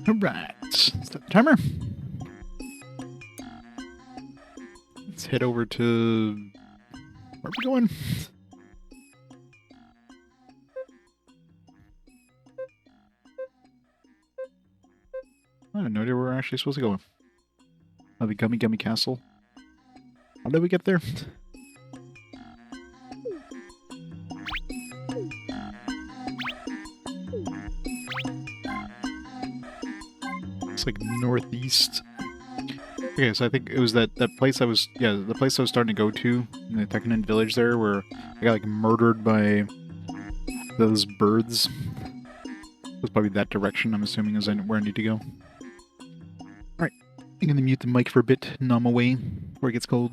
Alright, start the timer. Let's head over to... Where are we going? I have no idea where we're actually supposed to go. Oh, the Gummy Gummy Castle. How did we get there? It's like northeast. Okay, so I think it was that place I was, the place I was starting to go to in the Tekkanen village there, where I got like murdered by those birds. It was probably that direction, I'm assuming, is where I need to go. Alright, I'm gonna mute the mic for a bit, numb away before it gets cold.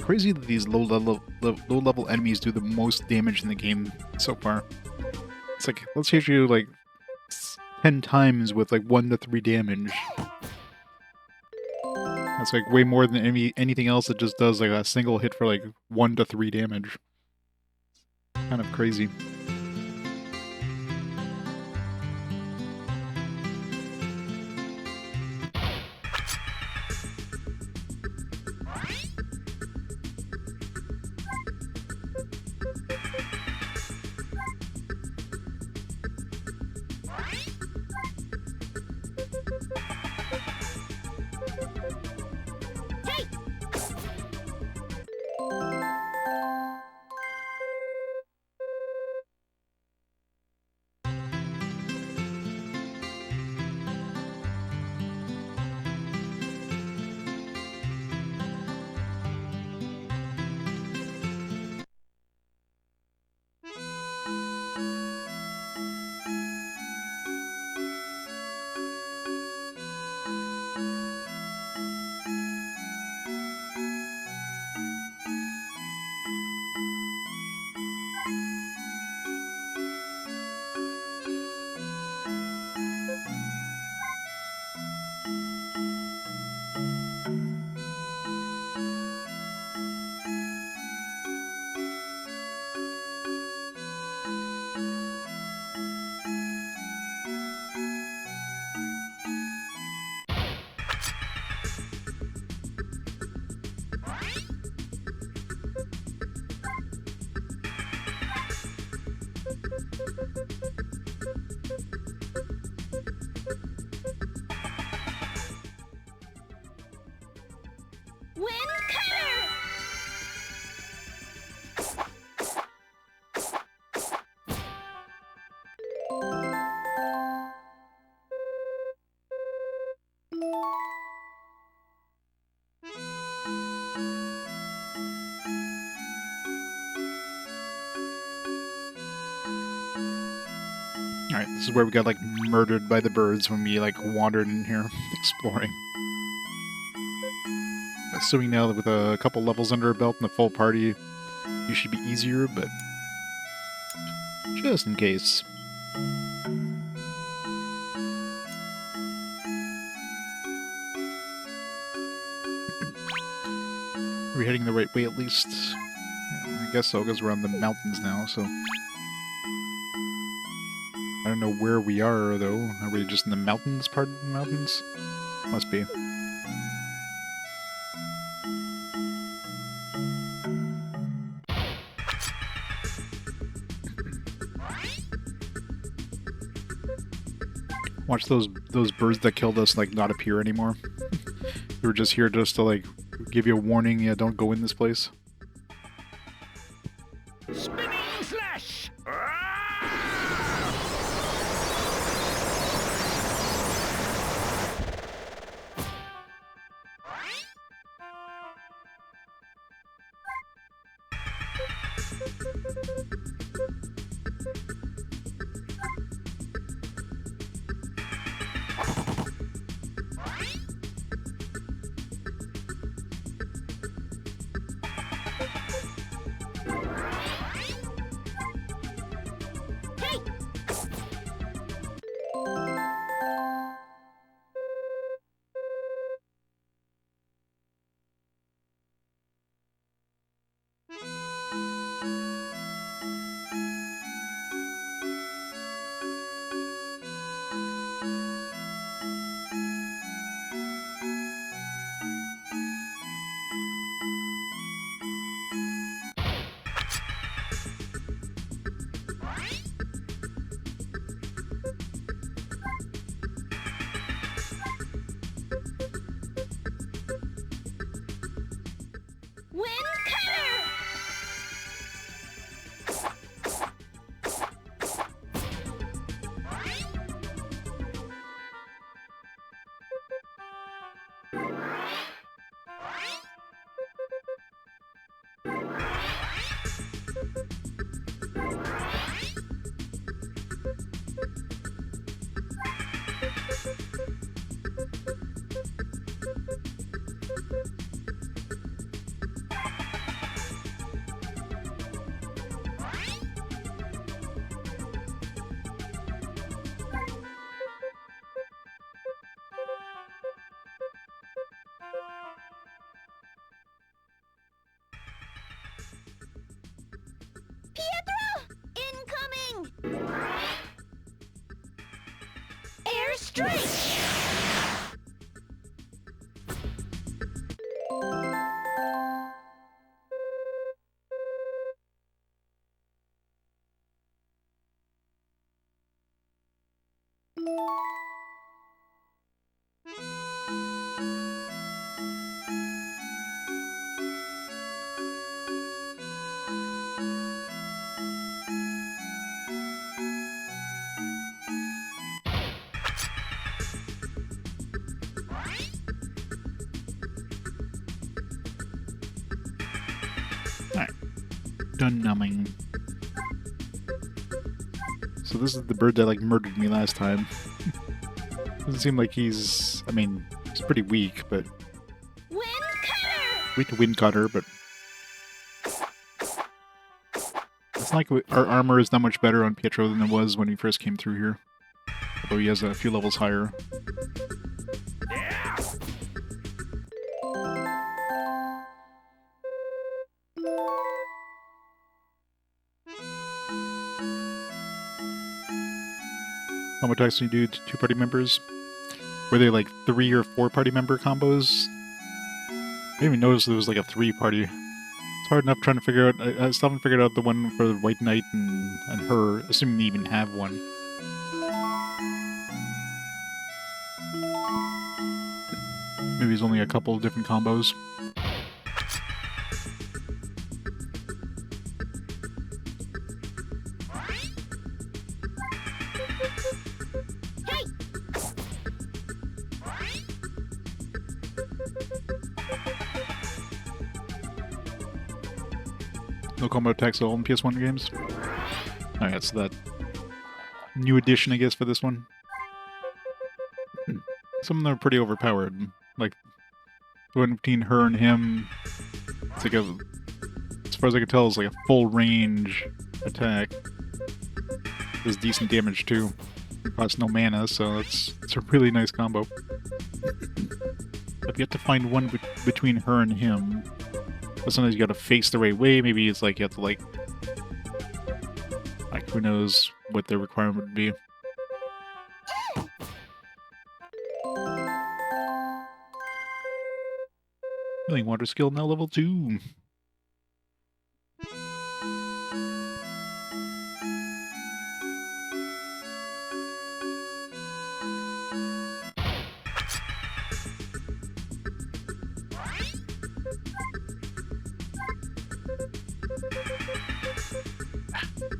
Crazy that these low-level enemies do the most damage in the game so far. It's like, let's hit you like 10 times with like 1 to 3 damage. That's like way more than anything else that just does like a single hit for like 1 to 3 damage. Kind of crazy. Alright, this is where we got, like, murdered by the birds when we, like, wandered in here exploring. Assuming now that with a couple levels under our belt and the full party, you should be easier, but just in case. Are we heading the right way at least? Yeah, I guess so, because we're on the mountains now, so... I don't know where we are, though. Are we just in the mountains part of the mountains? Must be. Watch those birds that killed us, like, not appear anymore. They were just here just to, like, give you a warning, yeah, don't go in this place. Spinning slash! Pietro! Incoming! Airstrike! Done numbing. So this is the bird that, like, murdered me last time. Doesn't seem like he's... I mean, he's pretty weak, but... Wind cutter! Weak to wind cutter, but... It's like our armor is not much better on Pietro than it was when he first came through here. Although he has a few levels higher. How much attacks do you do to 2 party members? Were they like 3 or 4 party member combos? I didn't even notice there was like a 3 party. It's hard enough trying to figure out. I still haven't figured out the one for the White Knight and her, assuming they even have one. Maybe it's only a couple of different combos. No combo attacks at all in PS1 games? Alright, so that new addition, I guess, for this one. Some of them are pretty overpowered. Like, The one between her and him, it's like a, as far as I can tell, it's like a full range attack. Does decent damage too. It costs no mana, so it's a really nice combo. I've yet to find one between her and him. But sometimes you gotta face the right way. Maybe it's like you have to like who knows what the requirement would be. Healing water skill now level 2.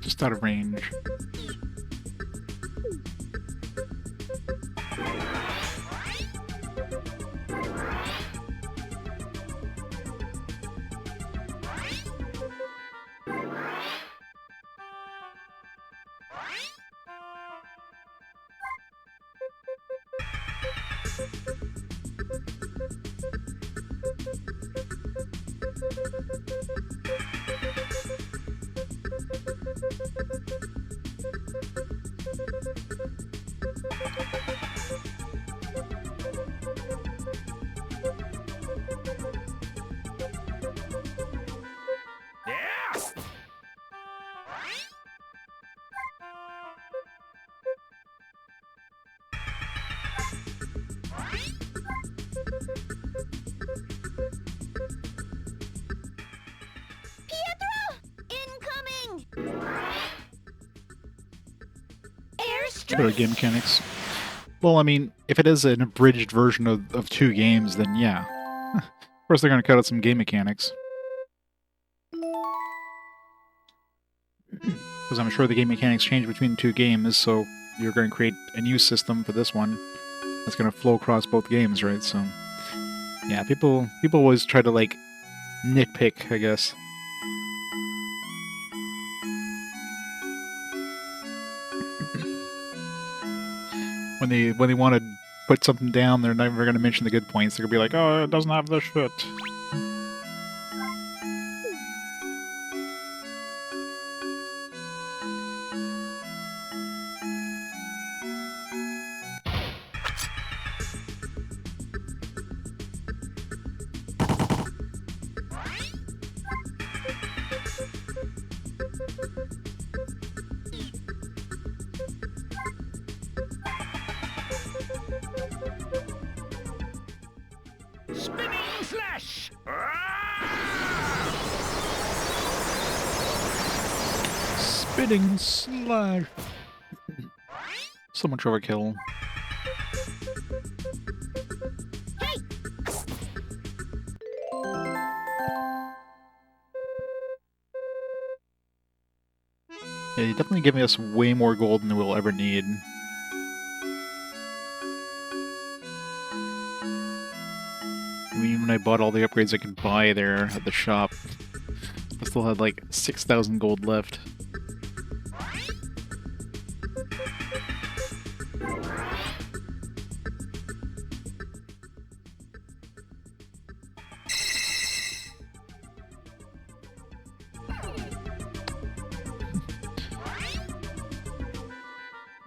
Just out of range. Yeah! Incoming! Better game mechanics. Well, I mean, if it is an abridged version of 2 games, then yeah. Of course they're gonna cut out some game mechanics. Because I'm sure the game mechanics change between the 2 games, so you're going to create a new system for this one that's going to flow across both games, right? So, yeah, people always try to, like, nitpick, I guess. When they want to put something down, they're never going to mention the good points. They're going to be like, oh, it doesn't have this shit. Spinning slash! Spinning slash. So much overkill. Yeah, you're definitely giving us way more gold than we'll ever need. I mean, when I bought all the upgrades I could buy there at the shop, I still had like 6,000 gold left.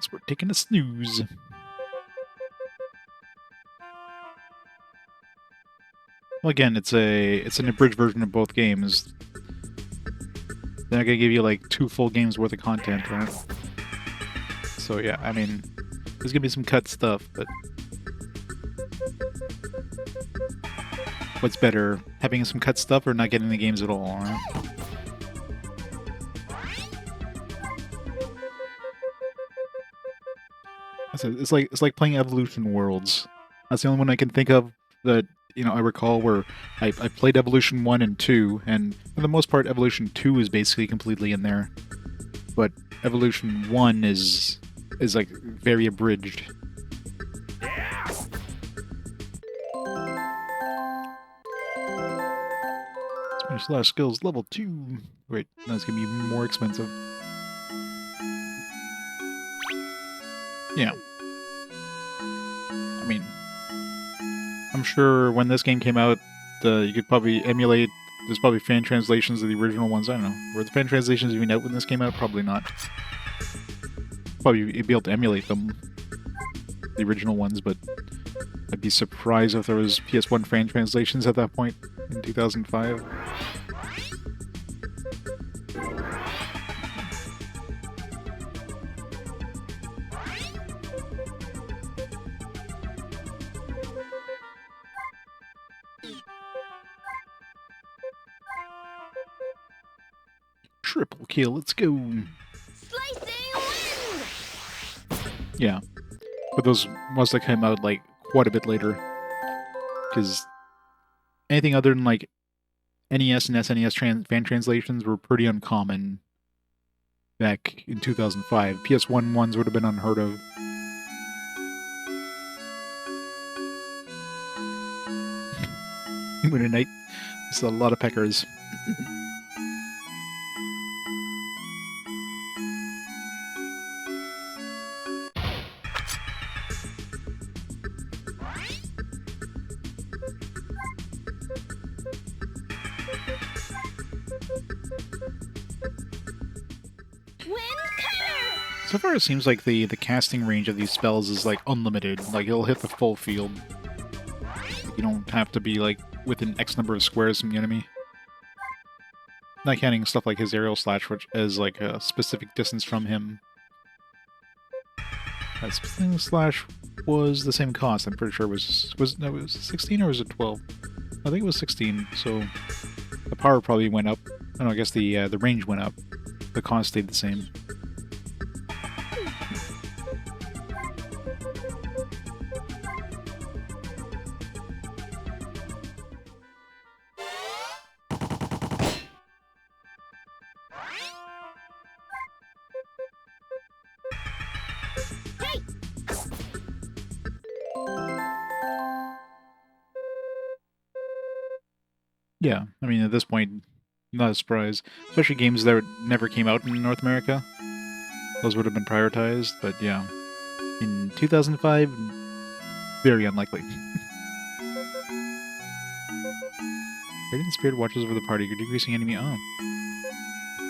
So we're taking a snooze. Well, again, it's an abridged version of both games. They're not gonna give you like 2 full games worth of content, right? So yeah, I mean, there's gonna be some cut stuff, but what's better, having some cut stuff or not getting the games at all? Right? It's like playing Evolution Worlds. That's the only one I can think of that, you know, I recall where I played Evolution 1 and 2, and for the most part Evolution 2 is basically completely in there. But Evolution 1 is like very abridged. Slash skills level 2. Wait, that's gonna be more expensive. Yeah. I mean, I'm sure when this game came out, you could probably emulate. There's probably fan translations of the original ones. I don't know. Were the fan translations even out when this came out? Probably not. Probably you'd be able to emulate them, the original ones, but I'd be surprised if there was PS1 fan translations at that point in 2005. Triple kill, let's go. Slicing wind! Yeah, but those must have come out like quite a bit later, because anything other than like NES and SNES fan translations were pretty uncommon back in 2005. PS1 ones would have been unheard of. Moon Knight. There's a lot of peckers. So far, it seems like the casting range of these spells is like unlimited. Like it'll hit the full field. Like, you don't have to be like within X number of squares from the enemy. Not counting stuff like his aerial slash, which is like a specific distance from him. That specific slash was the same cost. I'm pretty sure it was 16 or was it 12? I think it was 16. So the power probably went up. I guess the range went up. The cost stayed the same. Yeah, I mean, at this point, not a surprise. Especially games that never came out in North America. Those would have been prioritized, but yeah. In 2005, very unlikely. Radiant Spirit watches over the party. You're decreasing enemy... Oh.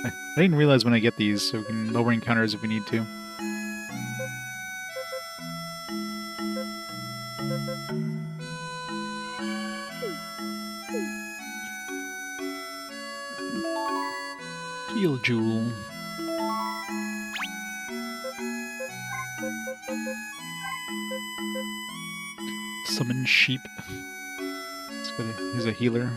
I didn't realize when I get these, so we can lower encounters if we need to. Heal Jewel. Summon Sheep. He's a healer.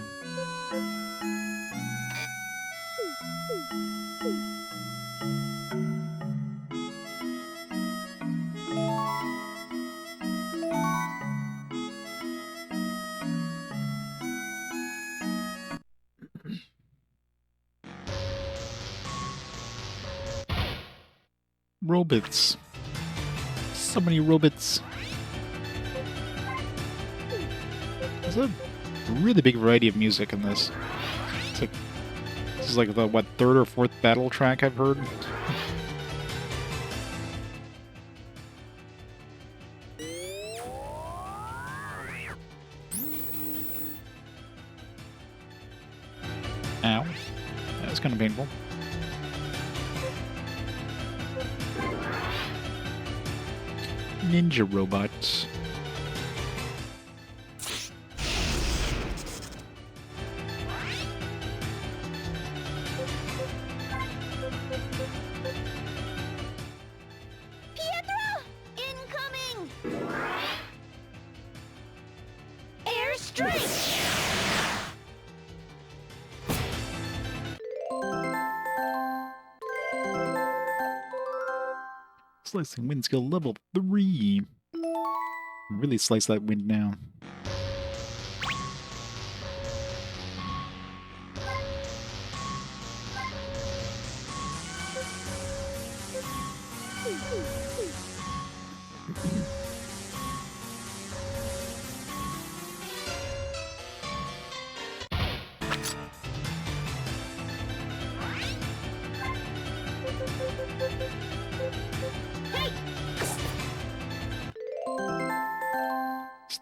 Robots. So many robots. There's a really big variety of music in this. It's like, this is like the, what, third or fourth battle track I've heard? Ow. That was kind of painful. Ninja robots. Pietro! Incoming! Airstrike! Slicing wind skill level 3. Really slice that wind now.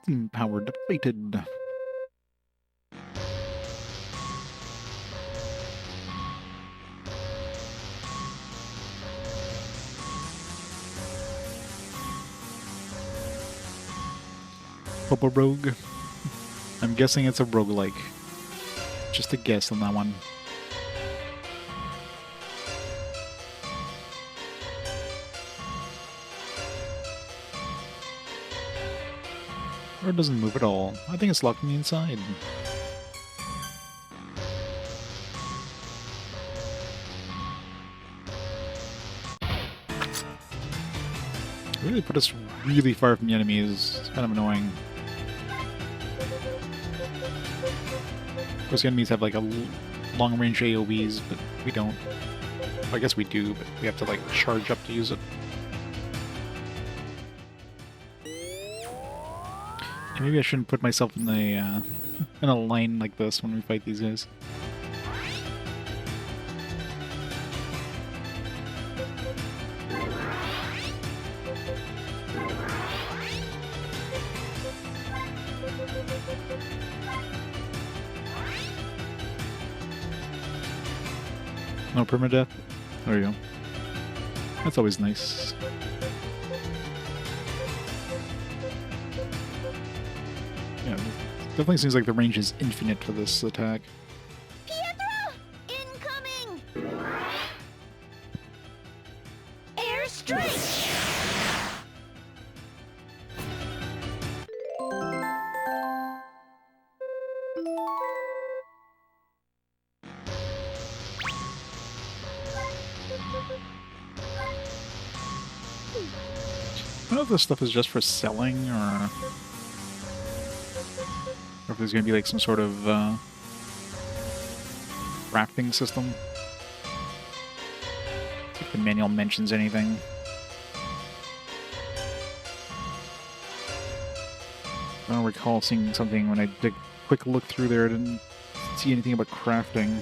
Steam-powered deflated. Popo Rogue. I'm guessing it's a roguelike. Just a guess on that one. Or it doesn't move at all. I think it's locked on the inside. It really put us really far from the enemies. It's kind of annoying. Of course, the enemies have like a long-range AoEs, but we don't. Well, I guess we do, but we have to like charge up to use it. Maybe I shouldn't put myself in a line like this when we fight these guys. No permadeath? There you go. That's always nice. Yeah, definitely seems like the range is infinite for this attack. Pietro! Incoming! Airstrike! I don't know if this stuff is just for selling, or if there's going to be like some sort of crafting system. See if the manual mentions anything. I don't recall seeing something when I did a quick look through there. I didn't see anything about crafting.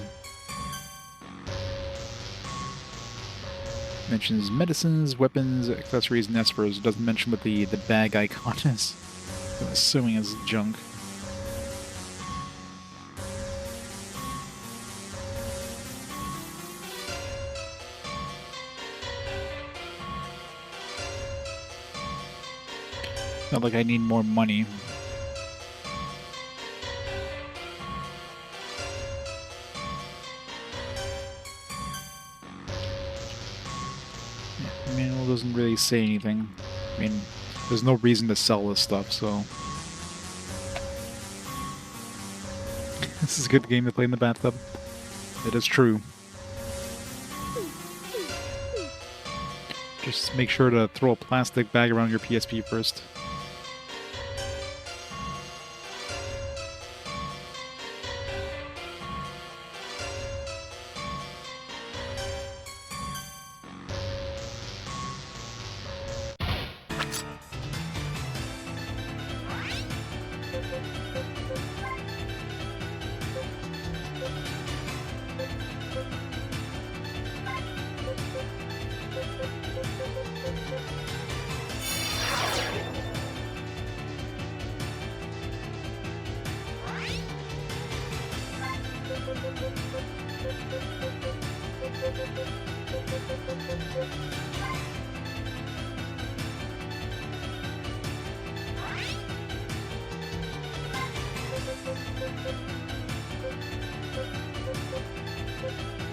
Mentions medicines, weapons, accessories, and espers. It doesn't mention what the bag icon is. I'm assuming it's junk. Not like I need more money. The manual doesn't really say anything. I mean, there's no reason to sell this stuff, so... This is a good game to play in the bathtub. It is true. Just make sure to throw a plastic bag around your PSP first.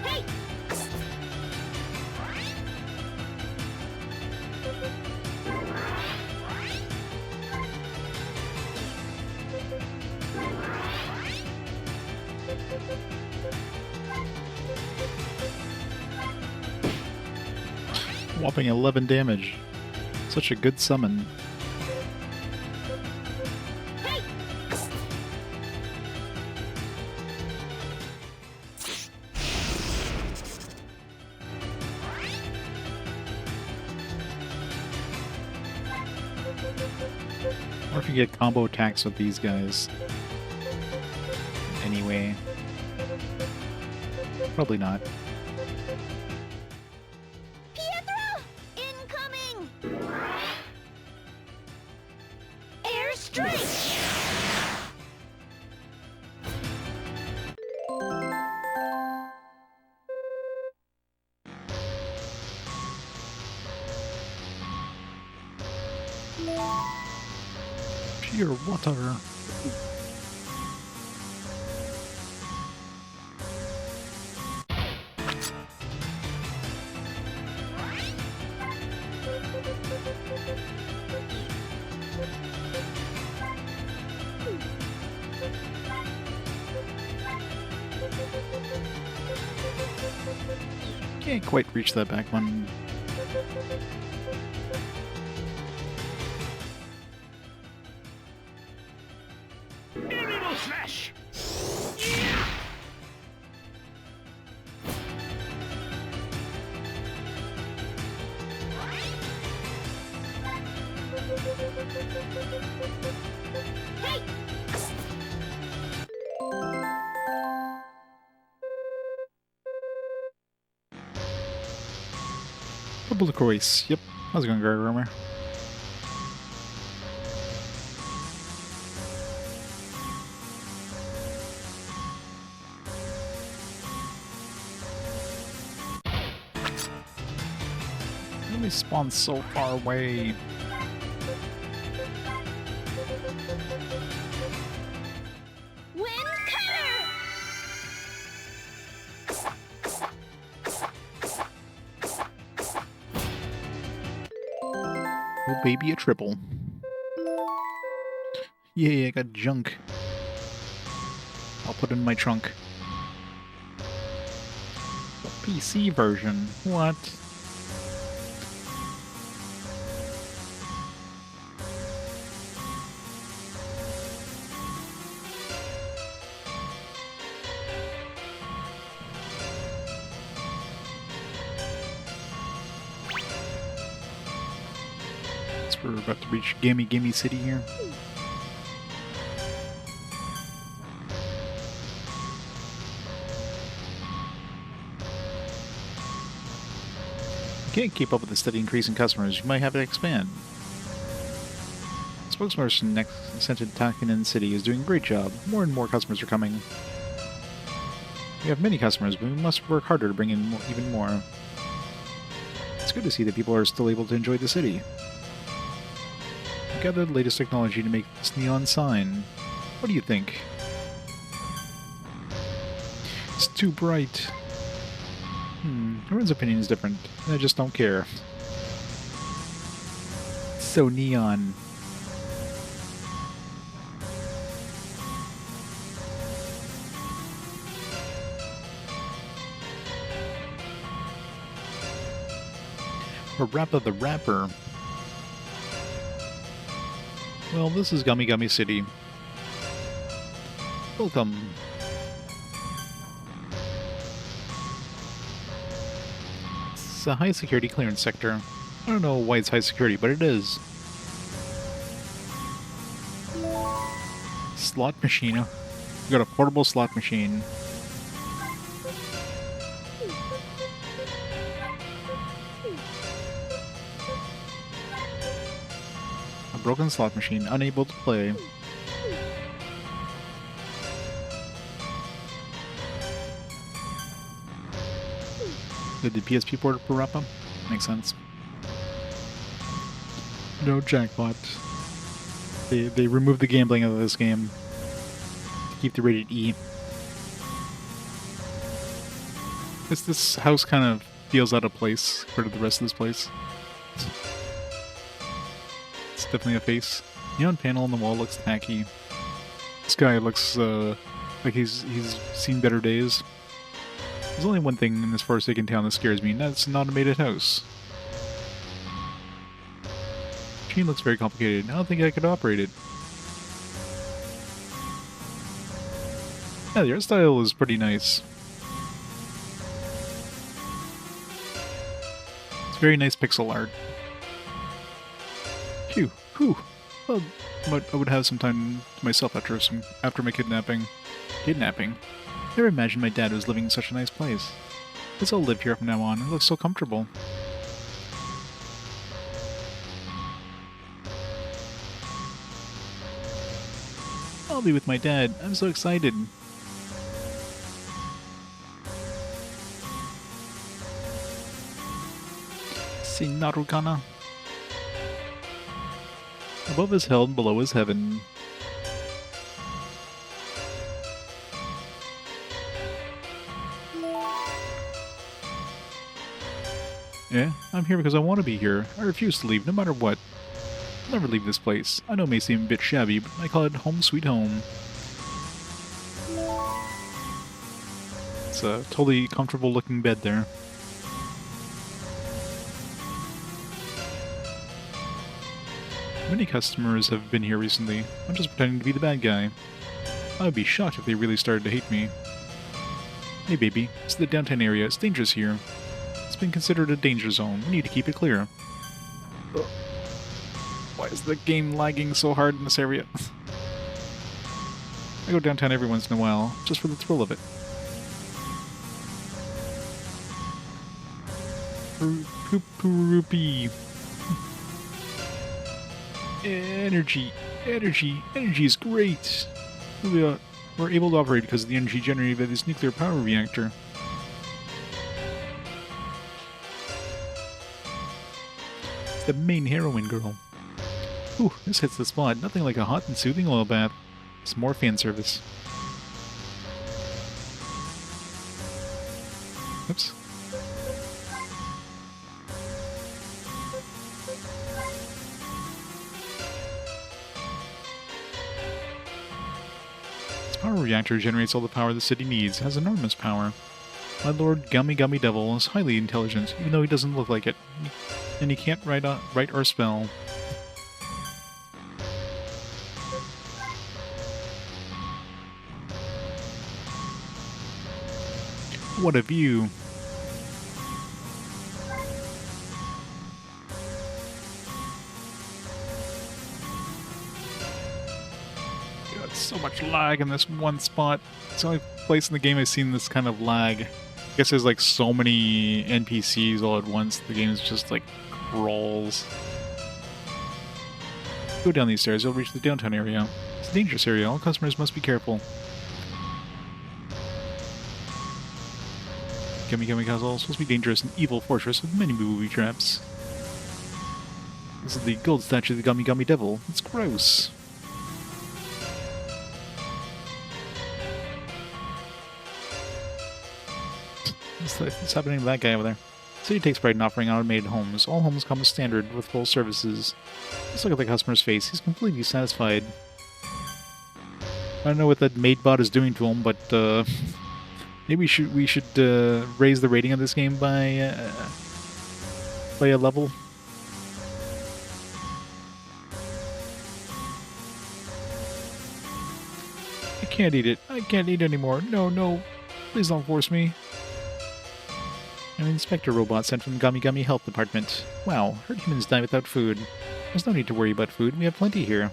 Hey! Whopping 11 damage. Such a good summon. Hey! Or if you get combo attacks with these guys. Anyway. Probably not. Pietro! Incoming! Airstrike! Pure water. Can't quite reach that back one. Animal slash. Hey! PoPoLoCrois. Yep. How's it going, Greg Romer? Enemy spawned so far away. Wind cutter! Oh, baby, a triple. Yay, I got junk. I'll put it in my trunk. The PC version. What? We're about to reach Gimme Gimme City here. You can't keep up with the steady increase in customers. You might have to expand. The spokesperson next sent to Takinen City is doing a great job. More and more customers are coming. We have many customers, but we must work harder to bring in even more. It's good to see that people are still able to enjoy the city. Gather the latest technology to make this neon sign. What do you think? It's too bright. Everyone's opinion is different. I just don't care. It's so neon. Parappa the Rapper. Well, this is Gummy Gummy City. Welcome. It's a high security clearance sector. I don't know why it's high security, but it is. Slot machine. We got a portable slot machine. Broken slot machine, unable to play. Did the PSP port Parappa? Makes sense. No jackpot. They removed the gambling out of this game to keep the rated E. This house kind of feels out of place compared to the rest of this place. It's definitely a face. Neon panel on the wall looks tacky. This guy looks like he's seen better days. There's only one thing in this forsaken town that scares me, and that's an automated house. The machine looks very complicated. I don't think I could operate it. Yeah, the art style is pretty nice. It's very nice pixel art. Phew, whew. Well, I would have some time to myself after my kidnapping. Never imagined my dad was living in such a nice place. Guess I'll live here from now on. It looks so comfortable. I'll be with my dad. I'm so excited. Sinarukana. Above is hell and below is heaven. Yeah, I'm here because I want to be here. I refuse to leave, no matter what. I'll never leave this place. I know it may seem a bit shabby, but I call it home sweet home. It's a totally comfortable looking bed there. Many customers have been here recently. I'm just pretending to be the bad guy. I would be shocked if they really started to hate me. Hey baby, it's the downtown area. It's dangerous here. It's been considered a danger zone. We need to keep it clear. Ugh. Why is the game lagging so hard in this area? I go downtown every once in a while, just for the thrill of it. Poop-poop-poopy. Energy is great. We're able to operate because of the energy generated by this nuclear power reactor. It's the main heroine girl. Ooh, this hits the spot. Nothing like a hot and soothing oil bath. Some more fan service. Oops. Power reactor generates all the power the city needs. It has enormous power. My lord Gummy Gummy Devil is highly intelligent, even though he doesn't look like it. And he can't write or spell. What a view. So much lag in this one spot. It's the only place in the game I've seen this kind of lag. I guess there's like so many NPCs all at once, the game is just like crawls. Go down these stairs, you'll reach the downtown area. It's a dangerous area, all customers must be careful. Gummy Gummy Castle is supposed to be dangerous and evil fortress with many booby traps. This is the gold statue of the Gummy Gummy Devil. It's gross. What's happening to that guy over there? The city takes pride in offering automated homes. All homes come as standard with full services. Let's look at the customer's face. He's completely satisfied. I don't know what that maid bot is doing to him, but maybe we should raise the rating of this game by a level. I can't eat it. I can't eat anymore. No. Please don't force me. An inspector robot sent from the Gummy Gummy Health Department. Wow, heard humans die without food. There's no need to worry about food, we have plenty here.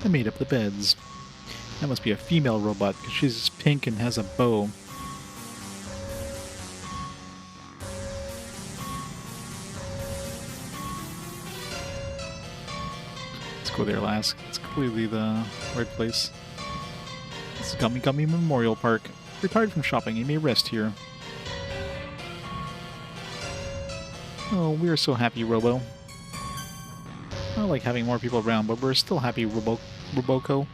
I made up the beds. That must be a female robot, because she's pink and has a bow. Go there last. It's clearly the right place. This is Gummy Gummy Memorial Park. Retired from shopping, you may rest here. Oh, we are so happy, Robo. I like having more people around, but we're still happy, Roboco.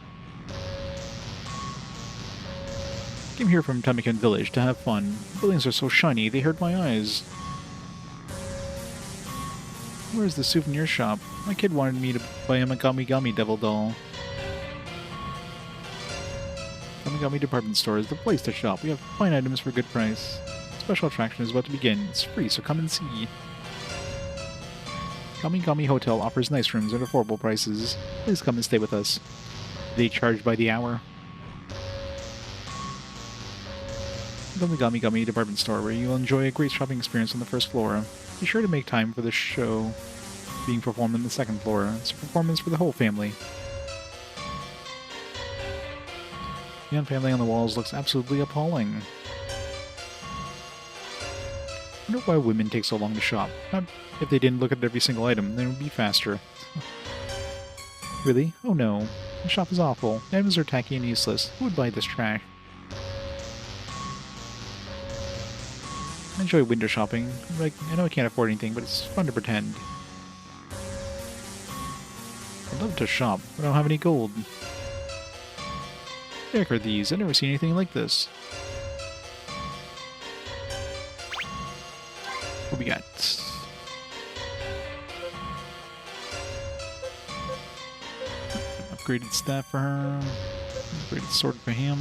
Came here from Tamikan Village to have fun. The buildings are so shiny, they hurt my eyes. Where's the souvenir shop? My kid wanted me to buy him a Gummy Gummy Devil doll. Gummy Gummy Department Store is the place to shop. We have fine items for a good price. Special attraction is about to begin. It's free, so come and see. Gummy Gummy Hotel offers nice rooms at affordable prices. Please come and stay with us. They charge by the hour. Gummy Gummy Gummy Department Store, where you'll enjoy a great shopping experience on the first floor. Be sure to make time for the show being performed on the second floor. It's a performance for the whole family. The unfamily on the walls looks absolutely appalling. I wonder why women take so long to shop. If they didn't look at every single item, then it would be faster. Really? Oh no. The shop is awful. The items are tacky and useless. Who would buy this trash? enjoy window shopping. Like, I know I can't afford anything, but it's fun to pretend. I'd love to shop, but I don't have any gold. Heck are these? I've never seen anything like this. What we got? Upgraded staff for her. Upgraded sword for him.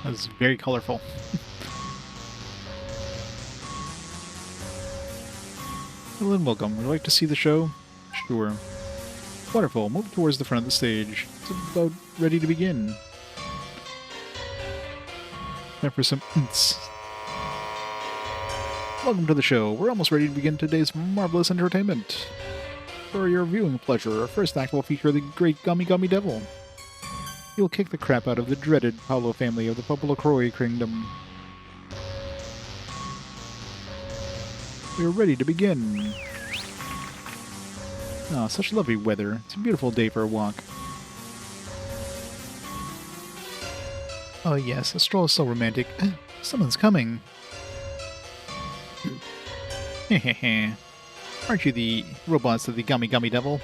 That's very colorful. Hello and welcome. Would you like to see the show? Sure. Wonderful. Move towards the front of the stage. It's about ready to begin. Time for some oomph. Welcome to the show. We're almost ready to begin today's marvelous entertainment. For your viewing pleasure, our first act will feature the great Gummy Gummy Devil. He'll kick the crap out of the dreaded Paolo family of the PoPoLoCrois kingdom. We're ready to begin. Ah, such lovely weather. It's a beautiful day for a walk. Oh yes, a stroll is so romantic. Someone's coming. Hehehe. Aren't you the robots of the Gummy Gummy Devil?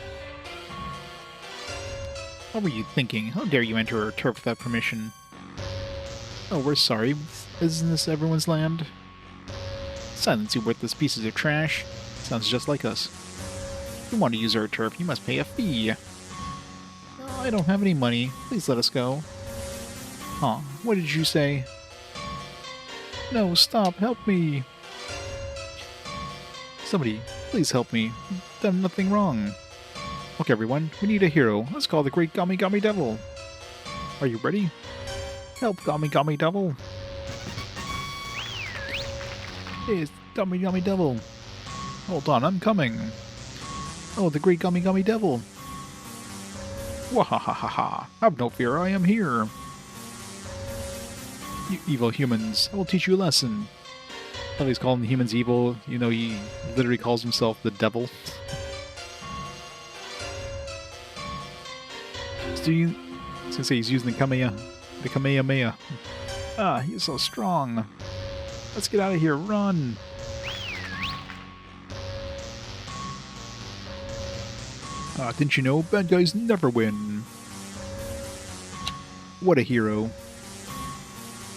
What were you thinking? How dare you enter our turf without permission? Oh, we're sorry. Isn't this everyone's land? Silence, you worthless pieces of trash. Sounds just like us. If you want to use our turf, you must pay a fee. Oh, I don't have any money. Please let us go. Huh, what did you say? No, stop, help me. Somebody, please help me. I've done nothing wrong. Look, everyone, we need a hero. Let's call the great Gummy Gummy Devil. Are you ready? Help, Gummy Gummy Devil. Hey, it's Gummy Gummy Devil. Hold on, I'm coming. Oh, the great Gummy Gummy Devil. Wahahaha. Have no fear, I am here. You evil humans, I will teach you a lesson. He's calling the humans evil, you know, he literally calls himself the devil. So I was gonna say he's using the Kamehameha. Ah, he's so strong. Let's get out of here, run! Ah, didn't you know? Bad guys never win. What a hero.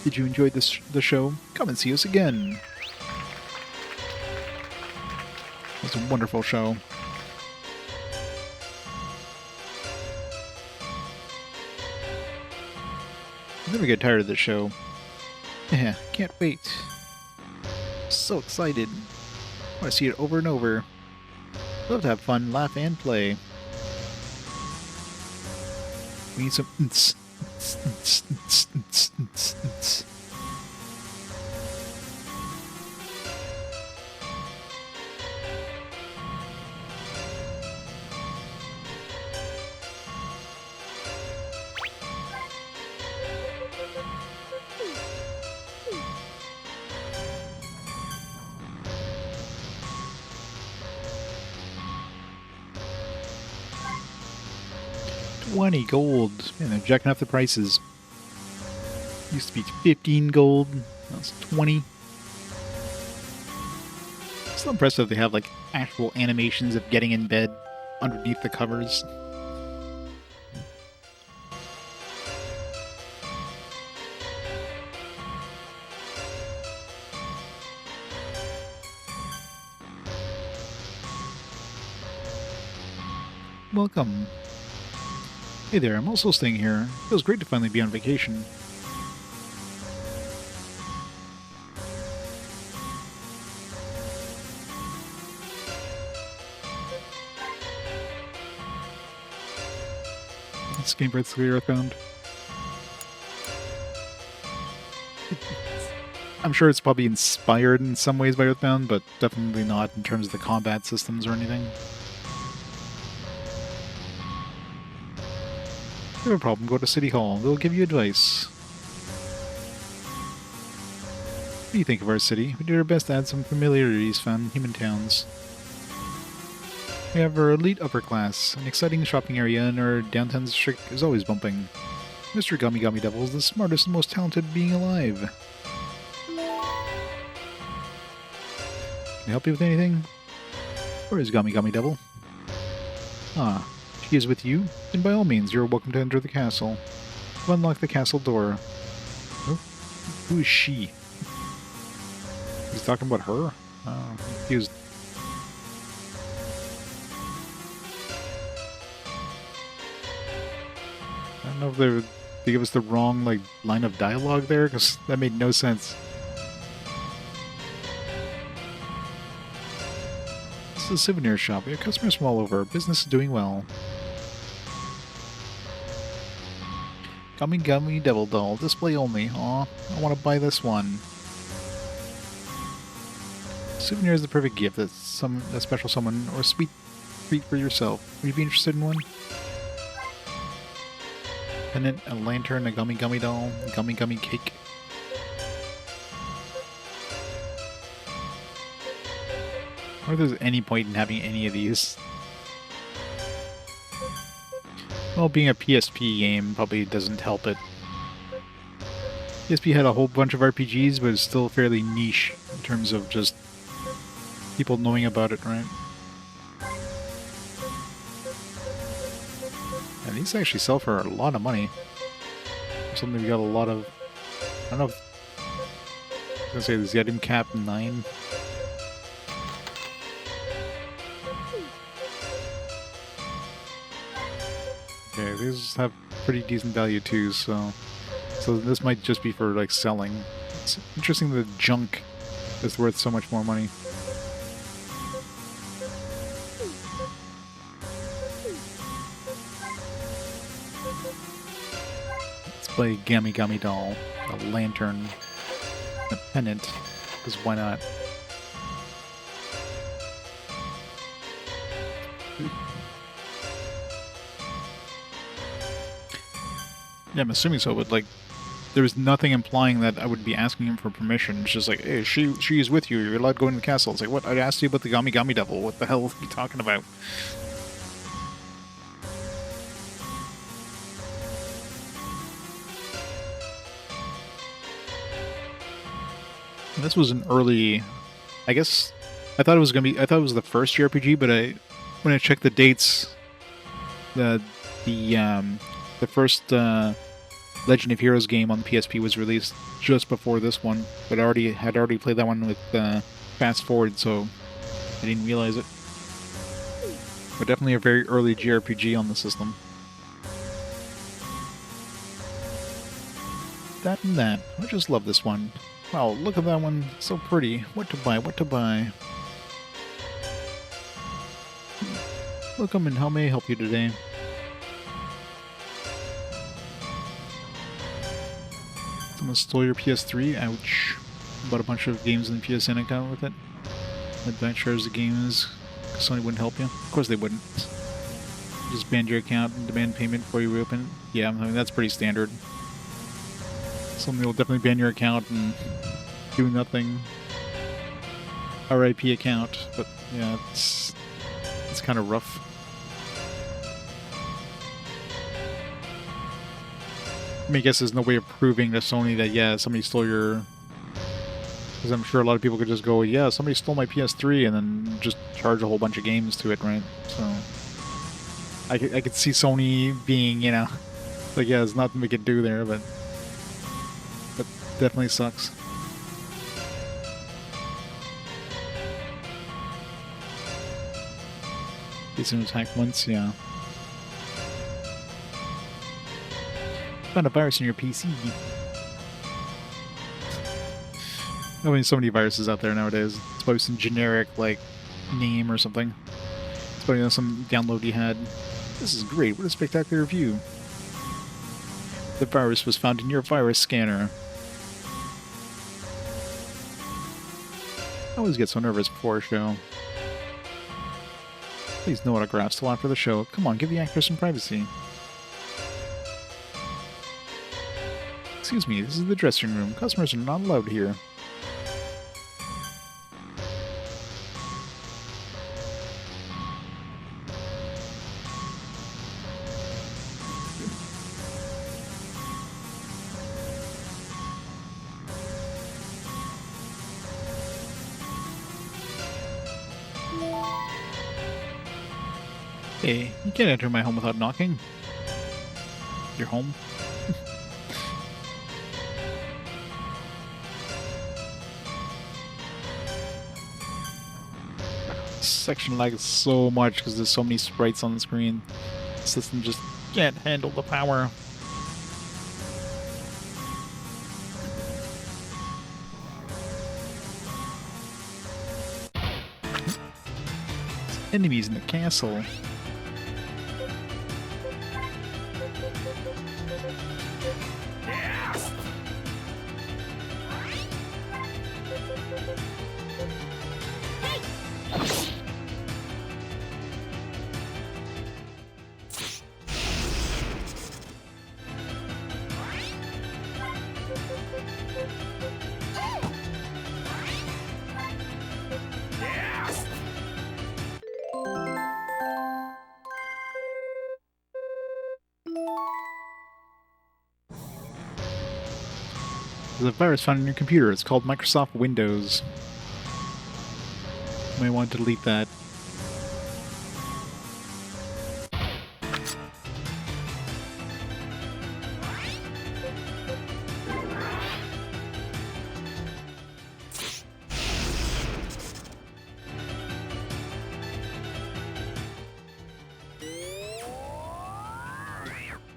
Did you enjoy the show? Come and see us again. It's a wonderful show. I never get tired of this show. Yeah, can't wait. So excited. I want to see it over and over. Love to have fun, laugh, and play. We need some nts, nts, nts, nts, nts, nts, nts. $20 gold. Man, they're jacking up the prices. Used to be 15 gold. Now it's 20. Still impressive they have like actual animations of getting in bed underneath the covers. Welcome. Hey there, I'm also staying here. Feels great to finally be on vacation. This game Breath Clear Earthbound. I'm sure it's probably inspired in some ways by Earthbound, but definitely not in terms of the combat systems or anything. If you have a problem, go to City Hall. They'll give you advice. What do you think of our city? We did our best to add some familiarities found in human towns. We have our elite upper class, an exciting shopping area, and our downtown district is always bumping. Mr. Gummy Gummy Devil is the smartest and most talented being alive. Can I help you with anything? Where is Gummy Gummy Devil? Ah, she is with you? Then by all means, you're welcome to enter the castle. Unlock the castle door. Oh, who is she? He's talking about her? Oh, he was... I don't know if they give us the wrong like line of dialogue there, because that made no sense. This is a souvenir shop. We have customers from all over. Business is doing well. Gummy Gummy Devil Doll. Display only. Aw, I want to buy this one. Souvenir is the perfect gift. That's a special someone or a sweet treat for yourself. Would you be interested in one? Pendant, a lantern, a Gummy Gummy doll, a Gummy Gummy cake. I wonder if there's any point in having any of these. Well, being a PSP game probably doesn't help it. PSP had a whole bunch of RPGs, but it's still fairly niche in terms of just people knowing about it, right? And these actually sell for a lot of money. Something we got a lot of... I don't know if... I was gonna say, there's the item cap 9. Okay, these have pretty decent value too, so this might just be for like selling. It's interesting that junk is worth so much more money. Let's play Gummy Gummy Doll, a lantern, a pendant, because why not? Yeah, I'm assuming so, but like, there was nothing implying that I would be asking him for permission. It's just like, hey, she is with you. You're allowed to go into the castle. It's like, what? I asked you about the Gummy Gummy Devil. What the hell are you talking about? And this was an early, I guess. I thought it was gonna be. I thought it was the first JRPG, but when I checked the dates, the first Legend of Heroes game on PSP was released just before this one, but I had already played that one with fast forward, so I didn't realize it. But definitely a very early JRPG on the system. That and that. I just love this one. Wow, look at that one. So pretty. What to buy? What to buy? Welcome, and how may I help you today? Someone stole your PS3? Ouch. Bought a bunch of games in the PSN account with it. Adventures of games. Sony wouldn't help you. Of course they wouldn't. Just ban your account and demand payment before you reopen it. Yeah, I mean, that's pretty standard. Somebody will definitely ban your account and do nothing. RIP account. But yeah, it's kind of rough. I mean, I guess there's no way of proving to Sony that, yeah, somebody stole your... Because I'm sure a lot of people could just go, yeah, somebody stole my PS3, and then just charge a whole bunch of games to it, right? So... I could see Sony being, you know... Like, yeah, there's nothing we could do there, but... That definitely sucks. Decent attack once, yeah. Found a virus in your PC. I mean, so many viruses out there nowadays. It's probably some generic, like, name or something. It's probably some download you had. This is great. What a spectacular view. The virus was found in your virus scanner. always get so nervous before a show. Please, no autographs till after the show. Come on, give the actors some privacy. Excuse me, this is the dressing room. Customers are not allowed here. Hey, you can't enter my home without knocking. Your home? This section lags so much because there's so many sprites on the screen. The system just can't handle the power. There's enemies in the castle. There's a virus found in your computer. It's called Microsoft Windows. You may want to delete that.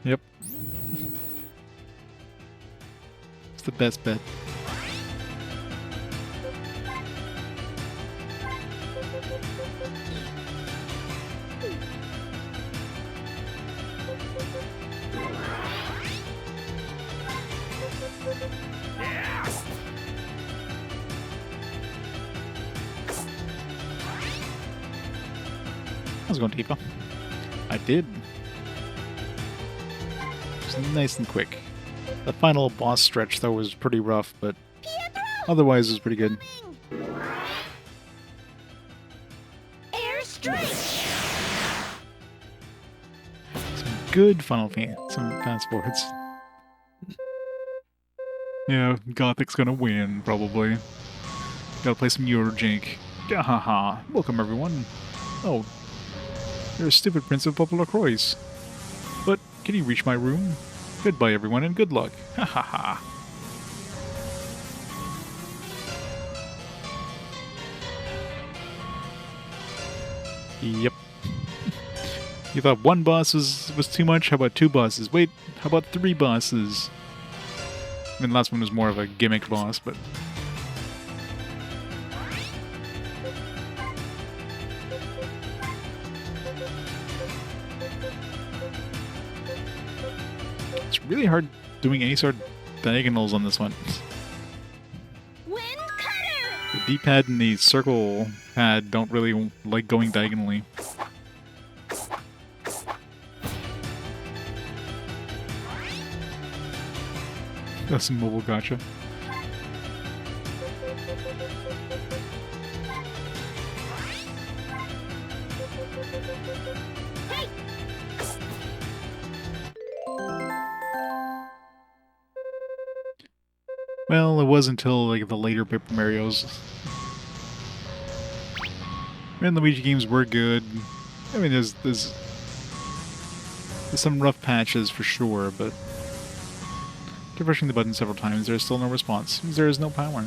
Yep. It's the best bet. How's it going, Tifa? I did. It was nice and quick. The final boss stretch, though, was pretty rough, but Pietro! otherwise it was pretty good. Airstrike! Some good some fast forwards. Yeah, Gothic's gonna win, probably. Gotta play some Eurojink. Gahaha. Welcome, everyone. Oh, you're a stupid Prince of PoPoLoCrois. But can you reach my room? Goodbye, everyone, and good luck. Ha ha ha. Yep. You thought one boss was too much? How about two bosses? Wait, how about three bosses? I mean, the last one was more of a gimmick boss, but... It's really hard doing any sort of diagonals on this one. Wind cutter! The D-pad and the circle pad don't really like going diagonally. That's some mobile gotcha. Hey! Well, it was until like the later Paper Marios. And the Luigi games were good. I mean, there's some rough patches for sure, but keep pushing the button several times. There's still no response. There is no power.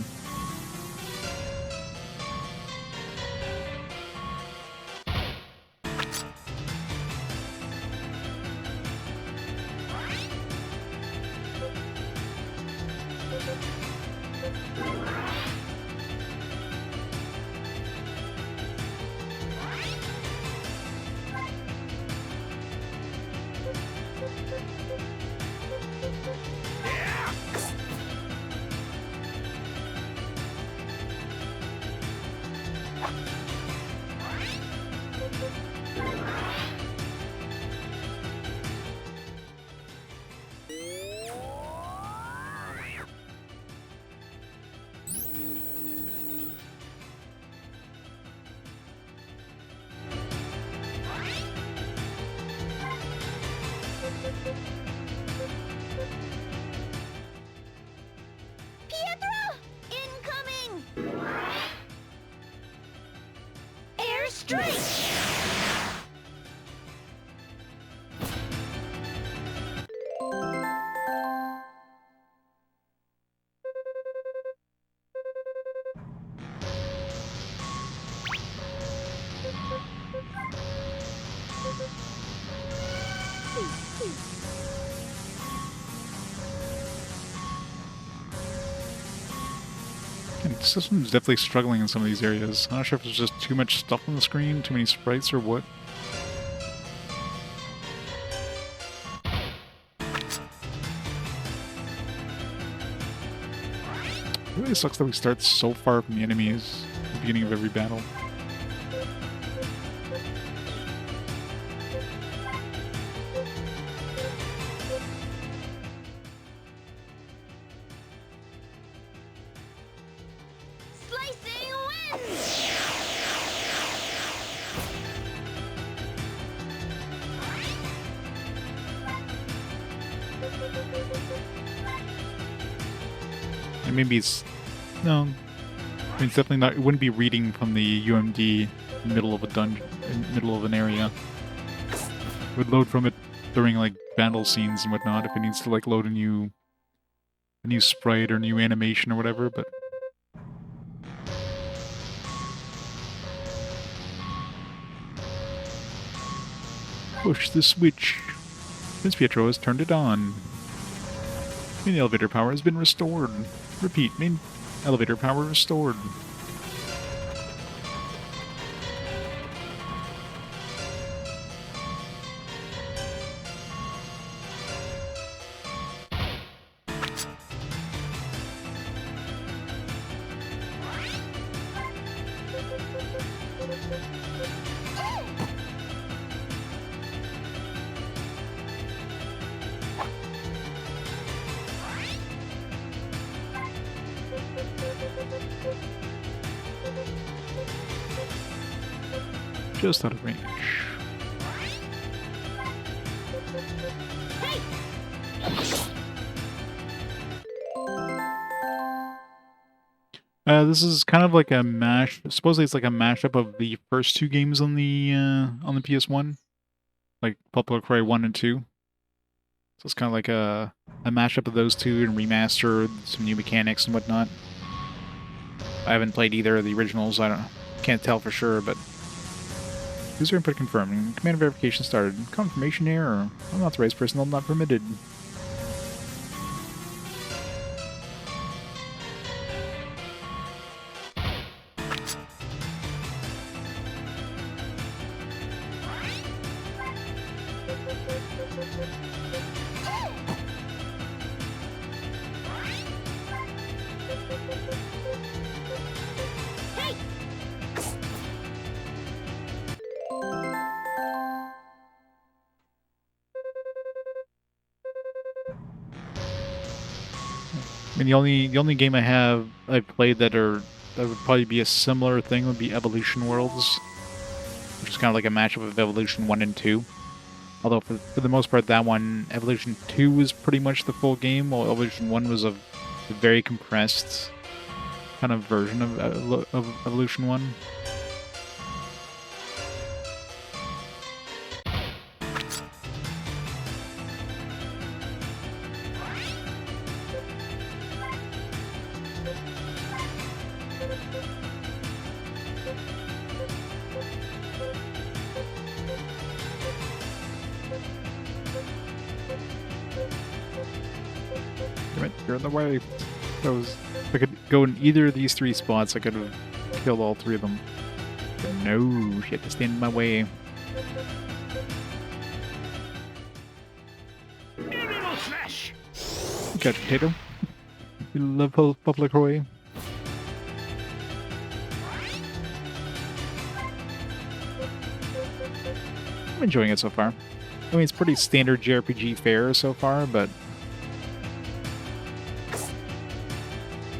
Pietro! Incoming! Air strike! And the system's definitely struggling in some of these areas. I'm not sure if it's just too much stuff on the screen, too many sprites, or what. It really sucks that we start so far from the enemies at the beginning of every battle. Slicing wind! And maybe it's... No. I mean, it's definitely not... It wouldn't be reading from the UMD in the middle of a dungeon, in the middle of an area. It would load from it during, like, battle scenes and whatnot, if it needs to, like, load a new sprite or new animation or whatever, but... Push the switch. Prince Pietro has turned it on. Main elevator power has been restored. Repeat, main elevator power restored. Just out of range. This is kind of like a mash. Supposedly, it's like a mashup of the first two games on the PS1, like PoPoLoCrois 1 and 2. So it's kind of like a mashup of those two and remastered, some new mechanics and whatnot. I haven't played either of the originals. Can't tell for sure, but user input confirmed. Command verification started. Confirmation error. Unauthorized personnel not permitted. I mean, the only game I've played that would probably be a similar thing would be Evolution Worlds, which is kind of like a mashup of Evolution 1 and 2. Although for the most part, that one, Evolution 2 was pretty much the full game, while Evolution 1 was a very compressed kind of version of Evolution 1. You're in the way. If I could go in either of these three spots, I could have killed all three of them. But no, she had to stand in my way. Animal flesh. Gotcha, Potato. You love PoPoLoCrois. I'm enjoying it so far. I mean, it's pretty standard JRPG fare so far, but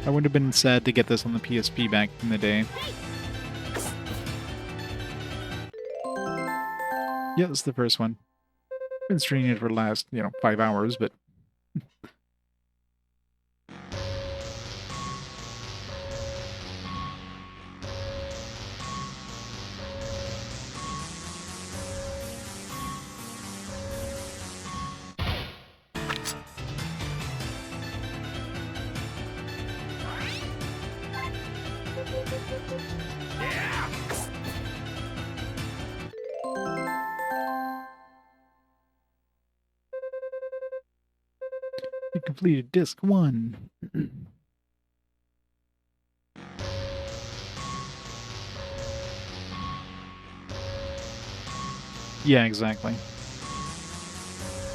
I wouldn't have been sad to get this on the PSP back in the day. Yeah, this is the first one. Been streaming it for the last, 5 hours, but you completed disc 1. Yeah, exactly.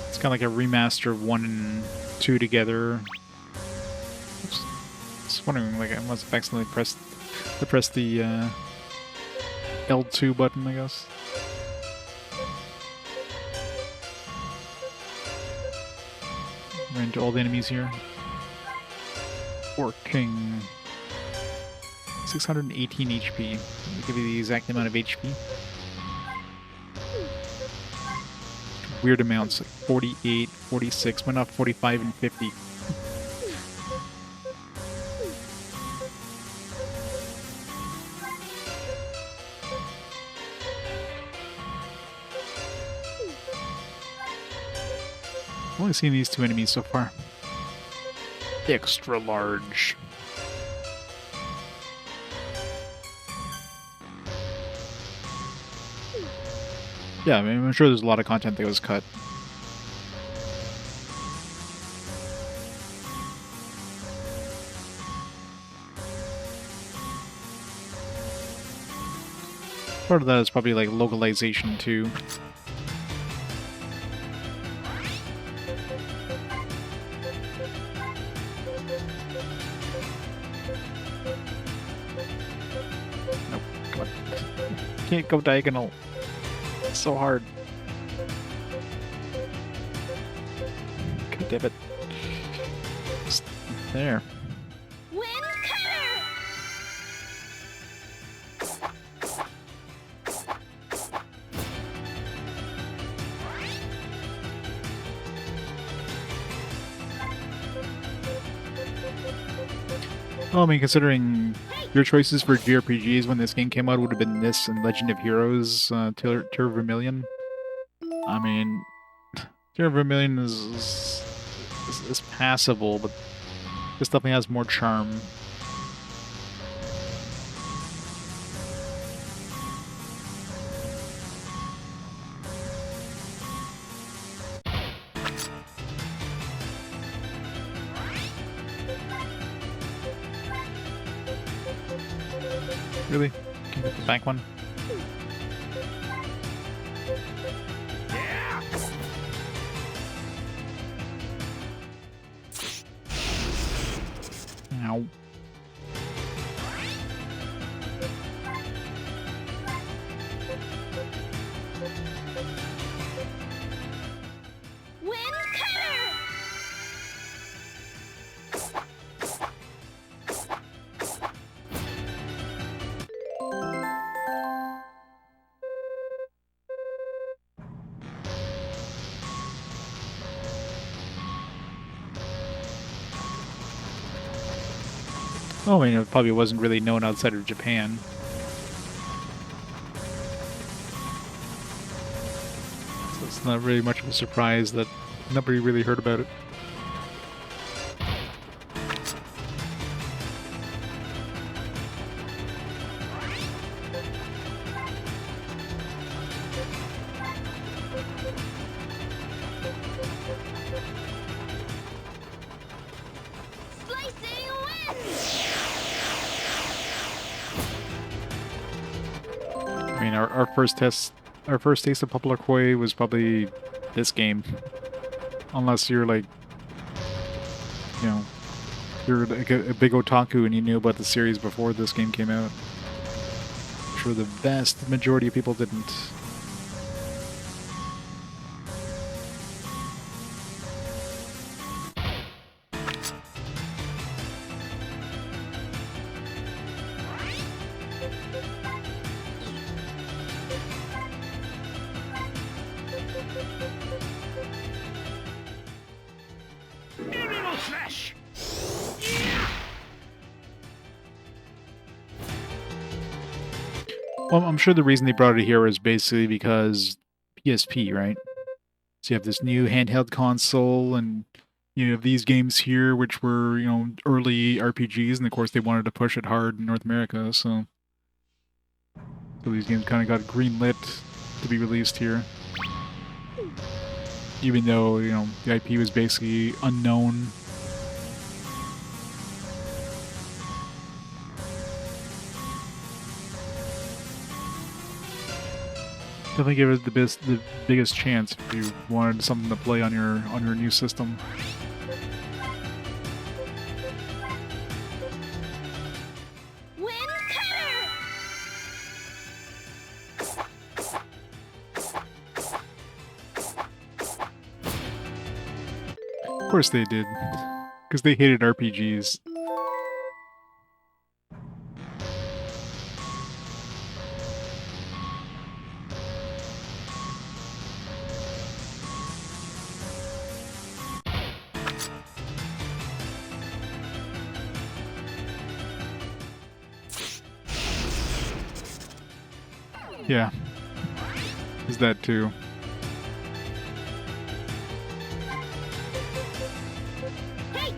It's kind of like a remaster of 1 and 2 together. Just wondering, like, I must have accidentally pressed the L2 button, I guess. Ran into all the enemies here. King. 618 HP. I'll give you the exact amount of HP. Weird amounts, like 48, 46, went off 45 and 50. I've only seen these 2 enemies so far. Extra large. Yeah, I mean, I'm sure there's a lot of content that was cut. Part of that is probably like localization too. Nope, come on. Can't go diagonal. It's so hard. God damn it. Just there. Wind cutter. Well, I mean, considering your choices for JRPGs when this game came out would have been this and Legend of Heroes, Tear of Vermilion. I mean, Tear of Vermilion is passable, but this definitely has more charm. Really? Can you get the back one? Ow. Wind cutter. Well, I mean, it probably wasn't really known outside of Japan. So it's not really much of a surprise that nobody really heard about it. Slicing wind. I mean, our first taste of PoPoLoCrois was probably this game. Unless you're like, you're like a big otaku and you knew about the series before this game came out. I'm sure the vast majority of people didn't. Well, I'm sure the reason they brought it here is basically because PSP, right? So you have this new handheld console, and you have these games here, which were, early RPGs, and of course they wanted to push it hard in North America, so these games kind of got greenlit to be released here. Even though, the IP was basically unknown. Definitely give it the biggest chance if you wanted something to play on your new system. Wind cutter. Of course they did, because they hated RPGs. Yeah, is that too. Hey.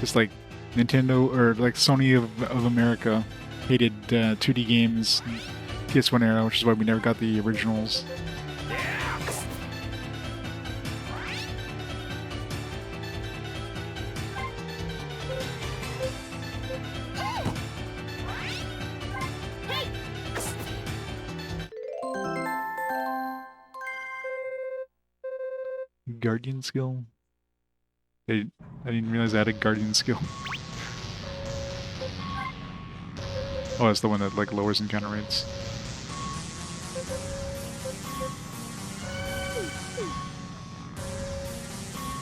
Just like Nintendo, or like Sony of America hated 2D games in PS1 era, which is why we never got the originals. Guardian skill? I didn't realize I had a guardian skill. Oh, that's the one that like lowers encounter rates.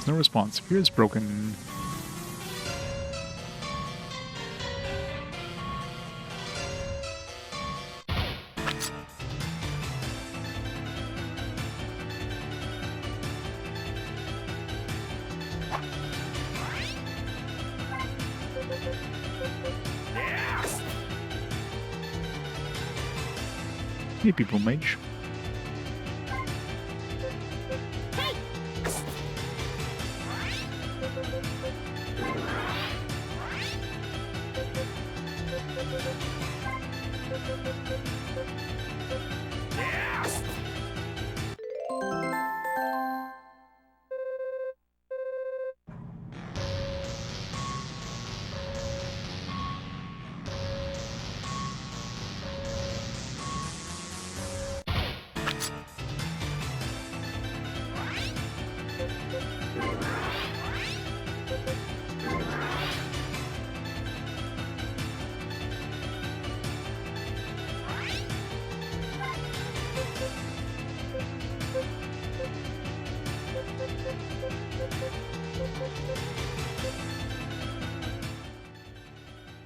No response. Here is broken. Hey, people mage.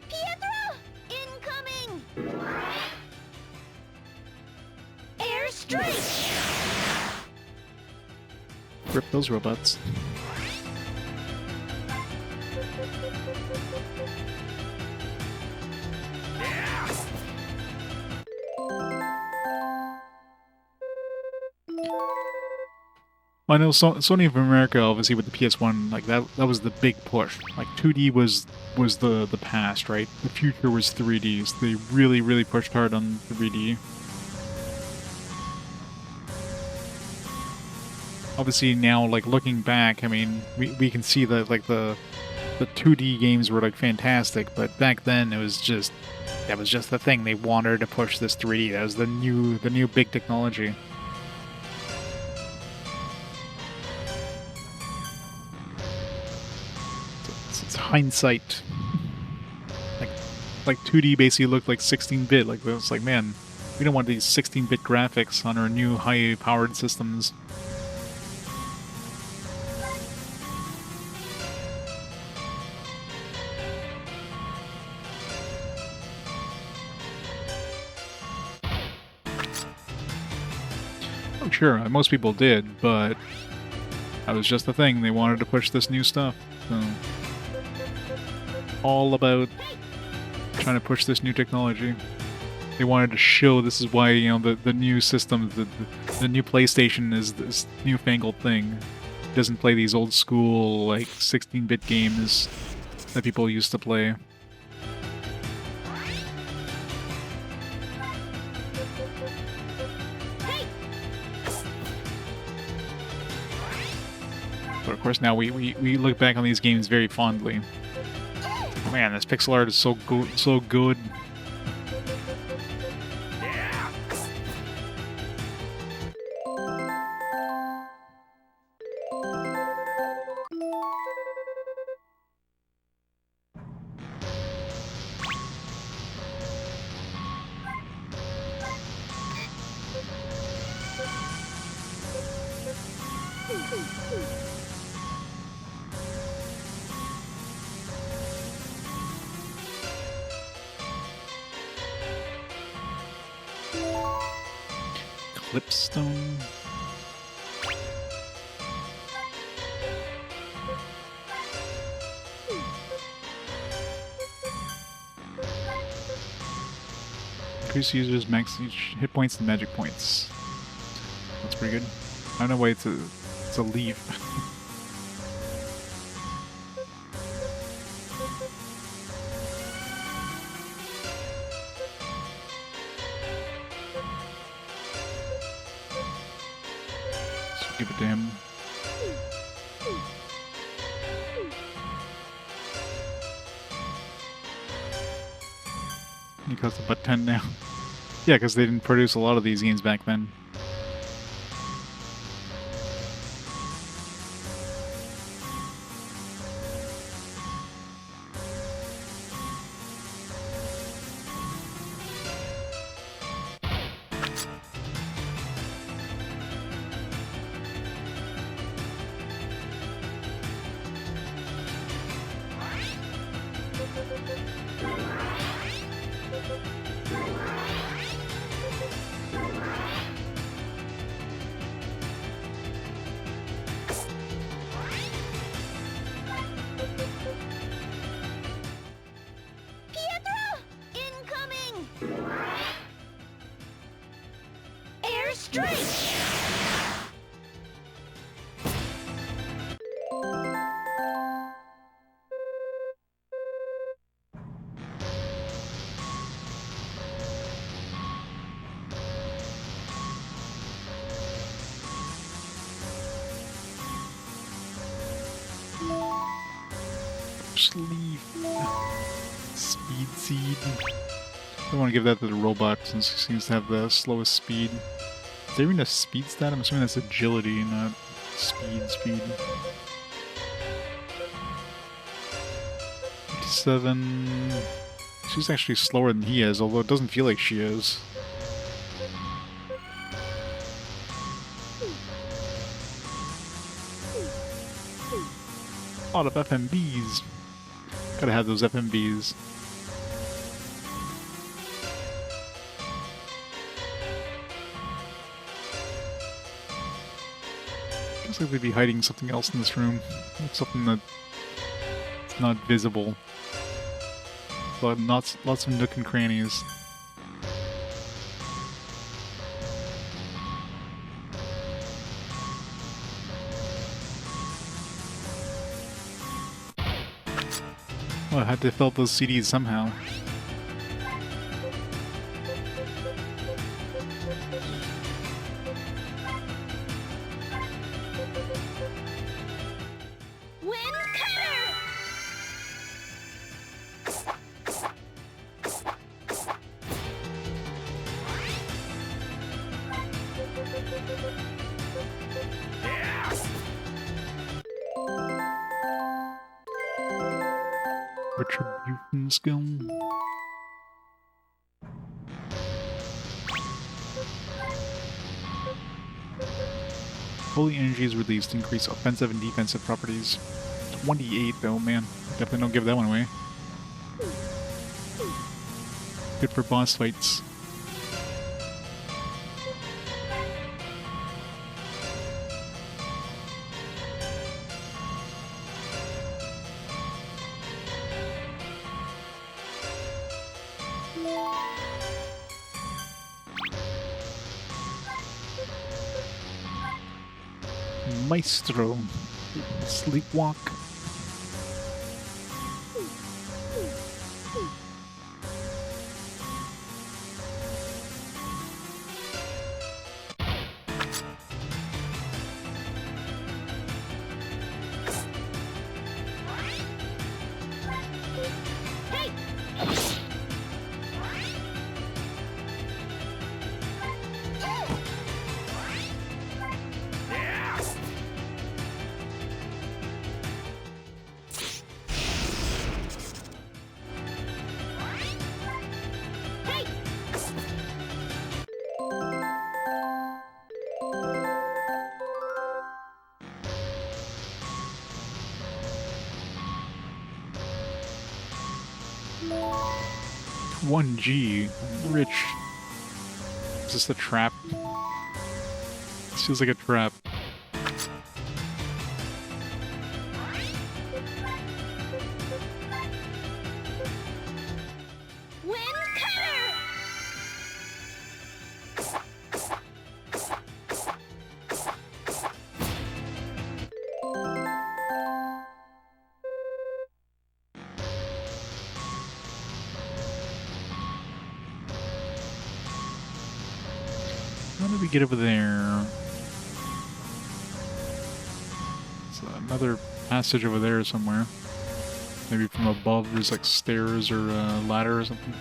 Pietro, incoming. Airstrike. Rip those robots. I know Sony of America, obviously, with the PS1, like that was the big push. Like 2D was the past, right? The future was 3D. So they really pushed hard on 3D. Obviously now, like looking back, I mean, we can see that like the 2D games were like fantastic, but back then that was just the thing. They wanted to push this 3D. That was the new big technology. It's hindsight. Like 2D basically looked like 16-bit. Like it was like, man, we don't want these 16-bit graphics on our new high-powered systems. Oh, sure, most people did, but that was just the thing. They wanted to push this new stuff. So, all about trying to push this new technology. They wanted to show this is why, you know, the new system, the new PlayStation is this newfangled thing. It doesn't play these old school, like, 16-bit games that people used to play. But of course now we look back on these games very fondly. Man, this pixel art is so good. Clipstone. Increase users' max hit points and magic points. That's pretty good. I don't know why it's a leaf. So give it to him. He costs about 10 now. Yeah, because they didn't produce a lot of these games back then. Pietro! Incoming! Air strike! Sleep. Speed seed. I want to give that to the robot since he seems to have the slowest speed. Is there even a speed stat? I'm assuming that's agility, not speed. 57. She's actually slower than he is, although it doesn't feel like she is. A lot of FMBs. Gotta have those FMBs. Looks like they'd be hiding something else in this room. Something that's not visible. But lots of nook and crannies. Well, I had to fill those CDs somehow. Wind cutter! Retribution skill. Holy energy is released to increase offensive and defensive properties. 28 though, man. Definitely don't give that one away. Good for boss fights. Maestro. Sleepwalk. Hey! Hey! 1G. Rich. Is this a trap? This feels like a trap. Wind cutter! How do we get over there? There's another passage over there somewhere. Maybe from above there's like stairs or a ladder or something.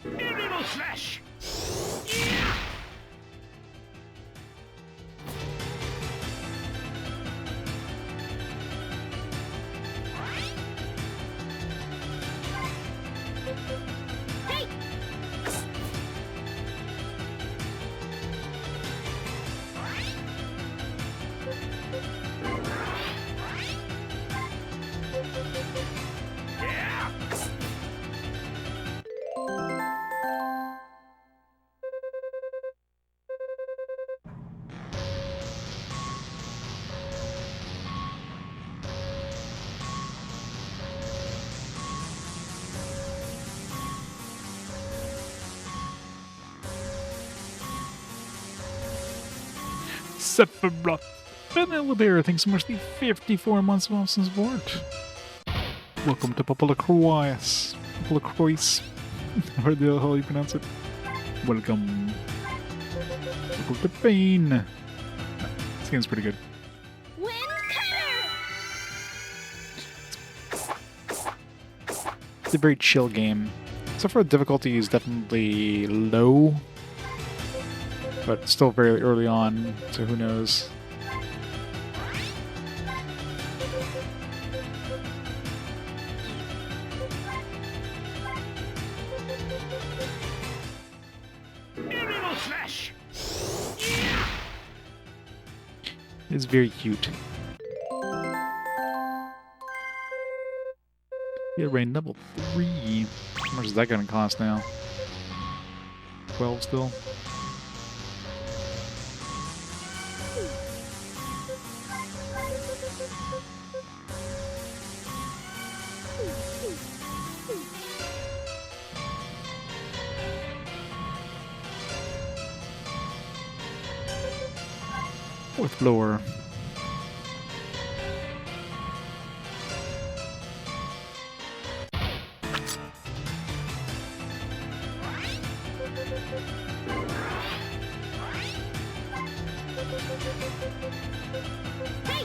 Animal slash. Hey! Sephiroth. Vanilla Bear, thanks so much for the 54 months of awesome support. Welcome to PoPoLoCrois. PoPoLoCrois. However the hell you pronounce it. Welcome. Welcome to Pain. This game's pretty good. Wind cutter! It's a very chill game. So far, the difficulty is definitely low, but still very early on, so who knows. Animal slash. It's very cute. Yeah, rain level 3. How much is that gonna cost now? 12 still? Fourth floor. Hey!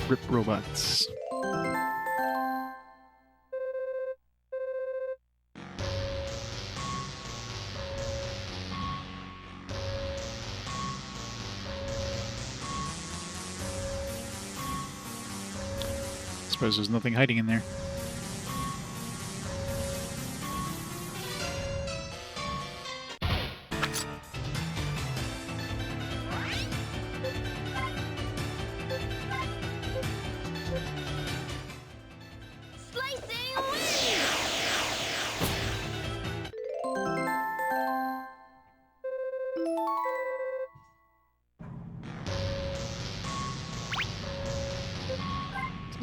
Rip robots. Suppose there's nothing hiding in there. Slicing away!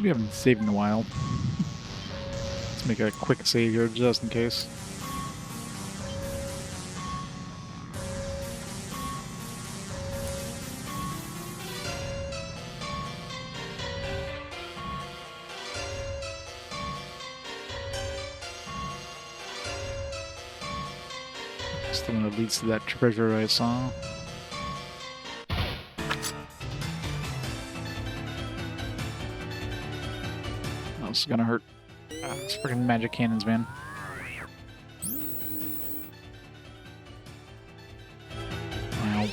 We haven't saved in a while. Let's make a quick save here just in case. It's the one that leads to that treasure I saw. Oh, this is gonna hurt. Ah, these freaking magic cannons, man. Ow.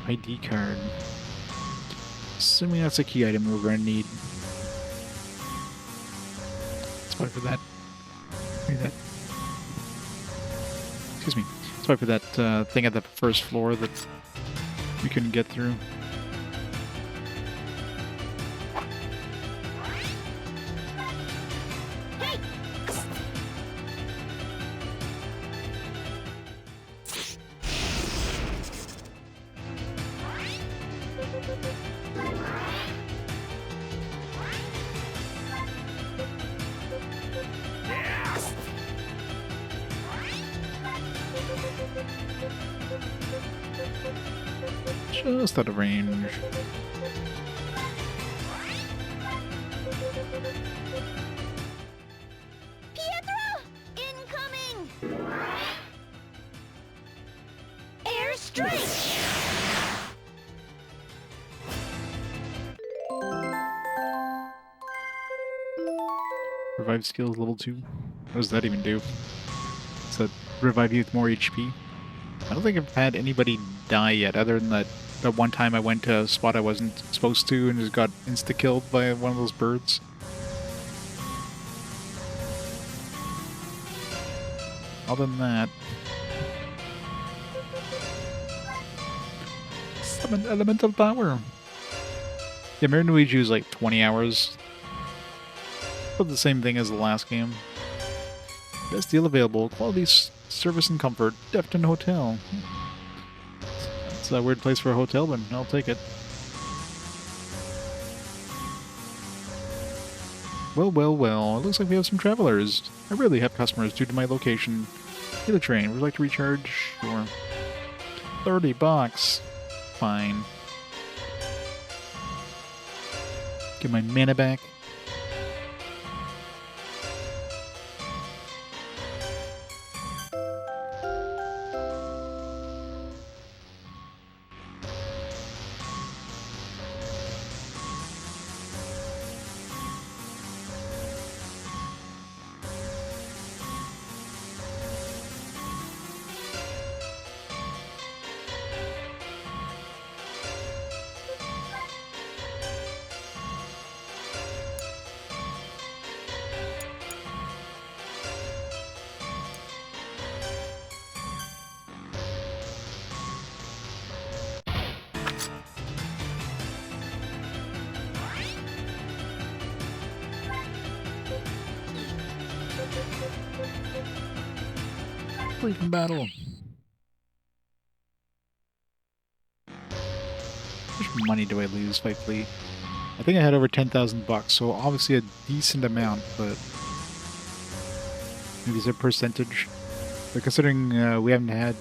ID card. Assuming that's a key item we're gonna need. Let's wait for that. Excuse me. Let's wait for that thing at the first floor that we couldn't get through. Just out of range. Pietro! Incoming! Air strike! Revive skills level 2. What does that even do? Does that revive you with more HP? I don't think I've had anybody die yet, other than that one time I went to a spot I wasn't supposed to and just got insta-killed by one of those birds. Other than that... Summon elemental power! Yeah, Mario & Luigi was like 20 hours. But the same thing as the last game. Best deal available, quality service and comfort, Defton Hotel. It's a weird place for a hotel, but I'll take it. Well, well, well, it looks like we have some travelers. I rarely have customers due to my location. Get a train. Would you like to recharge? Sure. $30. Fine. Get my mana back. Flee from battle. How much money do I lose if I flee? I think I had over 10,000 bucks, so obviously a decent amount, but maybe it's a percentage. But considering we haven't had,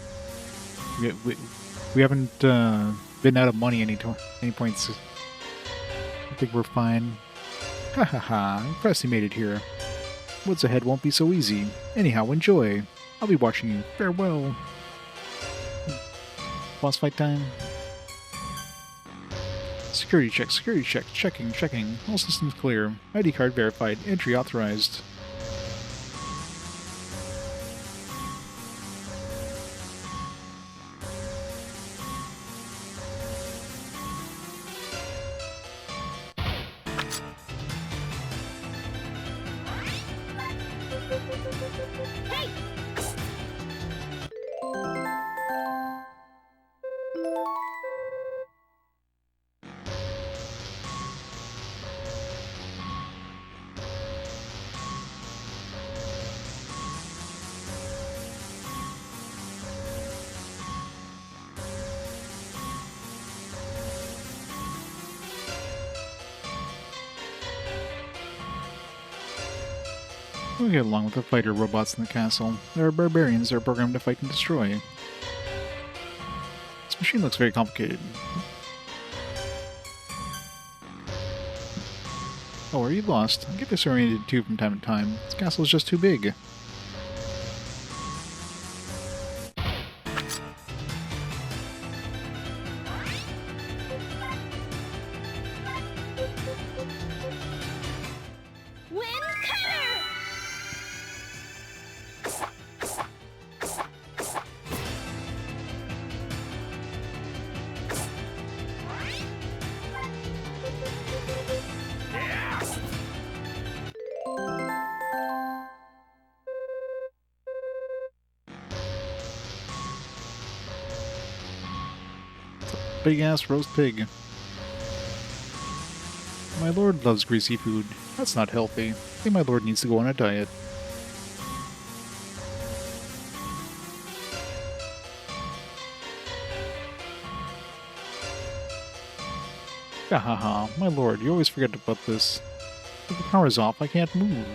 we haven't been out of money any points, I think we're fine. Ha ha ha! Impressed he made it here. What's ahead won't be so easy. Anyhow, enjoy. I'll be watching you. Farewell. Boss fight time. Security check, checking. All systems clear. ID card verified, entry authorized. Hey! We'll get along with the fighter robots in the castle. There are barbarians that are programmed to fight and destroy. This machine looks very complicated. Oh, are you lost? I get disoriented too from time to time. This castle is just too big. Wind cutter! Big ass roast pig. My lord loves greasy food. That's not healthy. I think my lord needs to go on a diet. Gahaha, my lord, you always forget about this. If the power's off, I can't move.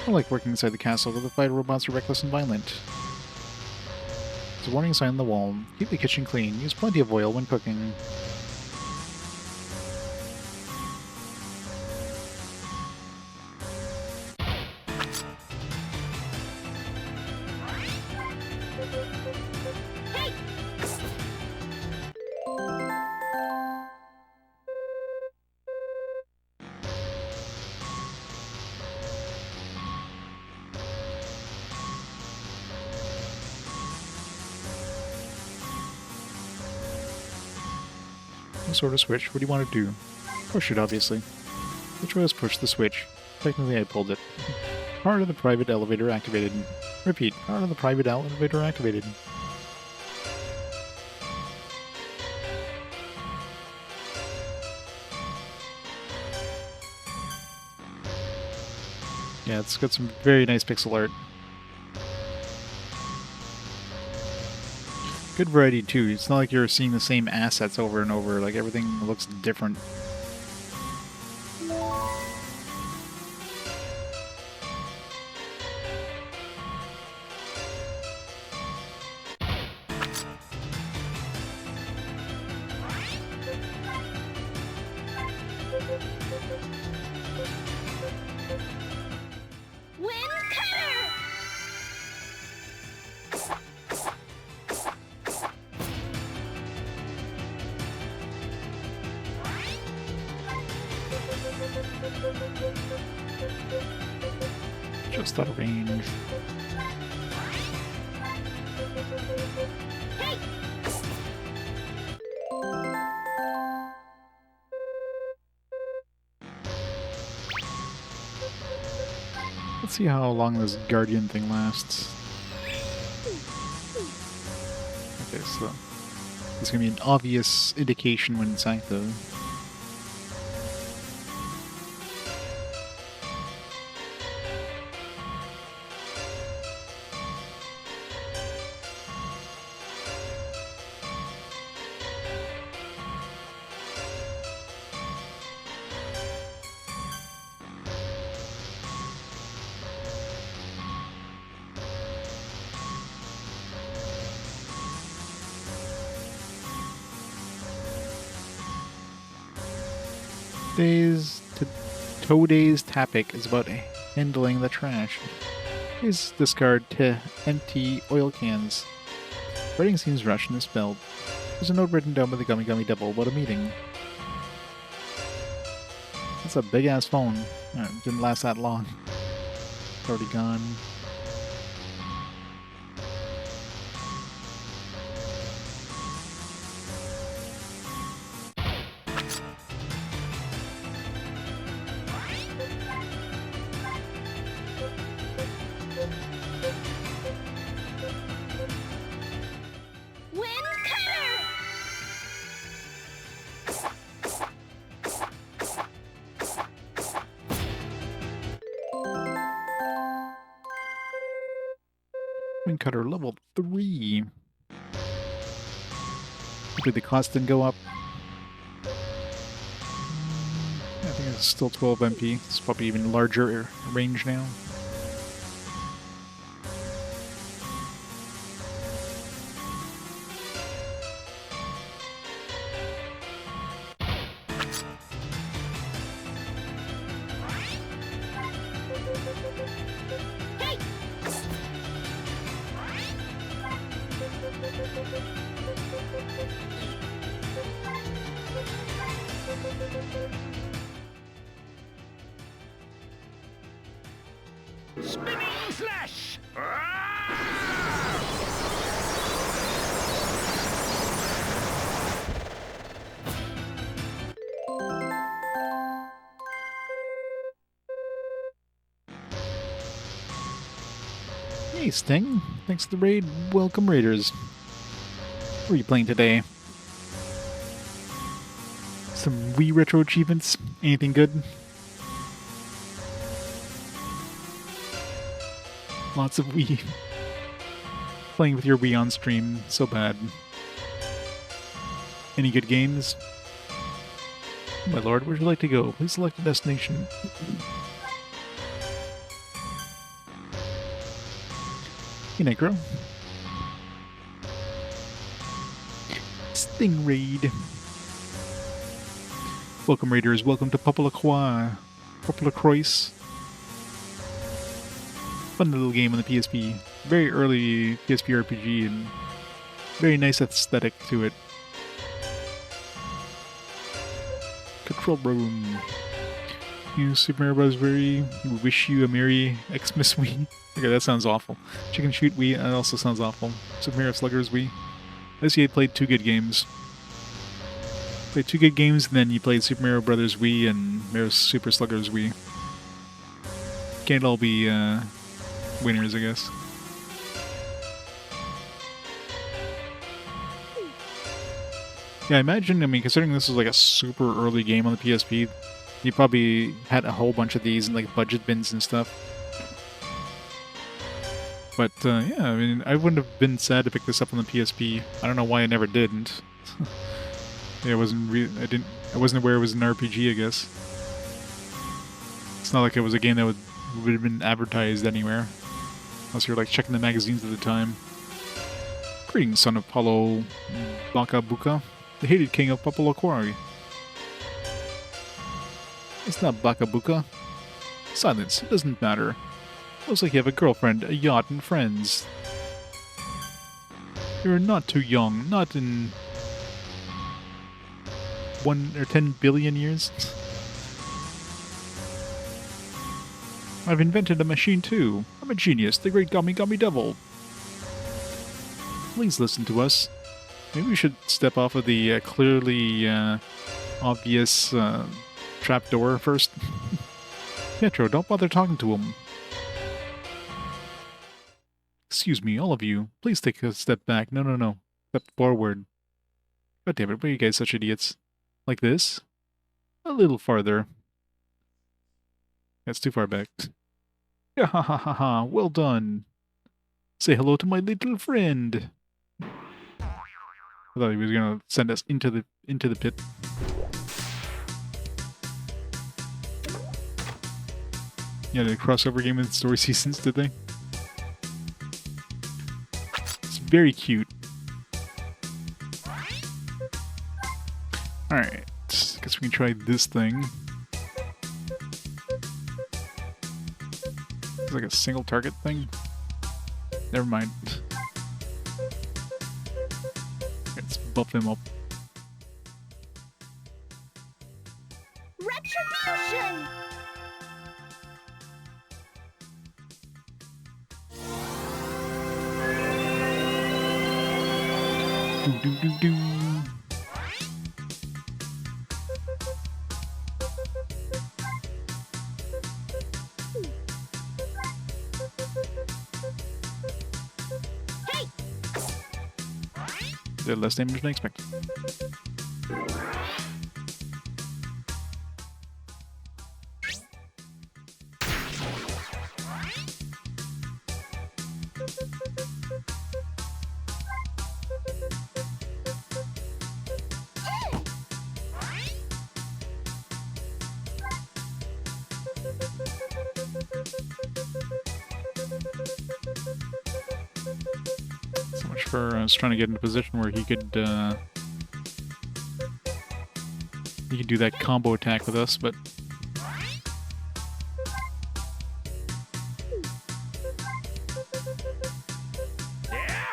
I like working inside the castle, but the fighter robots are reckless and violent. There's a warning sign on the wall. Keep the kitchen clean. Use plenty of oil when cooking. Hey! Some sort of switch. What do you want to do? Push it, obviously. Which was push the switch. Technically, I pulled it. Part of the private elevator activated. Repeat. Part of the private elevator activated. Yeah, it's got some very nice pixel art. Good variety, too. It's not like you're seeing the same assets over and over. Like, everything looks different. Wind cutter! Just out of range. Hey! Let's see how long this guardian thing lasts. Okay, so there's gonna be an obvious indication when it's active. Days to Today's topic is about handling the trash. Please discard to empty oil cans. Writing seems rushed and misspelled. There's a note written down by the Gummy Gummy Devil about a meeting. That's a big ass phone. Didn't last that long. It's already gone. Wind cutter! Wind Cutter level 3. Hopefully the cost didn't go up. I think it's still 12 MP. It's probably even larger range now. Hey! Spinning slash! Hey Sting, thanks for the raid. Welcome Raiders. What are you playing today? Some Wii retro achievements? Anything good? Lots of Wii. Playing with your Wii on stream, so bad. Any good games? Oh my lord, where would you like to go? Please select a destination. Hey Necro. Sting Raid. Welcome Raiders, welcome to PoPoLoCrois. PoPoLoCrois. Fun little game on the PSP. Very early PSP RPG and very nice aesthetic to it. Control room. You Super Mario Bros. We wish you a Merry Xmas Wii. Okay, that sounds awful. Chicken Shoot Wii, that also sounds awful. Super Mario Sluggers Wii. This year played 2 good games. Played 2 good games, and then you played Super Mario Brothers Wii and Mario Super Sluggers Wii. Can't all be winners, I guess. Yeah, I imagine, considering this was like a super early game on the PSP, you probably had a whole bunch of these in like budget bins and stuff. But yeah, I wouldn't have been sad to pick this up on the PSP. I don't know why I never didn't. Yeah, I wasn't aware it was an RPG, I guess. It's not like it was a game that would have been advertised anywhere. Unless you're like checking the magazines at the time. Greetings, son of Paulo Bakabuka, the hated king of PoPoLoCrois. It's not Bakabuka. Silence, it doesn't matter. Looks like you have a girlfriend, a yacht, and friends. You're not too young, not in 1 or 10 billion years. I've invented a machine too. I'm a genius, the great Gummy Gummy Devil. Please listen to us. Maybe we should step off of the clearly obvious trapdoor first. Pietro, don't bother talking to him. Excuse me, all of you. Please take a step back. No. Step forward. God damn it, why are you guys such idiots? Like this? A little farther. That's too far back. Yeah, ha ha ha ha. Well done. Say hello to my little friend. I thought he was gonna send us into the pit. Yeah, did a crossover game with Story Seasons, did they? It's very cute. Alright, guess we can try this thing. It's like a single target thing. Never mind. Let's buff him up. Retribution! Do do do do. Hey! Did less damage than I expected. So much for us trying to get in a position where he could do that combo attack with us, but Yeah!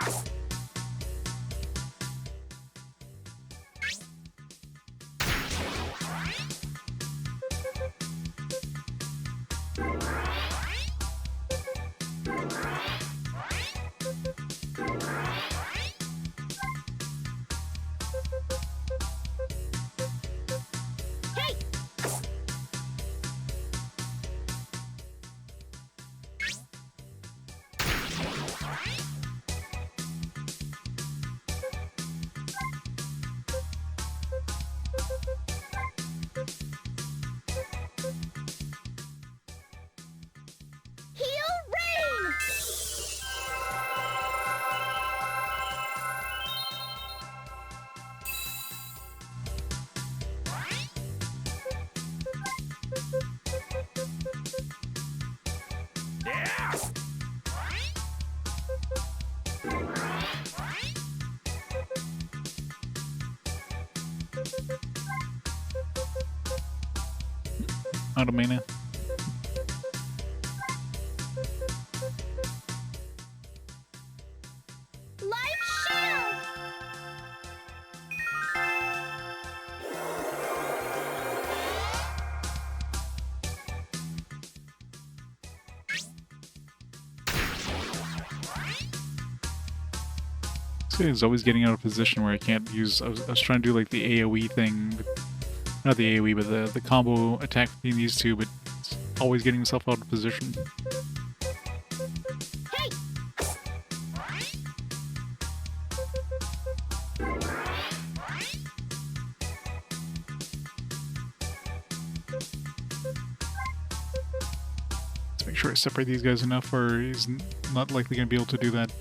Hey! Heal Rain! Yeah! out of mana. Life Shield! This guy is always getting out of position where I can't use. I was trying to do like the AoE thing, not the AoE, but the combo attack between these two, but it's always getting himself out of position. Hey! Let's make sure I separate these guys enough where he's not likely going to be able to do that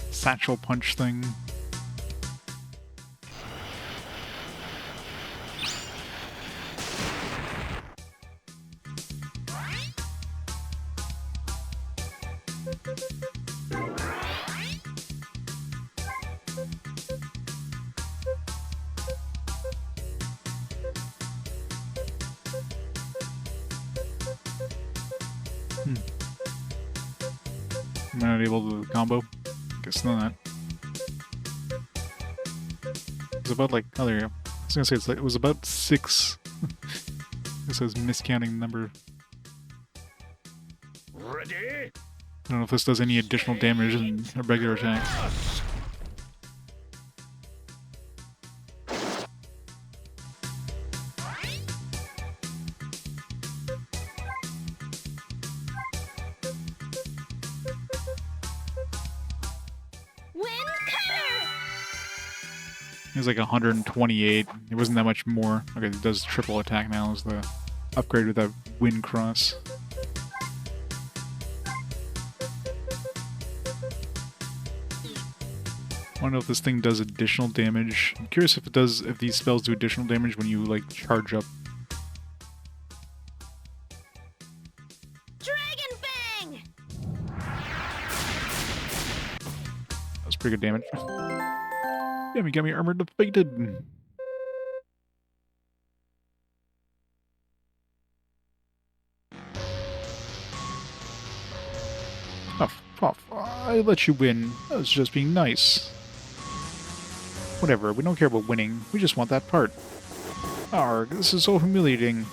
satchel punch thing. Am I not able to do the combo? Guess not. It's about like, oh there you go. I was gonna say it was about 6. This was miscounting the number. Ready? I don't know if this does any additional damage than a regular attack. Wind Cutter! It was like 128. It wasn't that much more. Okay, it does triple attack now as the upgrade with that wind cross. I don't know if this thing does additional damage. I'm curious if it does, if these spells do additional damage when you like charge up. Dragon Bang! That was pretty good damage. Yeah, you got me armored defeated. Puff, I let you win. I was just being nice. Whatever, we don't care about winning. We just want that part. Arg, this is so humiliating.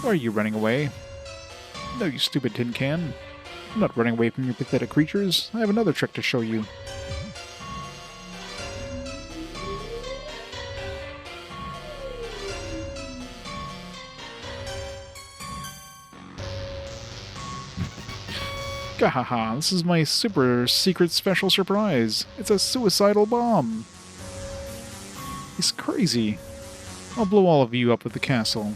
Why are you running away? No, you stupid tin can. I'm not running away from your pathetic creatures. I have another trick to show you. Gahaha, this is my super secret special surprise. It's a suicidal bomb. He's crazy. I'll blow all of you up at the castle.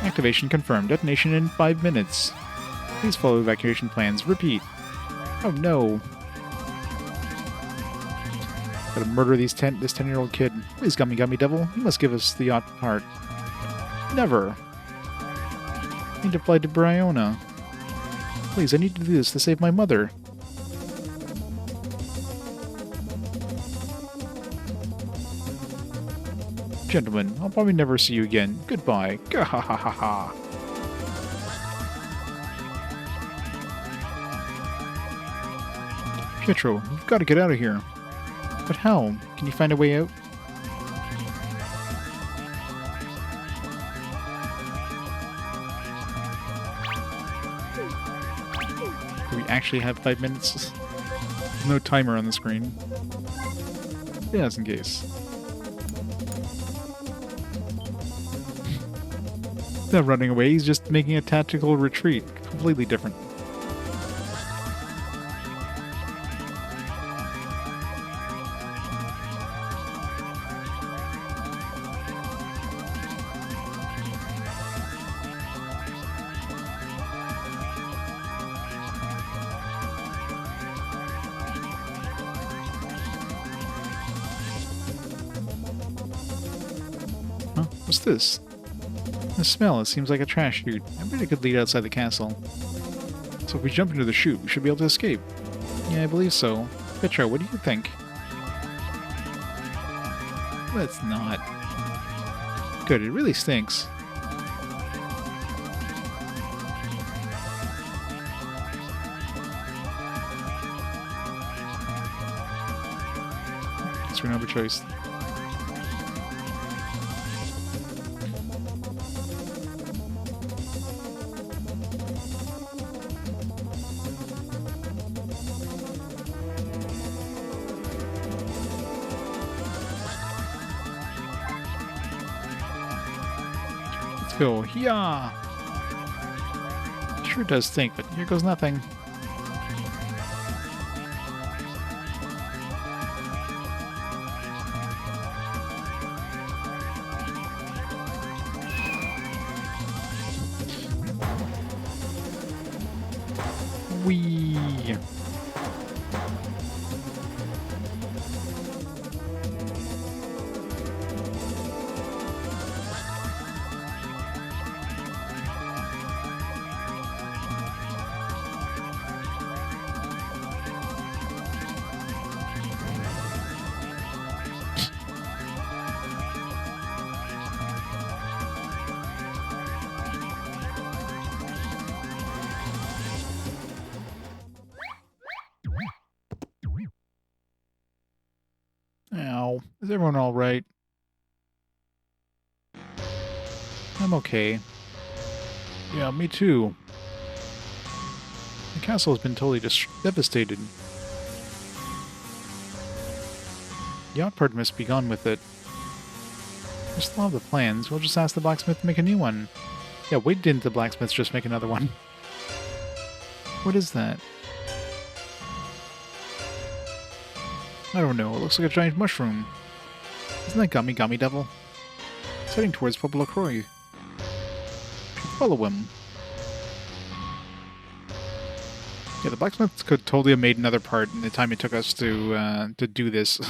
Activation confirmed. Detonation in 5 minutes. Please follow evacuation plans. Repeat. Oh no. Gotta murder this 10-year-old kid. Please, Gummy Gummy Devil. You must give us the odd part. Never. I need to fly to Bryona. Please, I need to do this to save my mother. Gentlemen, I'll probably never see you again. Goodbye. Gahahaha. Pietro, you've got to get out of here. But how? Can you find a way out? Do we actually have 5 minutes? There's no timer on the screen. Just in case. He's not running away, he's just making a tactical retreat. Completely different. Huh? What's this? The smell, it seems like a trash chute. I bet it could lead outside the castle. So if we jump into the chute, we should be able to escape. Yeah, I believe so. Pietro, what do you think? Let's not. Good, it really stinks. Guess we don't have a choice. Go, yeah. Sure does stink, but here goes nothing. Whee! Ow. Is everyone alright? I'm okay. Yeah, me too. The castle has been totally devastated. The odd part must be gone with it. We still have the plans. We'll just ask the blacksmith to make a new one. Yeah, why didn't the blacksmith just make another one? What is that? I don't know. It looks like a giant mushroom. Isn't that Gummy Gummy Devil? It's heading towards PoPoLoCrois. Follow him. Yeah, the blacksmith could totally have made another part in the time it took us to do this.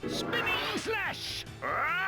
Spinning slash! Ah!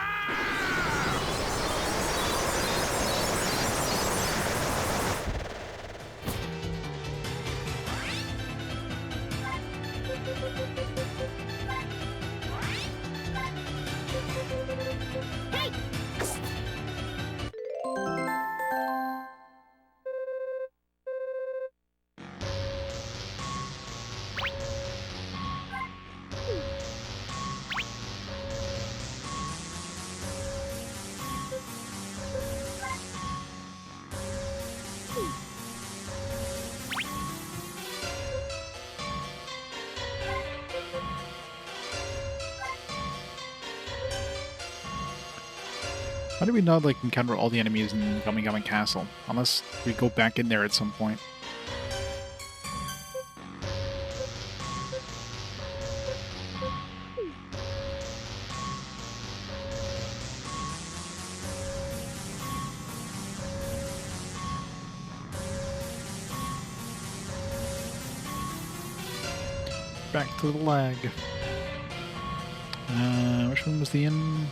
How do we not, like, encounter all the enemies in Gummy Gummy Castle? Unless we go back in there at some point. Back to the lag. Which one was the inn?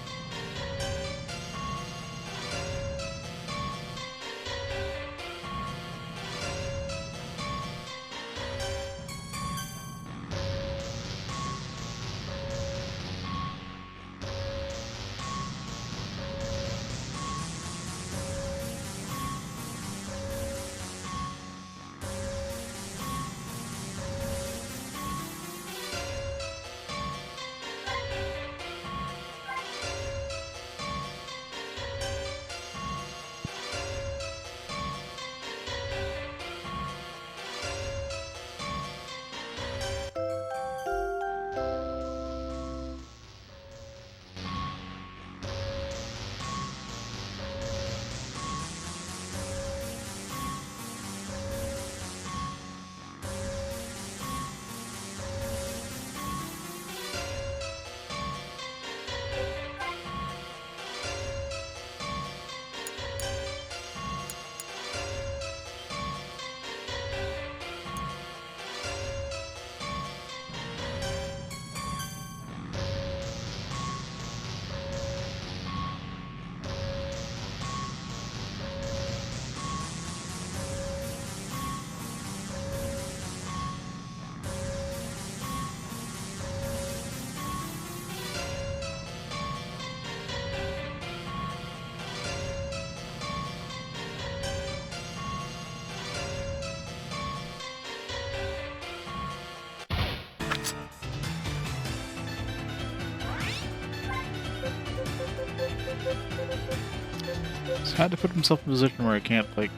He's had to put himself in a position where I can't, like,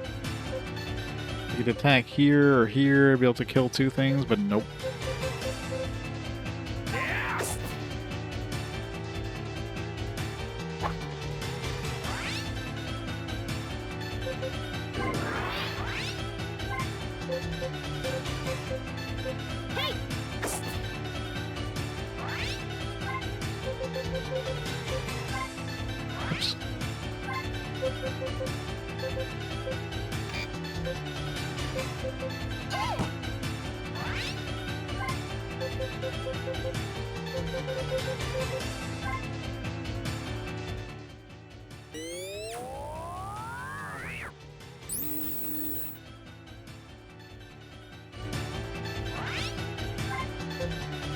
he could attack here or here, be able to kill two things, but nope. Yes! Hey! Oops.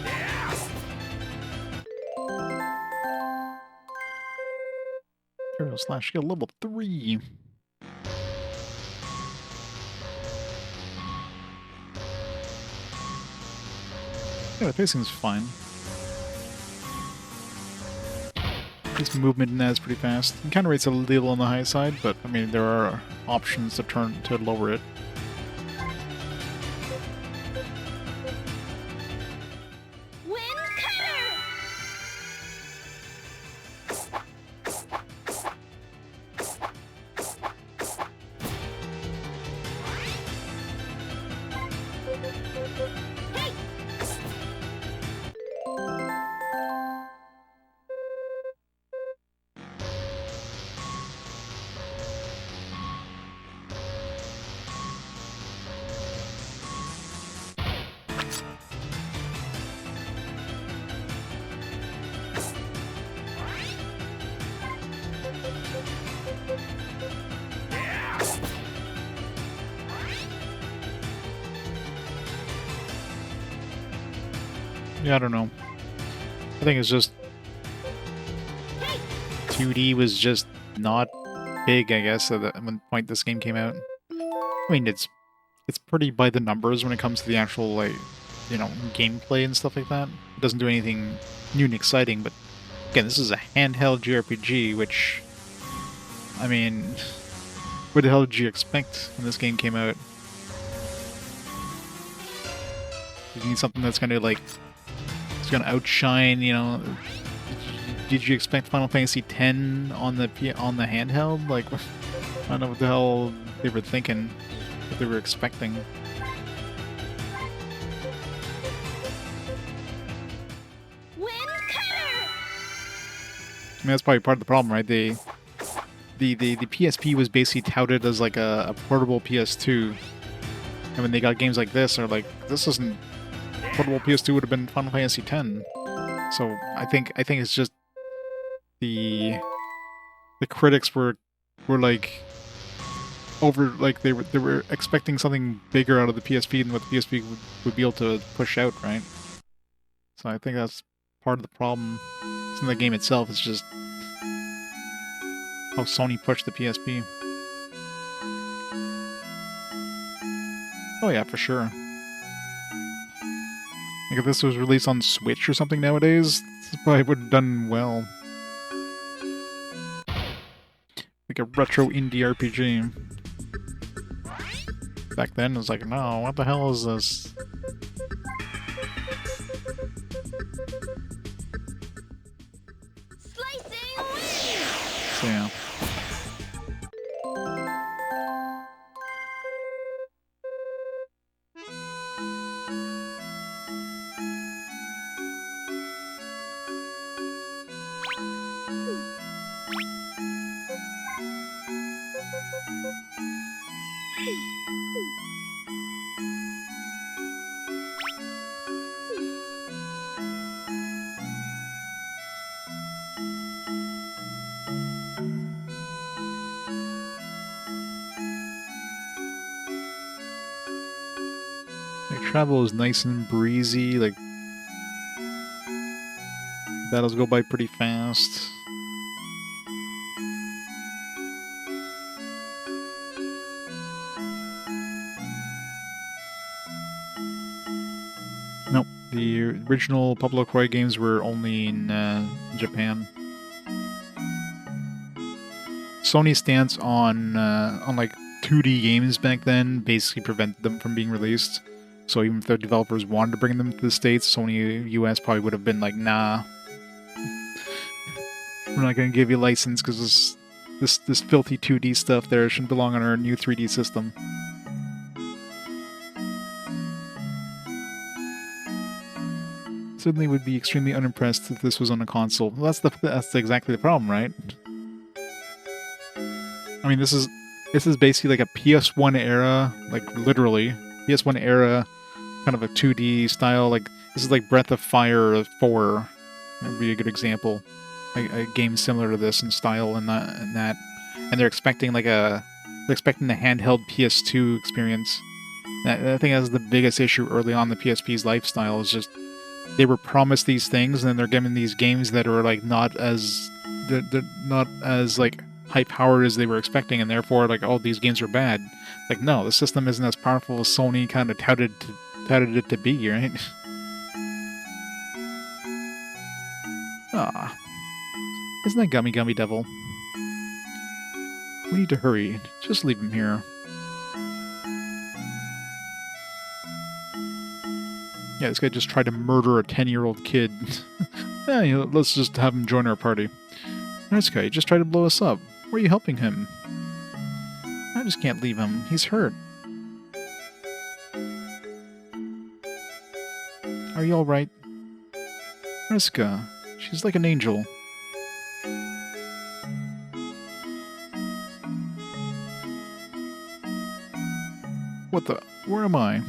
Yes! Hero slash skill level 3. Yeah, the pacing's fine. His movement in that is pretty fast. Encounter rate's a little on the high side, but I mean there are options to lower it. Wind cutter! Hey! Yes! Yeah, I don't know. I think it's just Hey! 2D was just not big, I guess, at the when point this game came out. I mean, it's pretty by the numbers when it comes to the actual, like, you know, gameplay and stuff like that. It doesn't do anything new and exciting, but again, this is a handheld JRPG, which, I mean, what the hell did you expect when this game came out? You need something that's gonna, like, it's gonna outshine, you know, did you expect Final Fantasy X on the handheld? Like, I don't know what the hell they were thinking, what they were expecting. Wind cutter. I mean, that's probably part of the problem, right? The PSP was basically touted as like a portable PS2. And when they got games like this, they're like, this isn't portable PS2 would have been Final Fantasy X. So I think it's just the critics were like over, like they were expecting something bigger out of the PSP than what the PSP would be able to push out, right? So I think that's part of the problem. It's in the game itself. It's just how Sony pushed the PSP. Oh yeah, for sure. Like if this was released on Switch or something nowadays, this probably would have done well. Like a retro indie RPG. Back then, it was like, no, what the hell is this? Slicing wind. So yeah. Like, travel is nice and breezy, like battles go by pretty fast. Nope, the original PoPoLoCrois games were only in Japan. Sony's stance on like 2D games back then basically prevented them from being released. So even if the developers wanted to bring them to the States, Sony US probably would have been like, nah, we're not going to give you a license because this filthy 2D stuff there shouldn't belong on our new 3D system. Certainly would be extremely unimpressed if this was on a console. Well, that's exactly the problem, right? I mean, this is basically like a PS1 era, like literally PS1 era kind of a 2D style. Like this is like Breath of Fire 4. That would be a good example. A game similar to this in style and that, and they're expecting the handheld PS2 experience. I think that's the biggest issue early on the PSP's lifestyle is just they were promised these things and then they're given these games that are like not as they're not as like high powered as they were expecting, and therefore like, oh, these games are bad. Like, no, the system isn't as powerful as Sony kind of touted it to be, right? Ah, isn't that Gummy Gummy Devil? We need to hurry. Just leave him here. Yeah, this guy just tried to murder a 10-year-old kid. Yeah, you know, let's just have him join our party. This guy just tried to blow us up. Why are you helping him? I just can't leave him. He's hurt. Are you alright? Mariska, she's like an angel. What the? Where am I?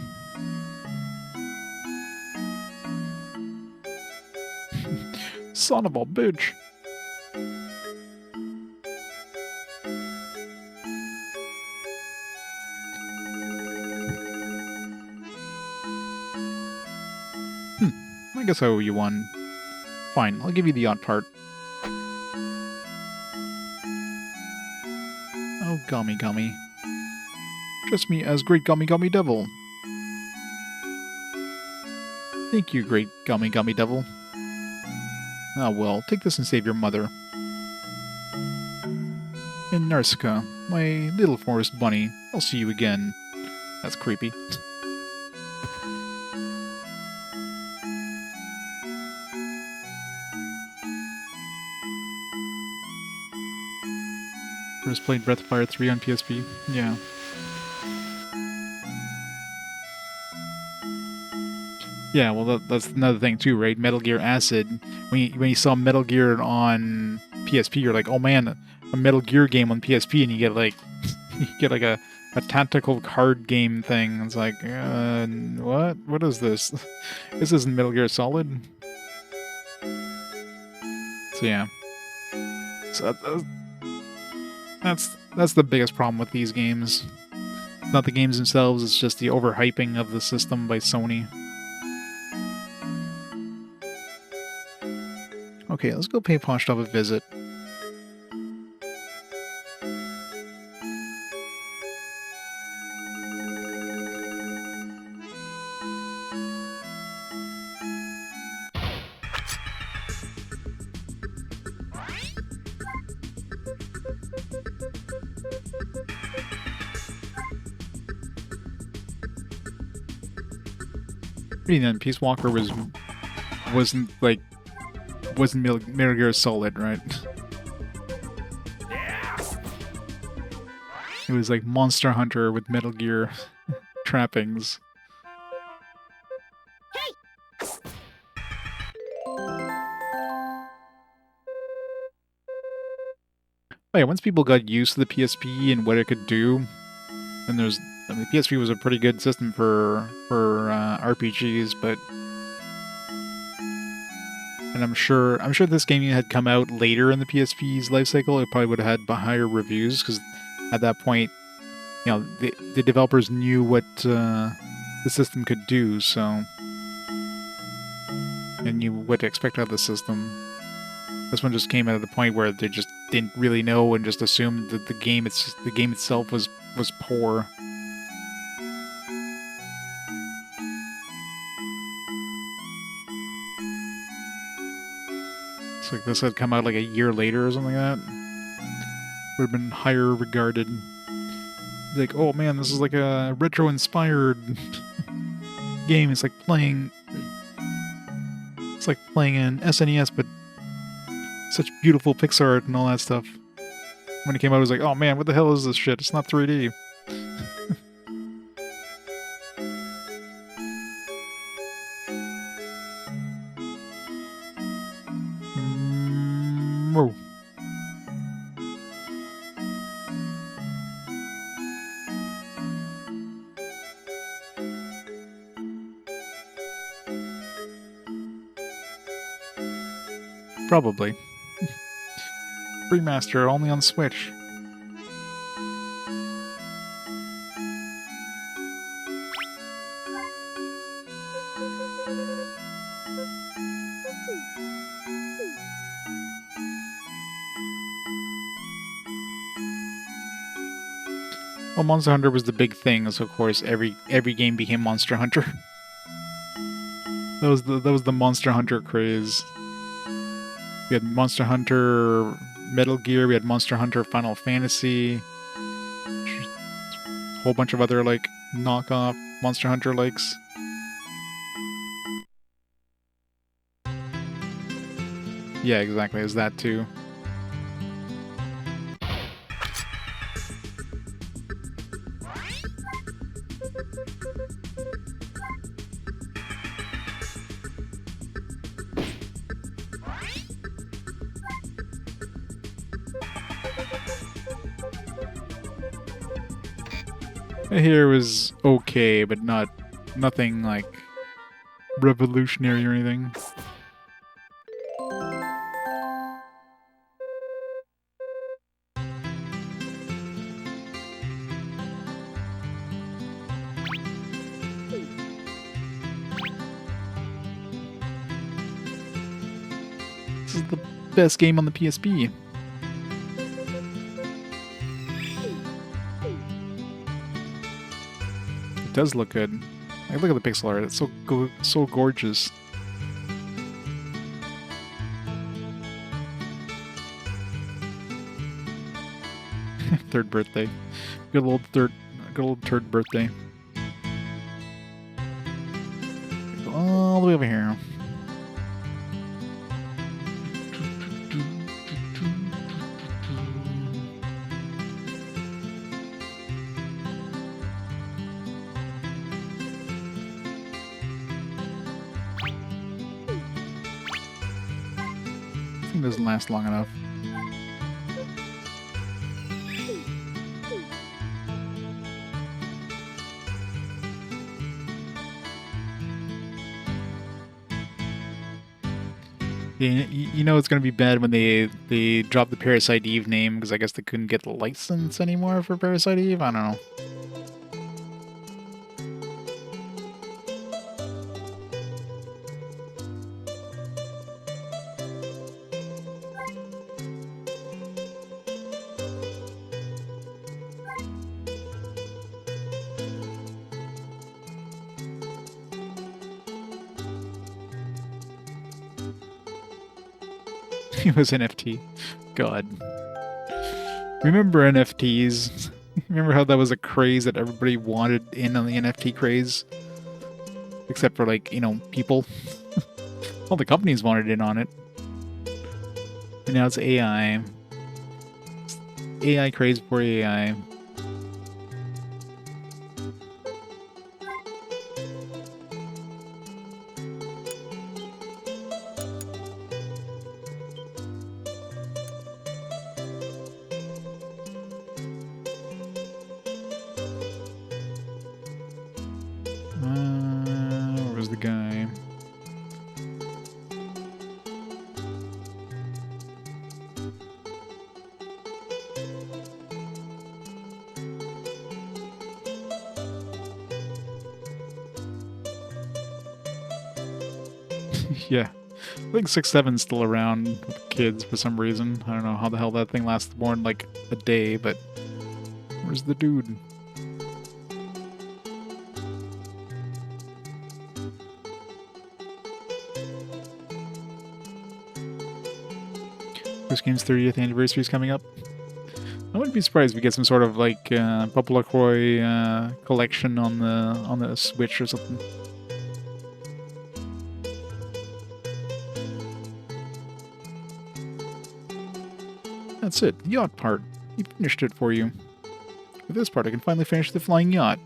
Son of a bitch. I guess I owe you one. Fine, I'll give you the odd part. Oh, Gummy Gummy. Address me as Great Gummy Gummy Devil. Thank you, Great Gummy Gummy Devil. Ah well, take this and save your mother. And Narcia, my little forest bunny, I'll see you again. That's creepy. Gamers played Breath of Fire 3 on PSP. Yeah. Yeah, well, that's another thing too, right? Metal Gear Acid. When you saw Metal Gear on PSP, you're like, oh man, a Metal Gear game on PSP, and you get like, you get like a tactical card game thing. It's like, what? What is this? This isn't Metal Gear Solid. So yeah, so that's the biggest problem with these games. It's not the games themselves; it's just the overhyping of the system by Sony. Okay, let's go pay Poshtov a visit. Reading then, Peace Walker wasn't Metal Gear Solid, right? Yes. It was like Monster Hunter with Metal Gear trappings. Oh yeah, once people got used to the PSP and what it could do, and the PSP was a pretty good system for RPGs, but and I'm sure this game had come out later in the PSP's life cycle, it probably would have had higher reviews because at that point, you know, the developers knew what the system could do, so and knew what to expect out of the system. This one just came out at the point where they just didn't really know and just assumed that the game itself was poor. It's like this had come out like a year later or something like that. Would have been higher regarded. Like, oh man, this is like a retro-inspired game. It's like playing an SNES, but such beautiful pixel art and all that stuff. When it came out, I was like, oh man, what the hell is this shit? It's not 3D. Whoa. Probably. Remaster only on Switch. Well, Monster Hunter was the big thing, so of course every game became Monster Hunter. That was the Monster Hunter craze. We had Monster Hunter Metal Gear, we had Monster Hunter Final Fantasy, a whole bunch of other like knockoff Monster Hunter likes. Yeah, exactly, it was that too. Here was okay, but nothing like revolutionary or anything. This is the best game on the PSP. Does look good. Like, look at the pixel art. It's so gorgeous. Third birthday. Good old third birthday. Go all the way over here. It doesn't last long enough. Yeah, you know it's gonna be bad when they drop the Parasite Eve name, because I guess they couldn't get the license anymore for Parasite Eve. I don't know. It was NFT. God. Remember NFTs? Remember how that was a craze that everybody wanted in on the NFT craze? Except for, like, you know, people. All the companies wanted in on it. And now it's AI. It's AI craze for AI. Where was the guy? Yeah. I think 6-7's still around with kids for some reason. I don't know how the hell that thing lasts more than like a day, but where's the dude? First game's 30th anniversary is coming up. I wouldn't be surprised if we get some sort of like PoPoLoCrois collection on the Switch or something. That's it, the yacht part. He finished it for you. With this part, I can finally finish the flying yacht.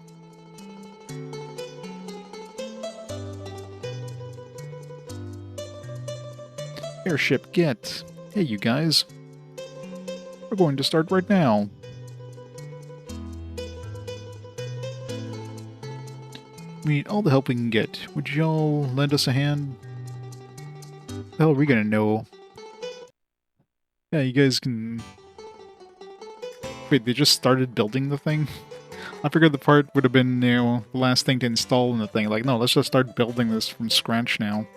Airship get. Hey, you guys. We're going to start right now. We need all the help we can get. Would y'all lend us a hand? The hell are we gonna know? Yeah, you guys can... Wait, they just started building the thing? I figured the part would have been, you know, the last thing to install in the thing. Like, no, let's just start building this from scratch now.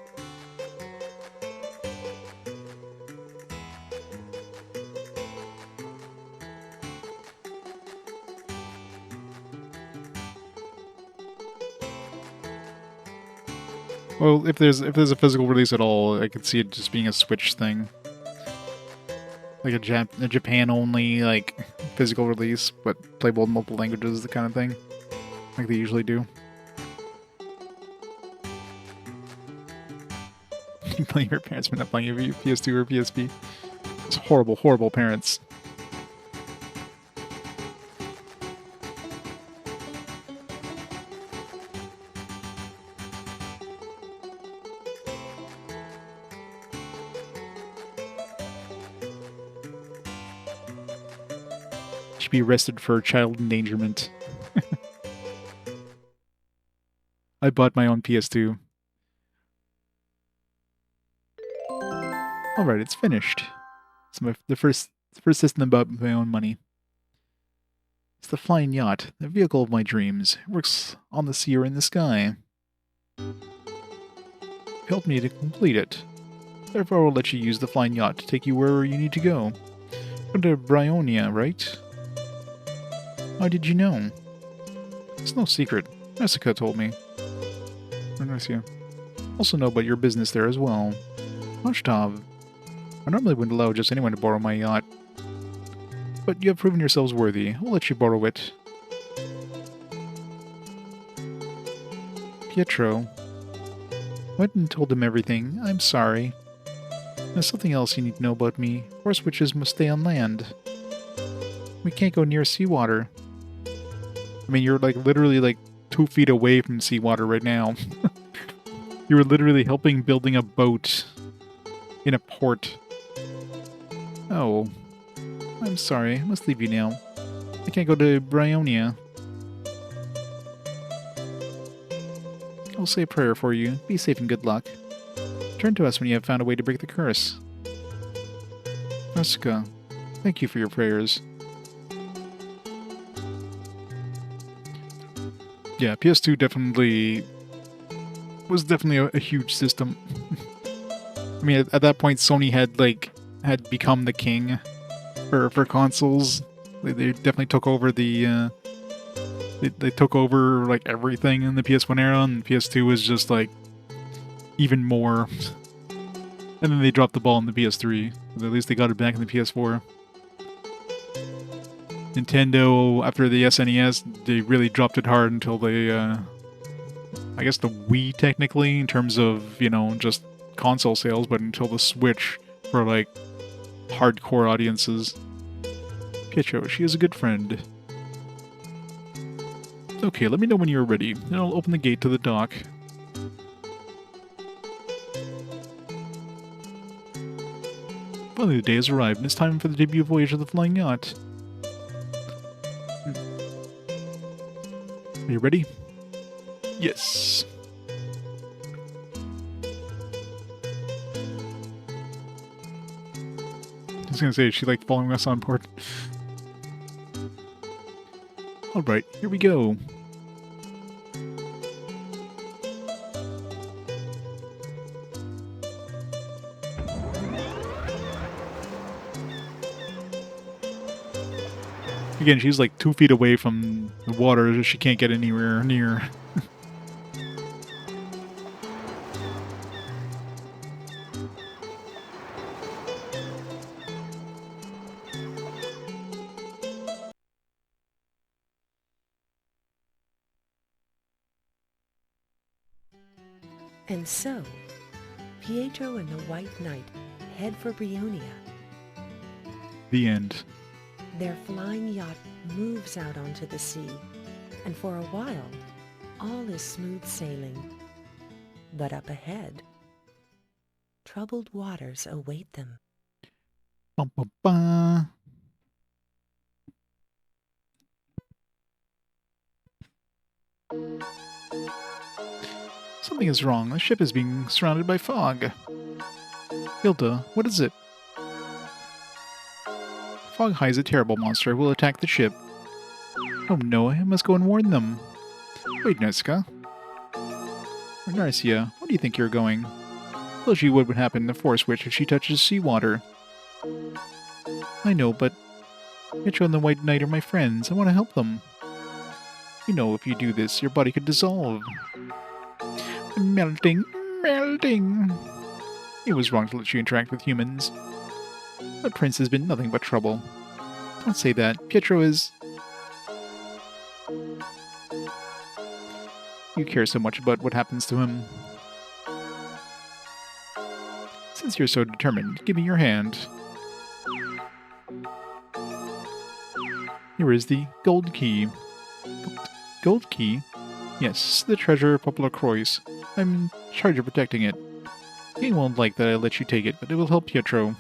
Well, if there's a physical release at all, I could see it just being a Switch thing. Like a Japan-only, like, physical release, but playable in multiple languages, the kind of thing. Like they usually do. You blame your parents for not playing a PS2 or PSP. It's horrible, horrible parents. Should be arrested for child endangerment. I bought my own PS2. Alright, it's finished. It's the first system I bought with my own money. It's the flying yacht, the vehicle of my dreams. It works on the sea or in the sky. Help me to complete it. Therefore, I will let you use the flying yacht to take you wherever you need to go. Go to Brionia, right? How did you know? It's no secret. Jessica told me. Narcia. Also know about your business there as well. Mashtav. I normally wouldn't allow just anyone to borrow my yacht. But you have proven yourselves worthy. I'll let you borrow it. Pietro. Went and told him everything. I'm sorry. There's something else you need to know about me. Horse witches must stay on land. We can't go near seawater. I mean, you're like literally like 2 feet away from seawater right now. You were literally helping building a boat in a port. Oh, I'm sorry. I must leave you now. I can't go to Brionia. I'll say a prayer for you. Be safe and good luck. Turn to us when you have found a way to break the curse. Narcia, thank you for your prayers. Yeah, PS2 was definitely a huge system. I mean, at that point, Sony had become the king for consoles. They definitely took over they took over like everything in the PS1 era, and PS2 was just like even more. And then they dropped the ball in the PS3. But at least they got it back in the PS4. Nintendo, after the SNES, they really dropped it hard until they, I guess the Wii technically, in terms of, just console sales, but until the Switch for like hardcore audiences. Pietro, she is a good friend. Okay, let me know when you're ready, and I'll open the gate to the dock. Finally, the day has arrived, and it's time for the debut voyage of the flying yacht. Are you ready? Yes. I was gonna say, she liked following us on board. Alright, here we go. Again, she's like 2 feet away from the water. She can't get anywhere near. And so, Pietro and the White Knight head for Brionia. The end. Their flying yacht moves out onto the sea, and for a while, all is smooth sailing. But up ahead, troubled waters await them. Bum, bum, bum. Something is wrong. The ship is being surrounded by fog. Hilda, what is it? Fog High is a terrible monster who will attack the ship. Oh no, I must go and warn them. Wait, Narcia. Or Narcia, where do you think you're going? Well, she would happen to Force Witch if she touches seawater. I know, but Pietro and the White Knight are my friends. I want to help them. You know, if you do this, your body could dissolve. Melting, melting. It was wrong to let you interact with humans. But Prince has been nothing but trouble. Don't say that. Pietro is... You care so much about what happens to him. Since you're so determined, give me your hand. Here is the gold key. Gold key? Yes, the treasure of PoPoLoCrois. I'm in charge of protecting it. He won't like that I let you take it, but it will help Pietro.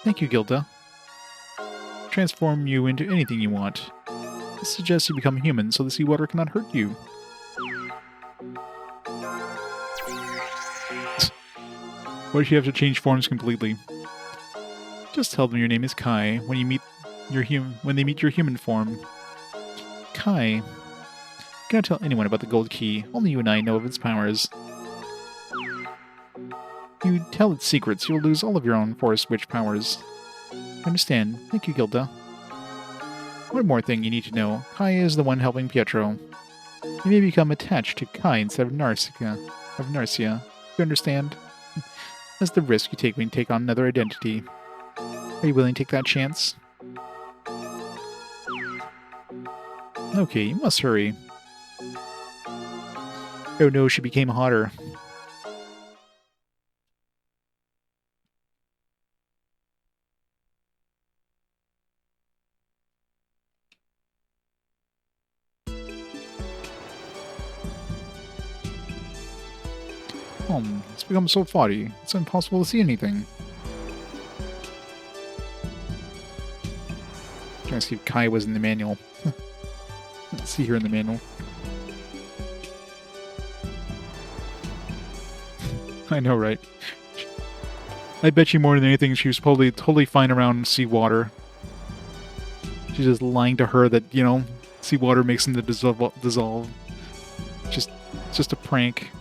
Thank you, Gilda. Transform you into anything you want. I suggest you become human so the seawater cannot hurt you. Why does she have to change forms completely? Just tell them your name is Kai when you meet when they meet your human form. Kai. Cannot tell anyone about the gold key. Only you and I know of its powers. If you tell its secrets, you'll lose all of your own Forest Witch powers. I understand. Thank you, Gilda. One more thing you need to know. Kai is the one helping Pietro. You may become attached to Kai instead of Narcia. You understand? That's the risk you take when you take on another identity. Are you willing to take that chance? Okay, you must hurry. Oh no, she became hotter. It's become so foggy, it's impossible to see anything. Trying to see if Kai was in the manual. Let's see here in the manual. I know, right? I bet you more than anything she was probably totally fine around seawater. She's just lying to her that, you know, seawater makes them dissolve. Just a prank.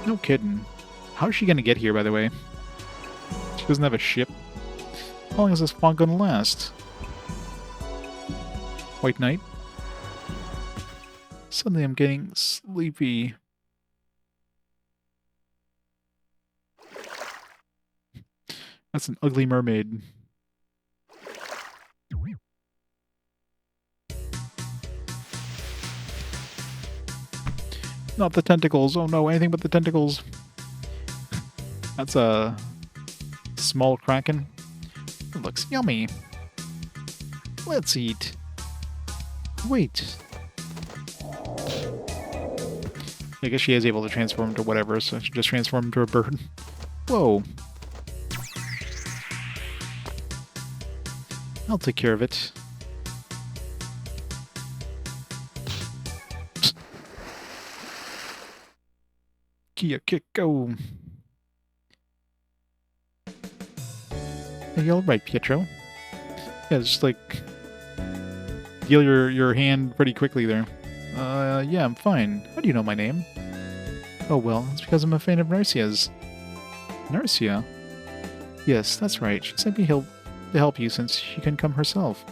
No kidding. How is she gonna get here, by the way? She doesn't have a ship. How long is this fog gonna last? White Knight? Suddenly I'm getting sleepy. That's an ugly mermaid. Not the tentacles. Oh no, anything but the tentacles. That's a small kraken. It looks yummy. Let's eat. Wait. I guess she is able to transform into whatever, so she just transformed into a bird. Whoa. I'll take care of it. Kia kick go. Are you alright, Pietro? Yeah, just like heal your hand pretty quickly there. Yeah, I'm fine. How do you know my name? Oh well, it's because I'm a fan of Narcia's. Narcia? Yes, that's right. She sent me to help you since she couldn't come herself.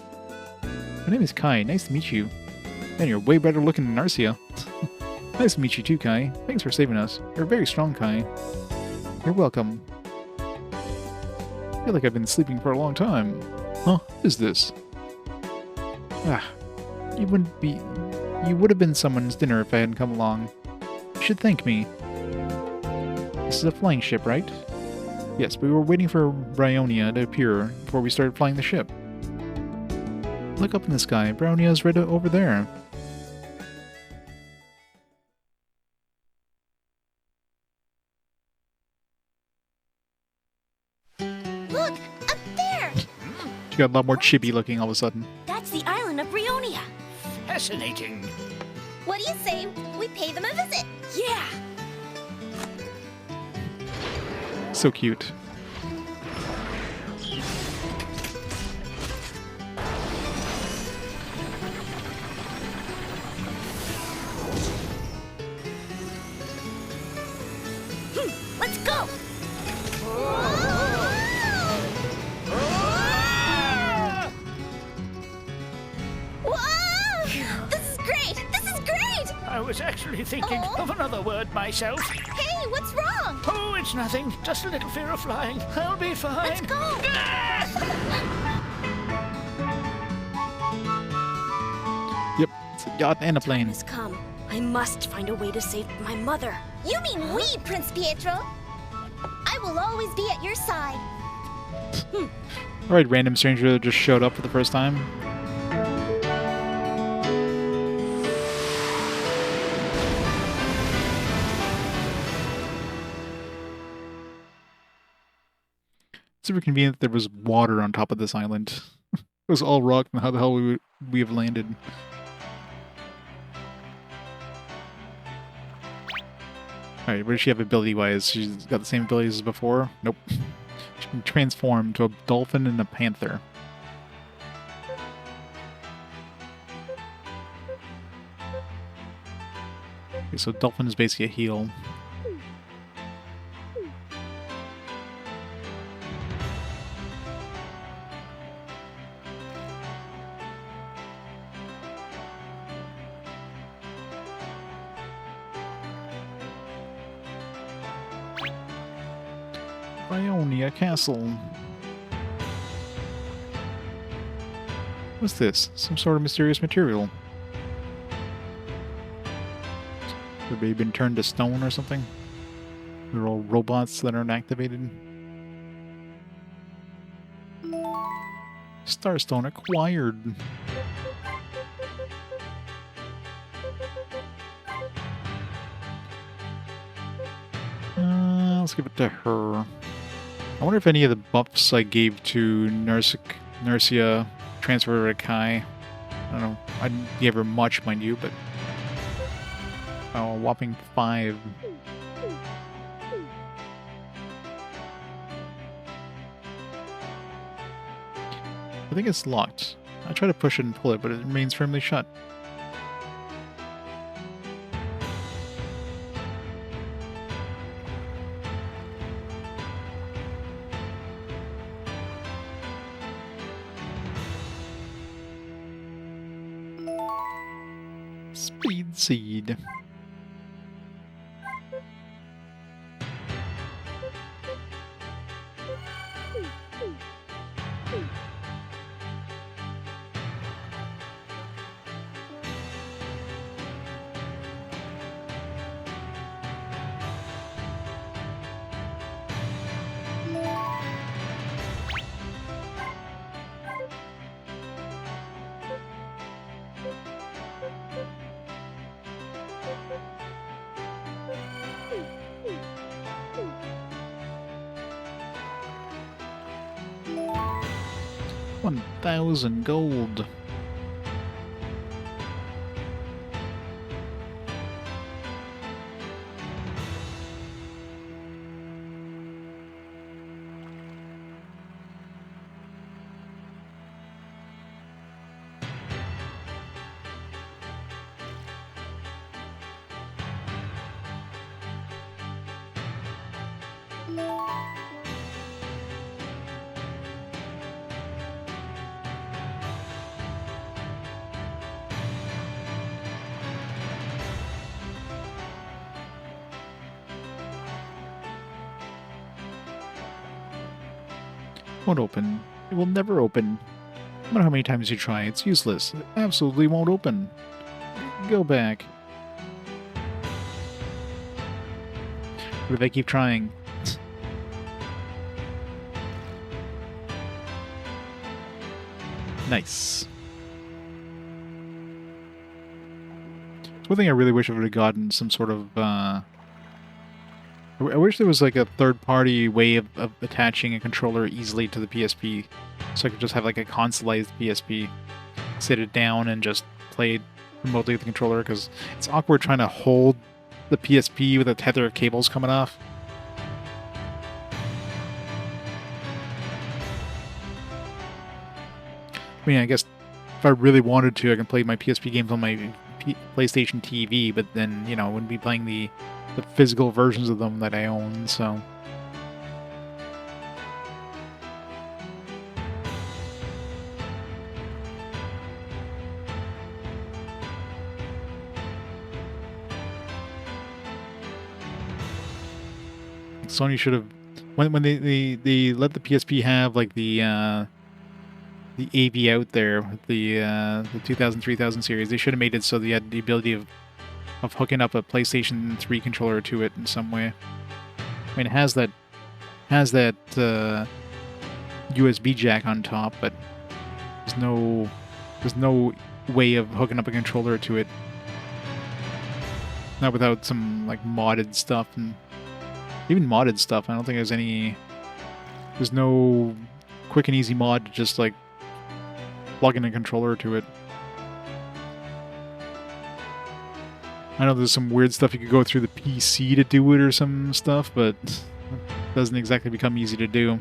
My name is Kai. Nice to meet you. And you're way better looking than Narcia. Nice to meet you too, Kai. Thanks for saving us. You're very strong, Kai. You're welcome. I feel like I've been sleeping for a long time. Huh? What is this? Ah. You would have been someone's dinner if I hadn't come along. You should thank me. This is a flying ship, right? Yes, but we were waiting for Brionia to appear before we started flying the ship. Look up in the sky. Brionia is right over there. Look, up there! She got a lot more chibi looking all of a sudden. That's the island of Brionia. Fascinating. What do you say we pay them a visit? Yeah! So cute. Let's go! Whoa! This is great! This is great! I was actually thinking of another word myself. Hey, what's wrong? Oh, it's nothing. Just a little fear of flying. I'll be fine. Let's go! Yep, it's a yacht and a plane. Has come. I must find a way to save my mother. You mean we, Prince Pietro? I will always be at your side. Alright, random stranger that just showed up for the first time. Super convenient that there was water on top of this island. It was all rock, and how the hell we have landed. Alright, where does she have ability-wise? She's got the same abilities as before? Nope. She can transform to a dolphin and a panther. Okay, so dolphin is basically a heel. Brionia Castle. What's this? Some sort of mysterious material. Have they been turned to stone or something? They're all robots that aren't activated. Starstone acquired. let's give it to her. I wonder if any of the buffs I gave to Narcia transfer to Kai. I don't know. I didn't give her much, mind you, but... Oh, a whopping 5. I think it's locked. I try to push it and pull it, but it remains firmly shut. Speed seed. $1,000 gold. Won't open. It will never open. No matter how many times you try, it's useless. It absolutely won't open. Go back. But if I keep trying... Nice. One thing I really wish I would have gotten some sort of, I wish there was like a third-party way of attaching a controller easily to the PSP, so I could just have like a consoleized PSP, sit it down and just play it remotely with the controller, because it's awkward trying to hold the PSP with a tether of cables coming off. I mean, I guess if I really wanted to, I can play my PSP games on my PlayStation TV, but then, you know, I wouldn't be playing the physical versions of them that I own, so... Sony should have... When they let the PSP have, like, the AV out there, the 2000, 3000 series, they should have made it so they had the ability of hooking up a PlayStation 3 controller to it in some way. I mean, it has that USB jack on top, but there's no way of hooking up a controller to it. Not without some like modded stuff, and even modded stuff. I don't think there's no quick and easy mod to just like plug in a controller to it. I know there's some weird stuff you could go through the PC to do it or some stuff, but it doesn't exactly become easy to do.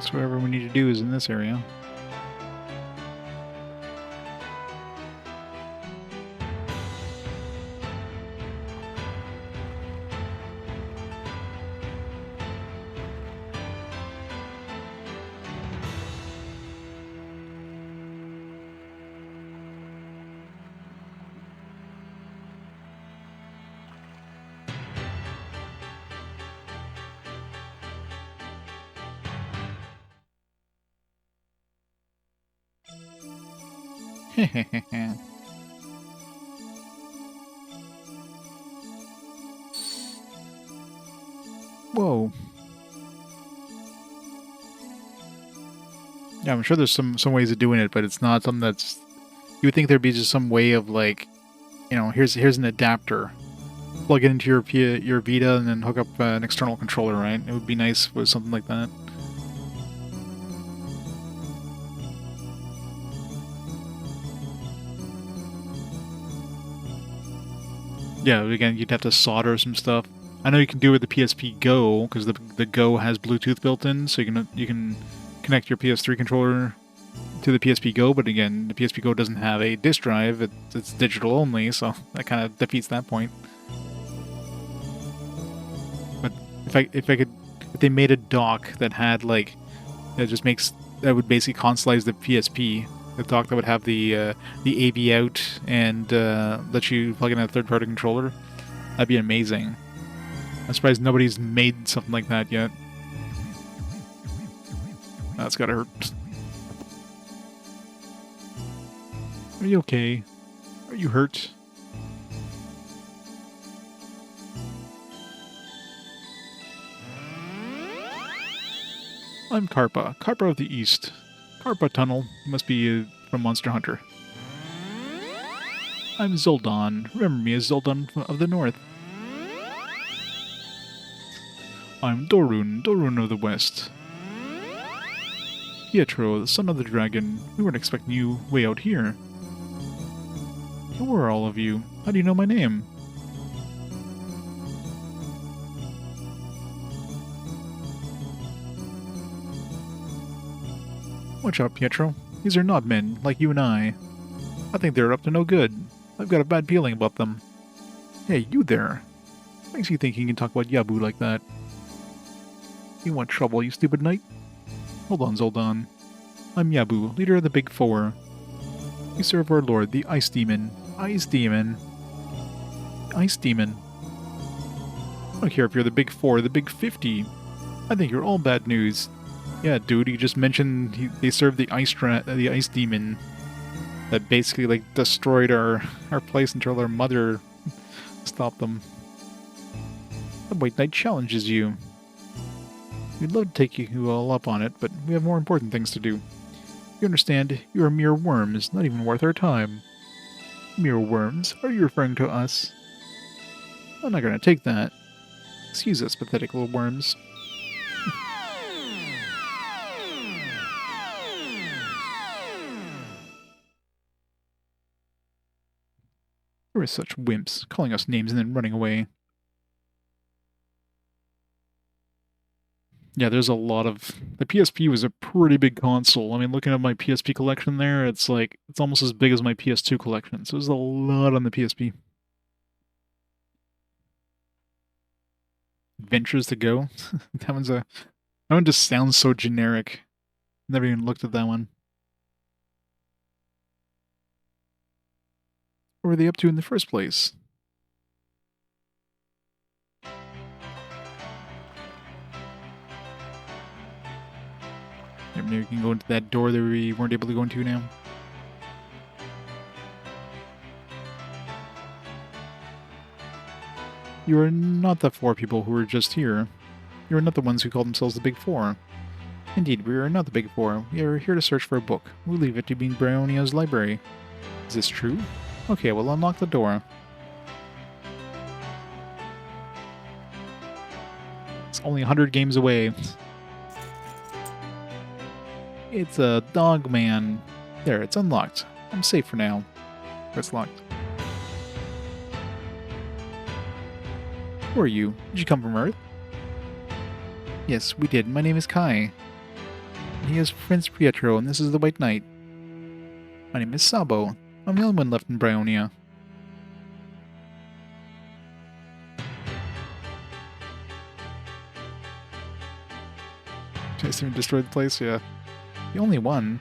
So whatever we need to do is in this area. Whoa. Yeah, I'm sure there's some ways of doing it, but it's not something that's... You would think there'd be just some way of, like, you know, here's an adapter. Plug it into your Vita and then hook up an external controller, right? It would be nice with something like that. Yeah, again, you'd have to solder some stuff. I know you can do it with the PSP Go, because the Go has Bluetooth built in, so you can connect your PS3 controller to the PSP Go, but again, the PSP Go doesn't have a disk drive, it's digital only, so that kind of defeats that point. But if they made a dock that had, like, that would basically consolize the PSP, a dock that would have the AV out and let you plug in a third-party controller, that'd be amazing. I'm surprised nobody's made something like that yet. That's gotta hurt. Are you okay? Are you hurt? I'm Karpa. Karpa of the East. Karpa Tunnel. Must be from Monster Hunter. I'm Zoldan. Remember me as Zoldan of the North. I'm Dorun. Dorun of the West. Pietro, the son of the dragon. We weren't expecting you way out here. Who are all of you? How do you know my name? Watch out, Pietro. These are not men, like you and I. I think they're up to no good. I've got a bad feeling about them. Hey, you there. Makes you think you can talk about Yabu like that. You want trouble, you stupid knight? Hold on, Zoldan. I'm Yabu, leader of the Big Four. We serve our lord, the Ice Demon. Ice Demon. Ice Demon. I don't care if you're the Big Four or the Big 50. I think you're all bad news. Yeah, dude, you just mentioned they served the Ice Demon that basically, like, destroyed our place until our mother stopped them. The White Knight challenges you. We'd love to take you all up on it, but we have more important things to do. You understand, you are mere worms, not even worth our time. Mere worms? Are you referring to us? I'm not gonna take that. Excuse us, pathetic little worms. We're such wimps, calling us names and then running away. Yeah, there's a lot of... The PSP was a pretty big console. I mean, looking at my PSP collection there, it's like, it's almost as big as my PS2 collection. So there's a lot on the PSP. Adventures to Go? That one just sounds so generic. Never even looked at that one. What were they up to in the first place? Maybe we can go into that door that we weren't able to go into now. You are not the four people who were just here. You are not the ones who call themselves the Big Four. Indeed, we are not the Big Four. We are here to search for a book. We'll leave it to be in Brionia's library. Is this true? Okay, we'll unlock the door. It's only 100 games away. It's a dog man. There, it's unlocked. I'm safe for now. It's locked. Who are you? Did you come from Earth? Yes, we did. My name is Kai. And he is Prince Pietro, and this is the White Knight. My name is Sabo. I'm the only one left in Brionia. Did I seem to destroy the place? Yeah. The only one?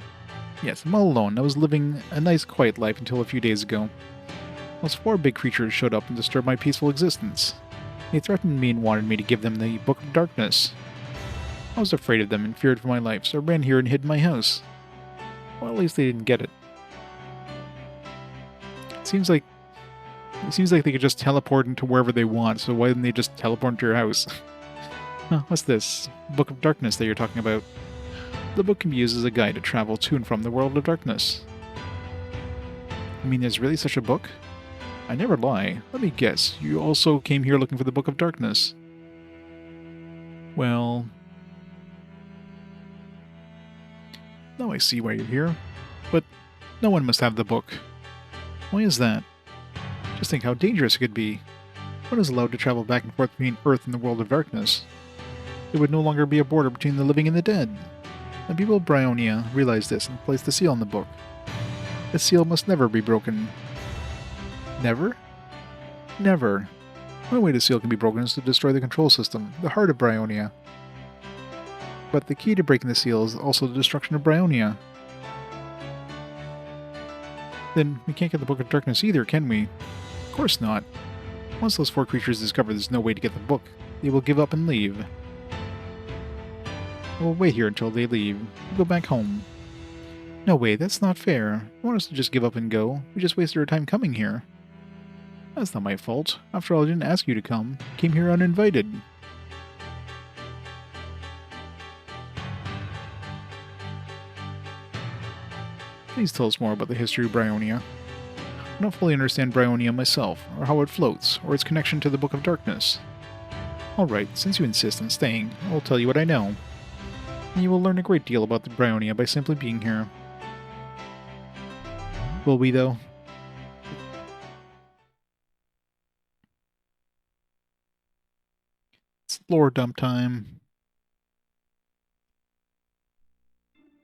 Yes, I'm all alone. I was living a nice, quiet life until a few days ago. Those four big creatures showed up and disturbed my peaceful existence. They threatened me and wanted me to give them the Book of Darkness. I was afraid of them and feared for my life, so I ran here and hid in my house. Well, at least they didn't get it. Seems like they could just teleport into wherever they want, so why didn't they just teleport to your house? Huh, what's this? Book of Darkness that you're talking about. The book can be used as a guide to travel to and from the world of darkness. I mean, there's really such a book? I never lie. Let me guess, you also came here looking for the Book of Darkness. Well... now I see why you're here. But no one must have the book. Why is that? Just think how dangerous it could be. One is allowed to travel back and forth between Earth and the world of darkness. There would no longer be a border between the living and the dead. The people of Brionia realized this and placed the seal on the book. The seal must never be broken. Never? Never. One way the seal can be broken is to destroy the control system, the heart of Brionia. But the key to breaking the seal is also the destruction of Brionia. Then we can't get the Book of Darkness either, can we? Of course not. Once those 4 creatures discover there's no way to get the book, they will give up and leave. We'll wait here until they leave. We'll go back home. No way, that's not fair. You want us to just give up and go? We just wasted our time coming here. That's not my fault. After all, I didn't ask you to come. I came here uninvited. Please tell us more about the history of Brionia. I don't fully understand Brionia myself, or how it floats, or its connection to the Book of Darkness. Alright, since you insist on staying, I will tell you what I know. And you will learn a great deal about the Brionia by simply being here. Will we, though? It's lore dump time.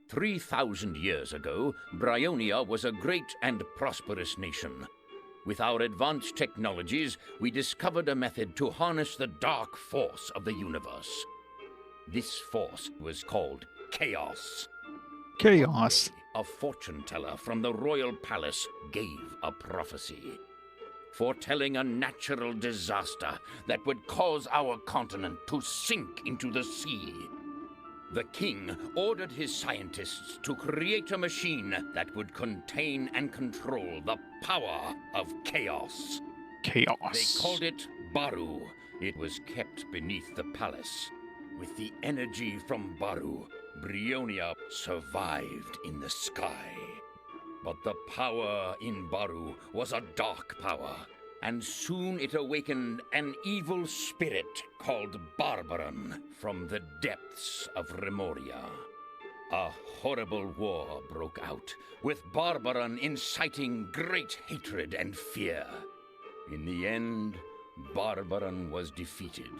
3,000 years ago, Brionia was a great and prosperous nation. With our advanced technologies, we discovered a method to harness the dark force of the universe. This force was called Chaos. Chaos. A fortune teller from the royal palace gave a prophecy, foretelling a natural disaster that would cause our continent to sink into the sea. The king ordered his scientists to create a machine that would contain and control the power of chaos. Chaos. They called it Baru. It was kept beneath the palace. With the energy from Baru, Brionia survived in the sky. But the power in Baru was a dark power, and soon it awakened an evil spirit called Barbaran from the depths of Remoria. A horrible war broke out, with Barbaran inciting great hatred and fear. In the end, Barbaran was defeated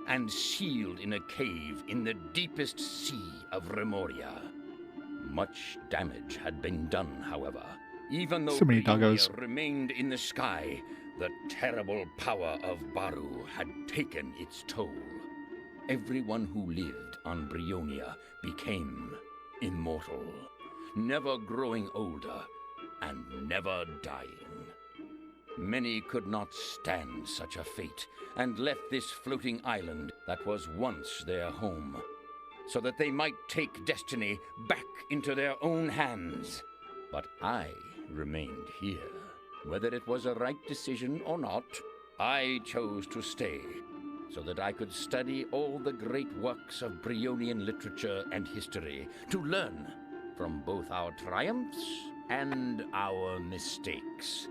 and sealed in a cave in the deepest sea of Remoria. Much damage had been done, however. Even though So many Brionia doggos. remained in the sky, the terrible power of Baru had taken its toll. Everyone who lived on Brionia became immortal, never growing older and never dying. Many could not stand such a fate and left this floating island that was once their home, so that they might take destiny back into their own hands. But I remained here. Whether it was a right decision or not, I chose to stay, so that I could study all the great works of Brionian literature and history, to learn from both our triumphs and our mistakes,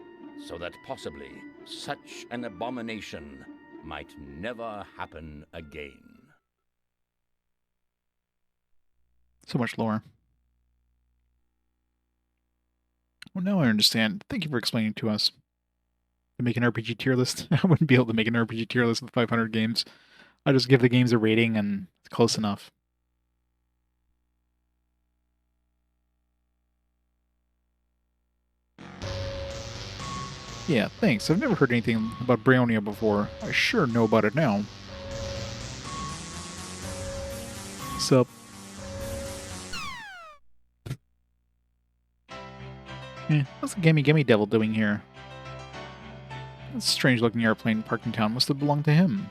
so that possibly such an abomination might never happen again. So much lore. Well, now I understand. Thank you for explaining to us. To make an RPG tier list? I wouldn't be able to make an RPG tier list with 500 games. I just give the games a rating and it's close enough. Yeah, thanks. I've never heard anything about Brionia before. I sure know about it now. Sup? What's the Gimme Devil doing here? That strange-looking airplane parked in town must have belonged to him.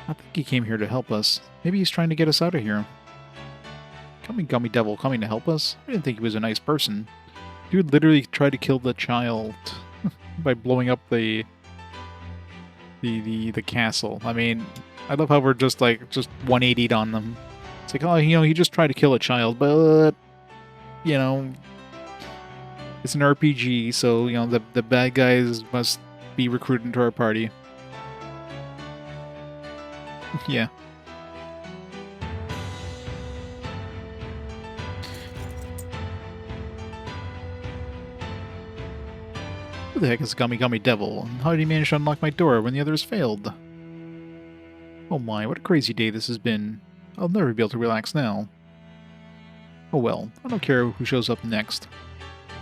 I think he came here to help us. Maybe he's trying to get us out of here. Gummy Devil coming to help us? I didn't think he was a nice person. Dude literally tried to kill the child by blowing up the castle. I mean, I love how we're just 180'd on them. It's like, oh, he just tried to kill a child, but it's an RPG, so the bad guys must be recruited into our party. Yeah. Who the heck is Gummy Gummy Devil? And how did he manage to unlock my door when the others failed? Oh my, what a crazy day this has been. I'll never be able to relax now. Oh well, I don't care who shows up next.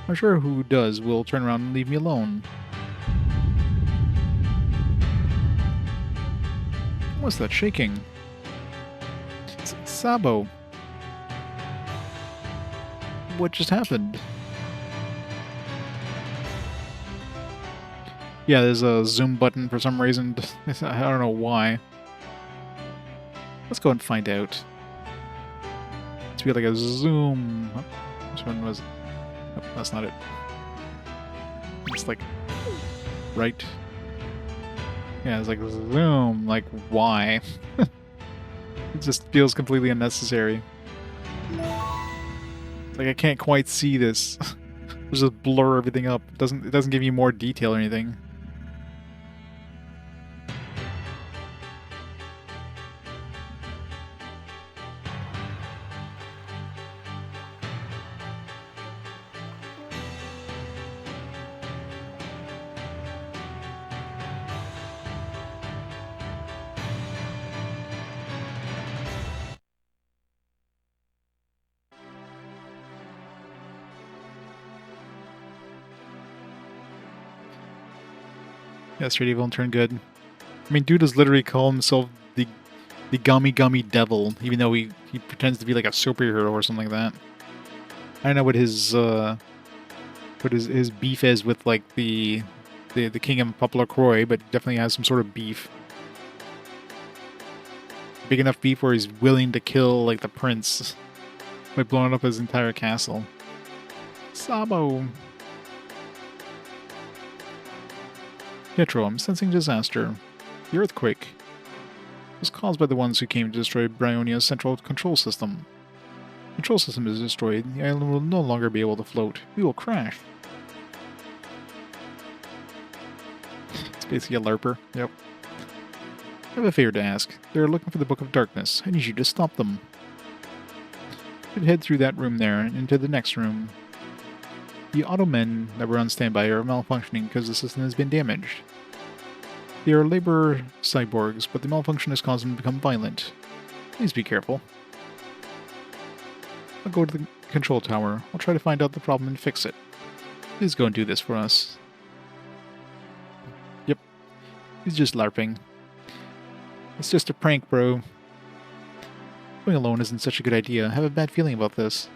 I'm sure who does will turn around and leave me alone. What's that shaking? Sabo. What just happened? Yeah, there's a zoom button for some reason. I don't know why. Let's go and find out. It's be like a zoom. Which one was it? Oh, that's not it. It's like right. Yeah, it's like zoom. Like why? It just feels completely unnecessary. Like I can't quite see this. Just blur everything up. It doesn't give you more detail or anything. Yeah, straight evil and turn good. I mean, dude is literally calling himself the Gummy Gummy Devil, even though he pretends to be like a superhero or something like that. I don't know what his beef is with like the king of PoPoLoCrois, but definitely has some sort of beef. Big enough beef where he's willing to kill like the prince by blowing up his entire castle. Sabo. Pietro, I'm sensing disaster. The earthquake was caused by the ones who came to destroy Brionia's central control system. The control system is destroyed, the island will no longer be able to float. We will crash. It's basically a LARPer. Yep. I have a favor to ask. They're looking for the Book of Darkness. I need you to stop them. You should head through that room there and into the next room. The Automen that were on standby are malfunctioning because the system has been damaged. They are labor cyborgs, but the malfunction has caused them to become violent. Please be careful. I'll go to the control tower. I'll try to find out the problem and fix it. Please go and do this for us. Yep. He's just LARPing. It's just a prank, bro. Going alone isn't such a good idea. I have a bad feeling about this.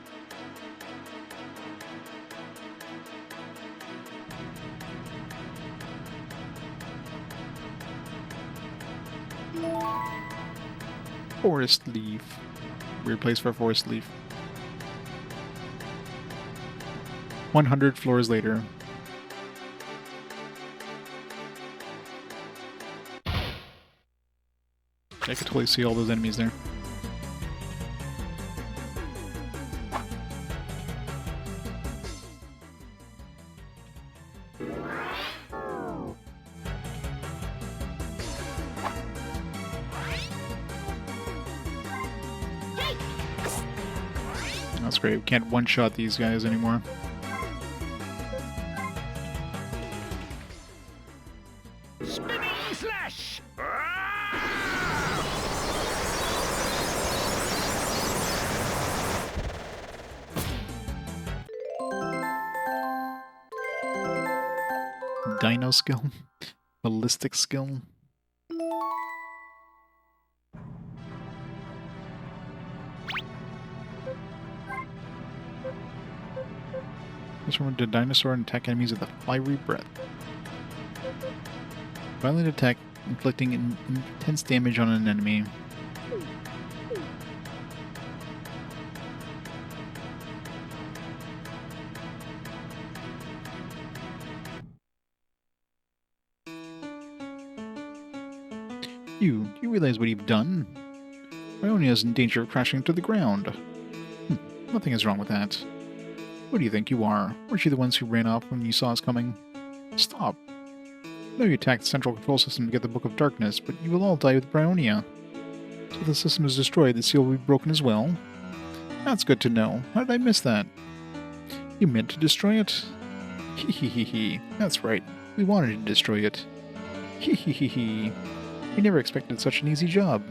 Forest leaf. Weird place for a forest leaf. 100 floors later. I could totally see all those enemies there. That's great. We can't one-shot these guys anymore. Spinning slash! Dino skill? Ballistic skill? Transform into a dinosaur and attack enemies with a fiery breath. Violent attack, inflicting intense damage on an enemy. You realize what you've done? Bryonia is in danger of crashing to the ground. Nothing is wrong with that. Who do you think you are? Weren't you the ones who ran off when you saw us coming? Stop. I know you attacked the central control system to get the Book of Darkness, but you will all die with Bryonia. So if the system is destroyed, the seal will be broken as well? That's good to know. How did I miss that? You meant to destroy it? Hee hee hee hee. That's right. We wanted to destroy it. Hee hee hee hee. We never expected such an easy job.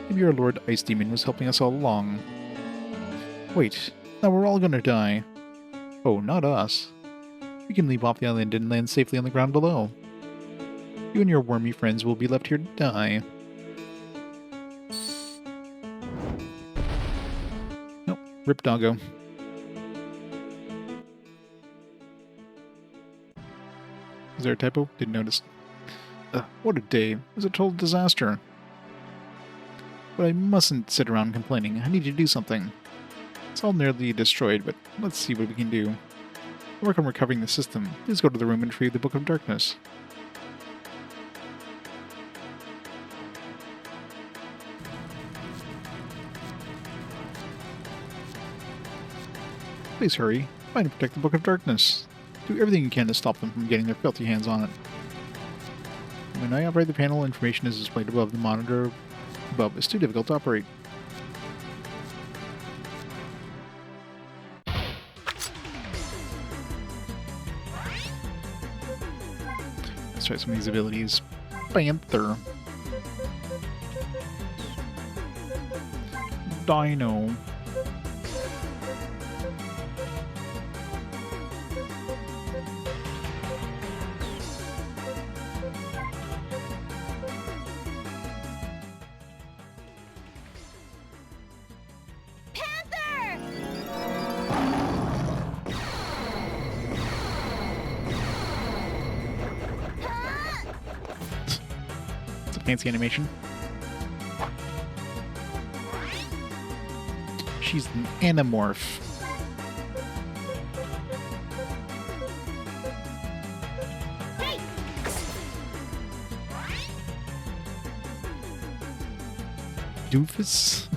Maybe our Lord Ice Demon was helping us all along. Wait, now we're all gonna die. Oh, not us. We can leave off the island and land safely on the ground below. You and your wormy friends will be left here to die. Nope, rip doggo. Is there a typo? Didn't notice. What a day. It was a total disaster. But I mustn't sit around complaining. I need to do something. It's all nearly destroyed, but let's see what we can do. Work on recovering the system. Please go to the room and retrieve the Book of Darkness. Please hurry. Find and protect the Book of Darkness. Do everything you can to stop them from getting their filthy hands on it. When I operate the panel, information is displayed above the monitor above. It's too difficult to operate. Let's try some of these abilities. Panther. Dino. Fancy animation. She's an anamorph. Hey! Doofus?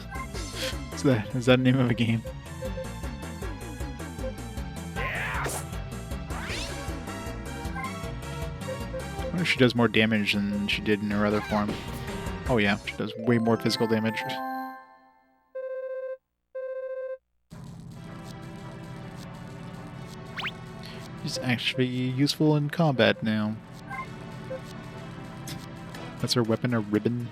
Is that the name of a game? I wonder if she does more damage than she did in her other form. Oh yeah, she does way more physical damage. She's actually useful in combat now. That's her weapon, a ribbon.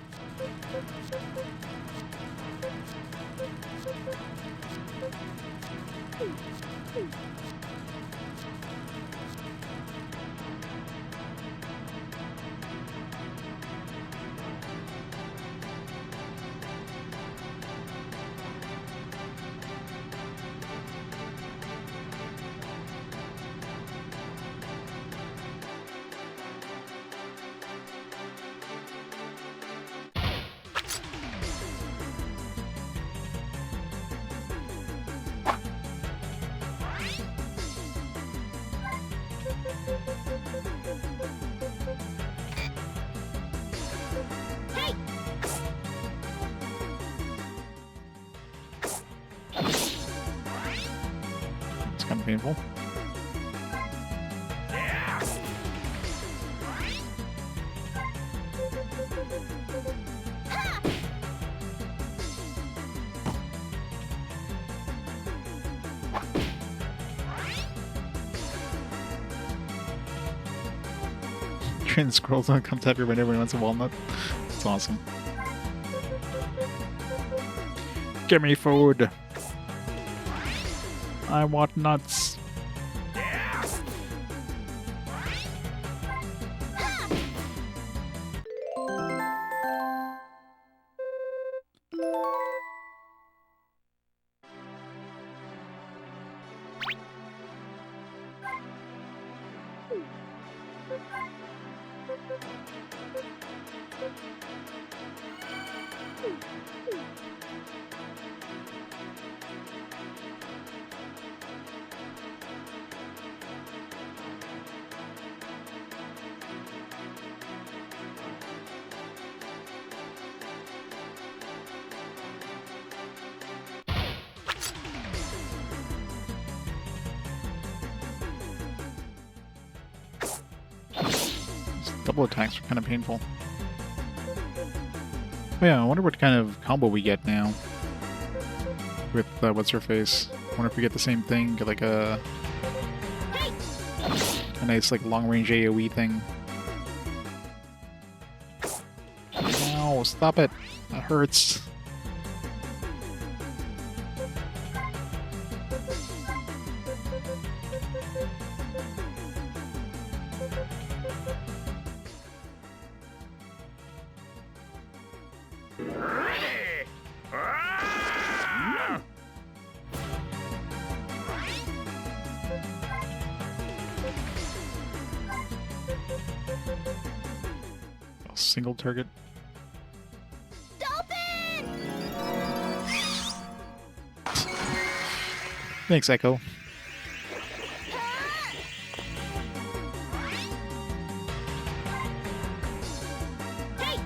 It's kind of painful. Trans scrolls on come tap your whenever he wants a walnut. It's awesome. Give me food. I want nuts. couple attacks are kind of painful. But yeah, I wonder what kind of combo we get now with what's her face. I wonder if we get the same thing, get like a nice like long range AoE thing. No, stop it! That hurts. Single target. Stop it! Thanks, Echo. Hey!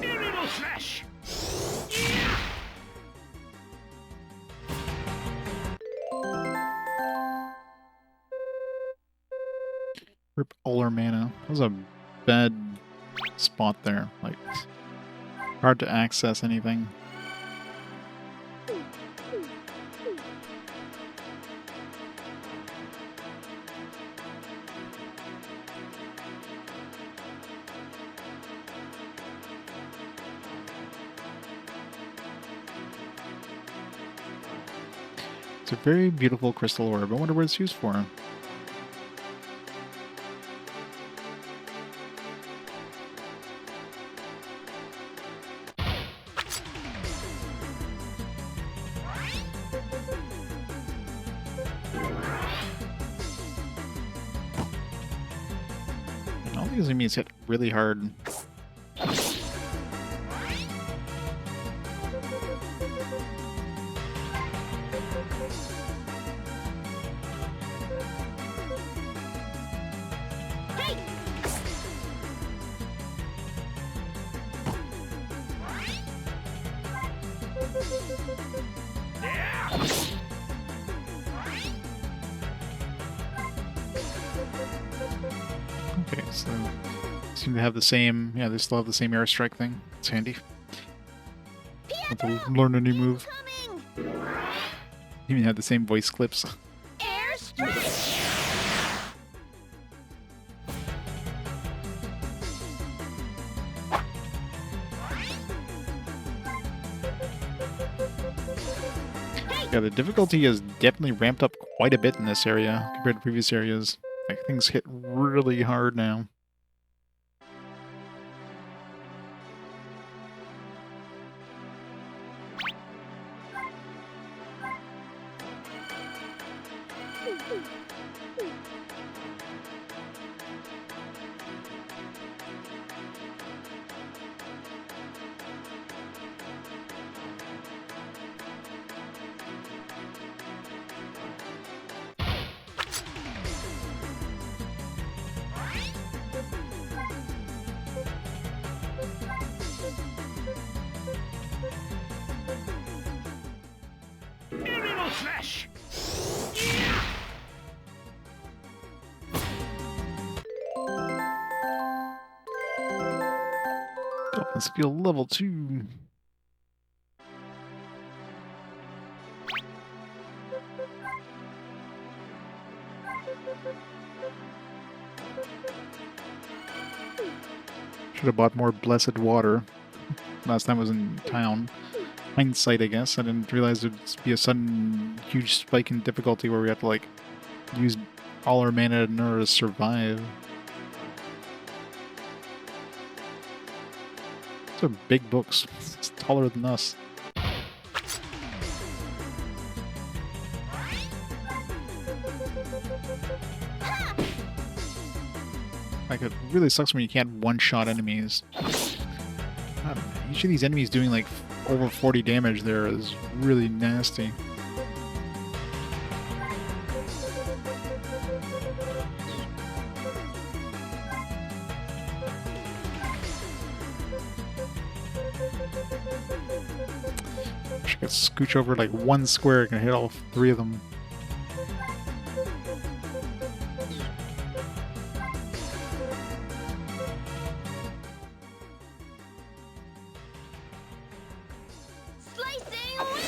Aerial slash! Rip all our mana. That was a bad spot there. Like, hard to access anything. It's a very beautiful crystal orb. I wonder what it's used for. All these enemies hit really hard. Okay, so seem to have the same. Yeah, they still have the same airstrike thing. It's handy. Have to learn a new move. Coming! Even had the same voice clips. Airstrike! Yeah, the difficulty has definitely ramped up quite a bit in this area compared to previous areas. Like, things hit really hard now. Aerial slash! Let's feel level 2. Should have bought more blessed water. Last time I was in town. Hindsight, I guess. I didn't realize there'd be a sudden huge spike in difficulty where we have to, like, use all our mana in order to survive. These are big books. It's taller than us. Like, it really sucks when you can't one-shot enemies. God, each of these enemies doing, like, over 40 damage there is really nasty. I can scooch over like one square, I can hit all three of them. Slicing away!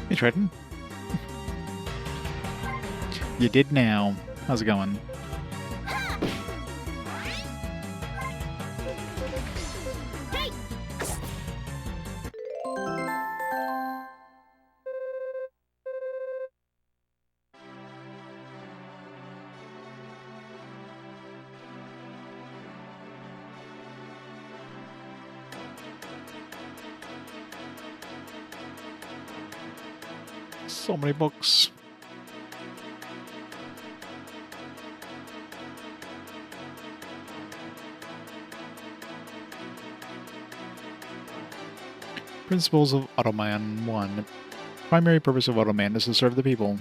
Hey, Triton. You did now. How's it going? So many books. Principles of Automan 1. Primary purpose of Automan is to serve the people.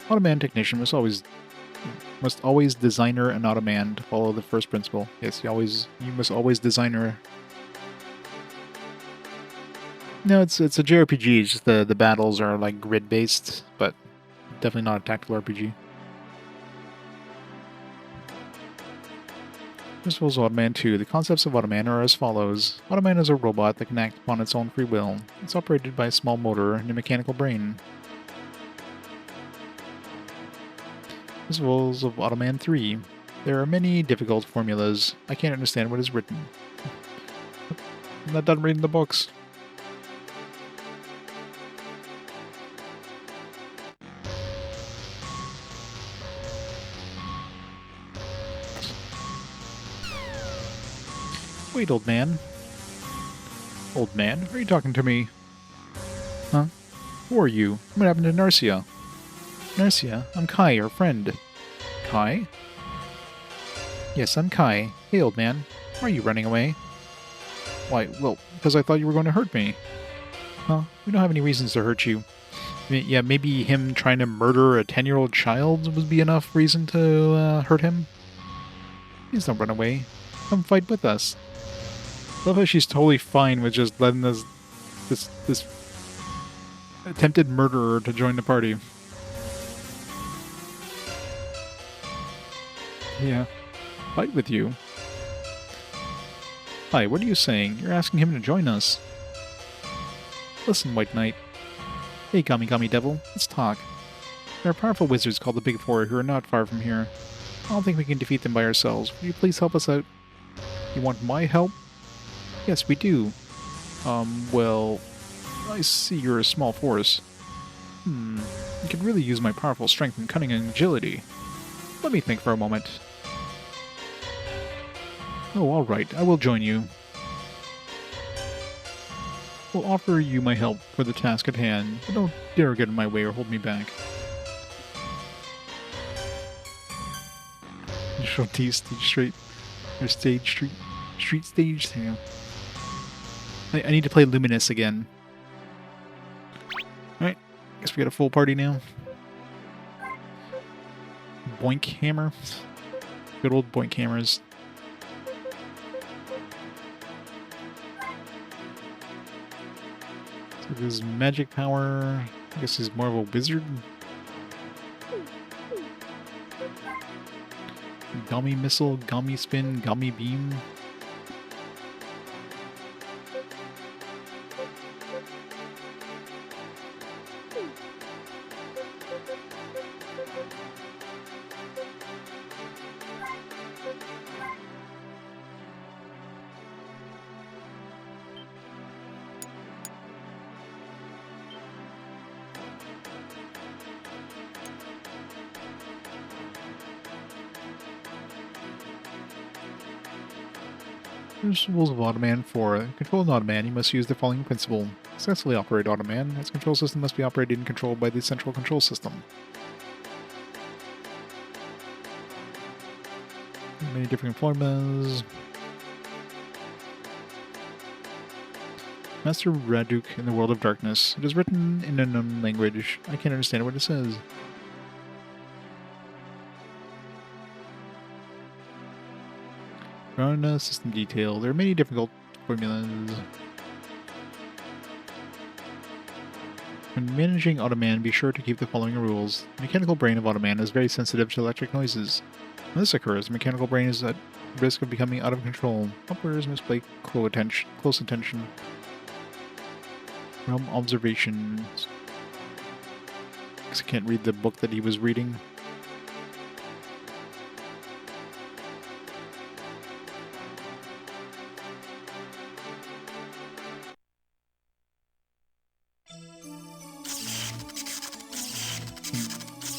Automan technician must always designer an Automan to follow the first principle. Yes, you must always designer. No, it's a JRPG. It's just the battles are like grid based, but definitely not a tactical RPG. Principles of Automan 2. The concepts of Automan are as follows. Automan is a robot that can act upon its own free will. It's operated by a small motor and a mechanical brain. Principles of Automan 3. There are many difficult formulas. I can't understand what is written. I'm not done reading the books. Wait, old man. Old man, are you talking to me? Huh? Who are you? What happened to Narcia? Narcia, I'm Kai, your friend. Kai? Yes, I'm Kai. Hey, old man. Why are you running away? Why, well, because I thought you were going to hurt me. Huh? We don't have any reasons to hurt you. I mean, yeah, maybe him trying to murder a 10-year-old child would be enough reason to hurt him? Please don't run away. Come fight with us. I love how she's totally fine with just letting this attempted murderer to join the party. Yeah. Fight with you? Hi, what are you saying? You're asking him to join us. Listen, White Knight. Hey, Gami Devil, let's talk. There are powerful wizards called the Big Four who are not far from here. I don't think we can defeat them by ourselves. Will you please help us out? You want my help? Yes, we do. Well, I see you're a small force. You could really use my powerful strength and cunning and agility. Let me think for a moment. Oh, alright, I will join you. I'll offer you my help for the task at hand, but don't dare get in my way or hold me back. Initial D stage straight. Or stage street. Street stage? Hang on. I need to play Luminous again. Alright, guess we got a full party now. Boink hammer. Good old boink hammers. his magic power. I guess he's more of a wizard. Gummy missile, gummy spin, gummy beam. Principles of Automan 4. Control an Automan, you must use the following principle. Successfully operate Automan. Its control system must be operated and controlled by the central control system. Many different formulas. Master Raduk in the World of Darkness. It is written in an unknown language. I can't understand what it says. Run system detail. There are many difficult formulas. When managing Automan, be sure to keep the following rules. The mechanical brain of Automan is very sensitive to electric noises. When this occurs, the mechanical brain is at risk of becoming out of control. Operators must pay close attention. Realm observations. Because I can't read the book that he was reading.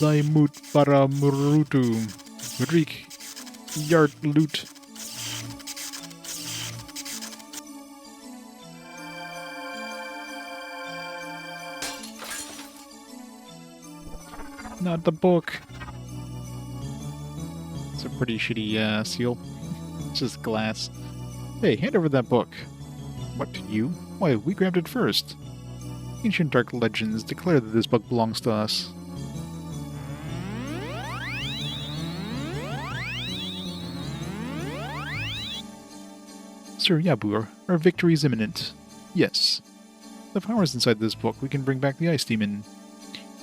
Zaimut para Murutu. Rik. Yart loot. Not the book. It's a pretty shitty seal. It's just glass. Hey, hand over that book. What, to you? Why, we grabbed it first. Ancient dark legends declare that this book belongs to us. Sir Yabur, our victory is imminent. Yes. The powers inside this book, we can bring back the Ice Demon.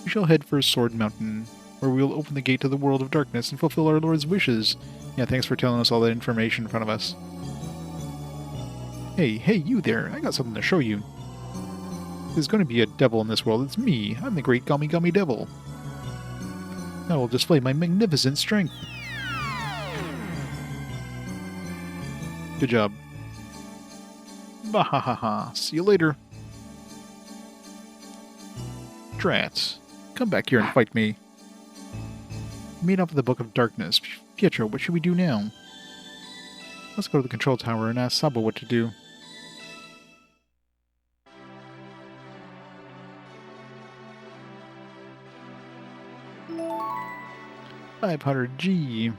We shall head for Sword Mountain, where we will open the gate to the world of darkness and fulfill our Lord's wishes. Yeah, thanks for telling us all that information in front of us. Hey, you there, I got something to show you. There's going to be a devil in this world. It's me. I'm the great Gummy Gummy Devil. I will display my magnificent strength. Good job. Bahahaha. See you later. Drat. Come back here and fight me. Made off with the Book of Darkness. Pietro, what should we do now? Let's go to the control tower and ask Sabo what to do. 500G.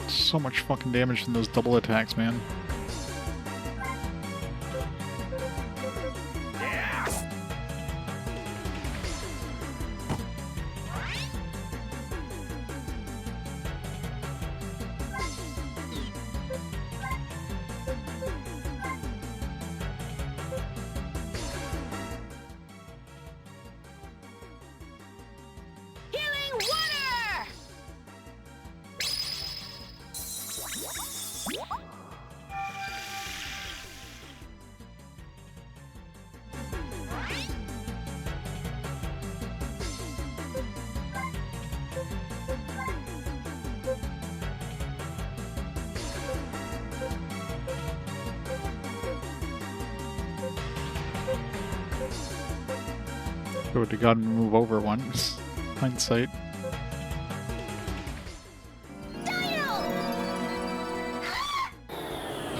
So much fucking damage from those double attacks, man. Would have gotten move over once. Hindsight.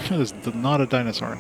That is not a dinosaur.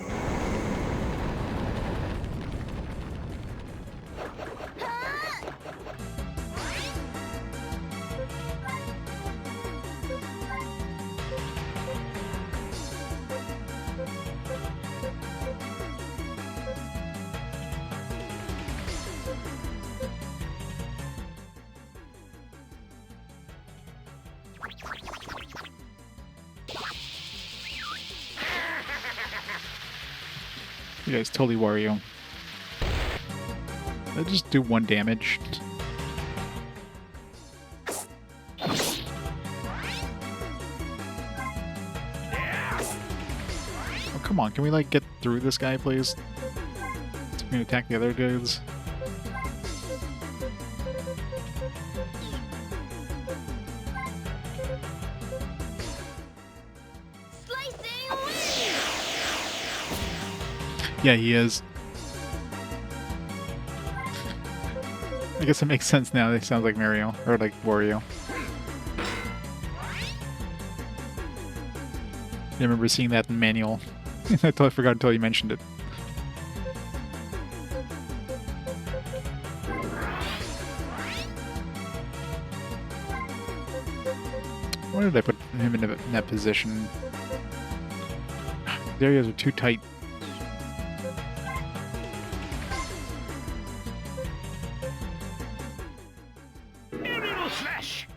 Yeah, it's totally Wario. I just do 1 damage. Oh, come on, can we like get through this guy, please? So we can attack the other dudes. Slicing away! Yeah, he is. I guess it makes sense now. It sounds like Mario, or like Wario. I remember seeing that in the manual. I totally forgot until you mentioned it. Why did I put him in that position? The areas are too tight. Aerial slash!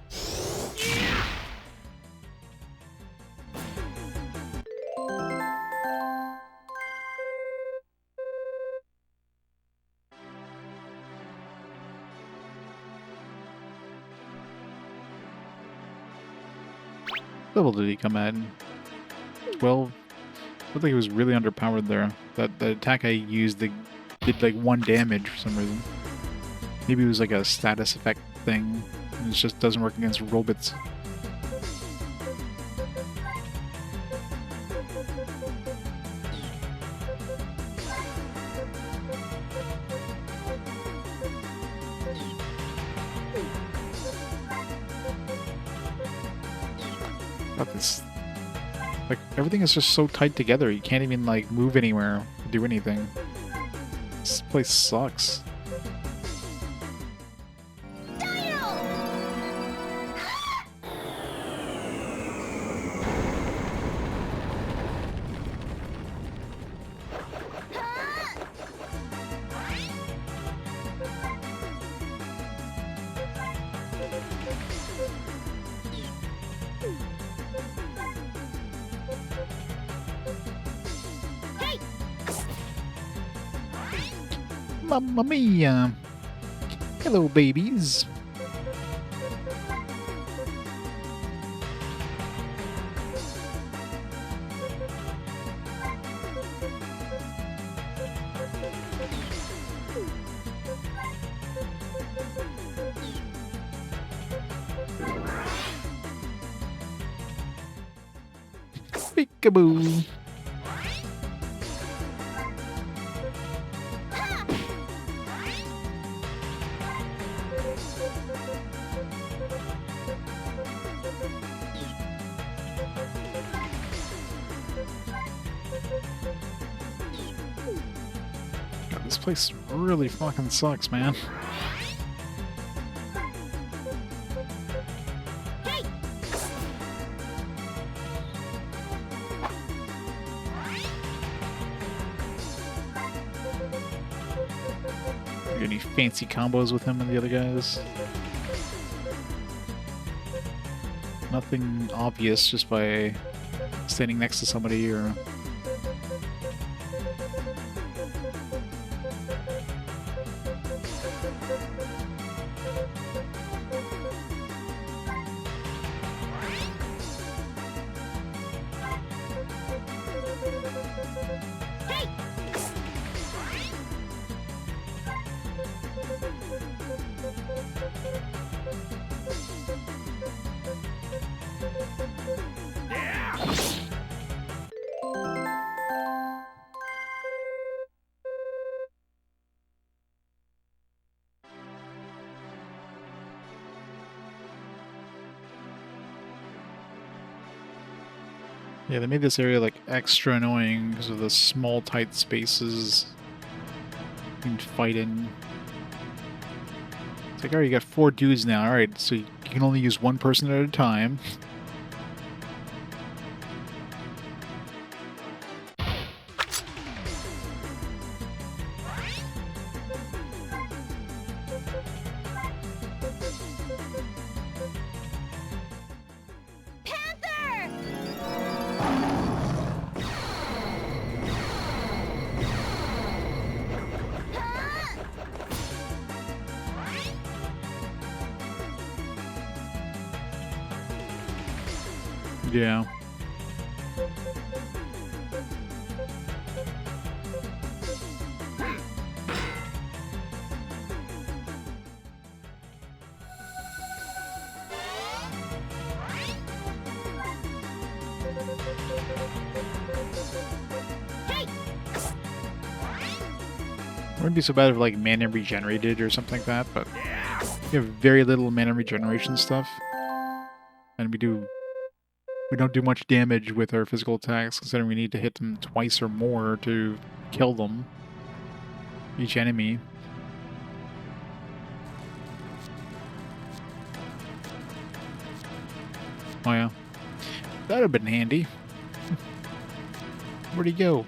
Level did he come at? 12? Looked like he was really underpowered there. That attack I used did like 1 damage for some reason. Maybe it was like a status effect thing. And it just doesn't work against robots. God, this, like, everything is just so tight together. You can't even like move anywhere, do anything. This place sucks. Mamma mia! Hello, babies! Peekaboo! God, this place really fucking sucks, man. Any fancy combos with him and the other guys? Nothing obvious just by standing next to somebody or... Yeah, they made this area like extra annoying because of the small tight spaces you can fight in. It's like, alright, you got 4 dudes now, alright, so you can only use 1 person at a time. Yeah. Wouldn't be so bad if like mana regenerated or something like that, but we have very little mana regeneration stuff, and we don't do much damage with our physical attacks, considering we need to hit them twice or more to kill them, each enemy. Oh yeah, that'd have been handy. Where'd he go?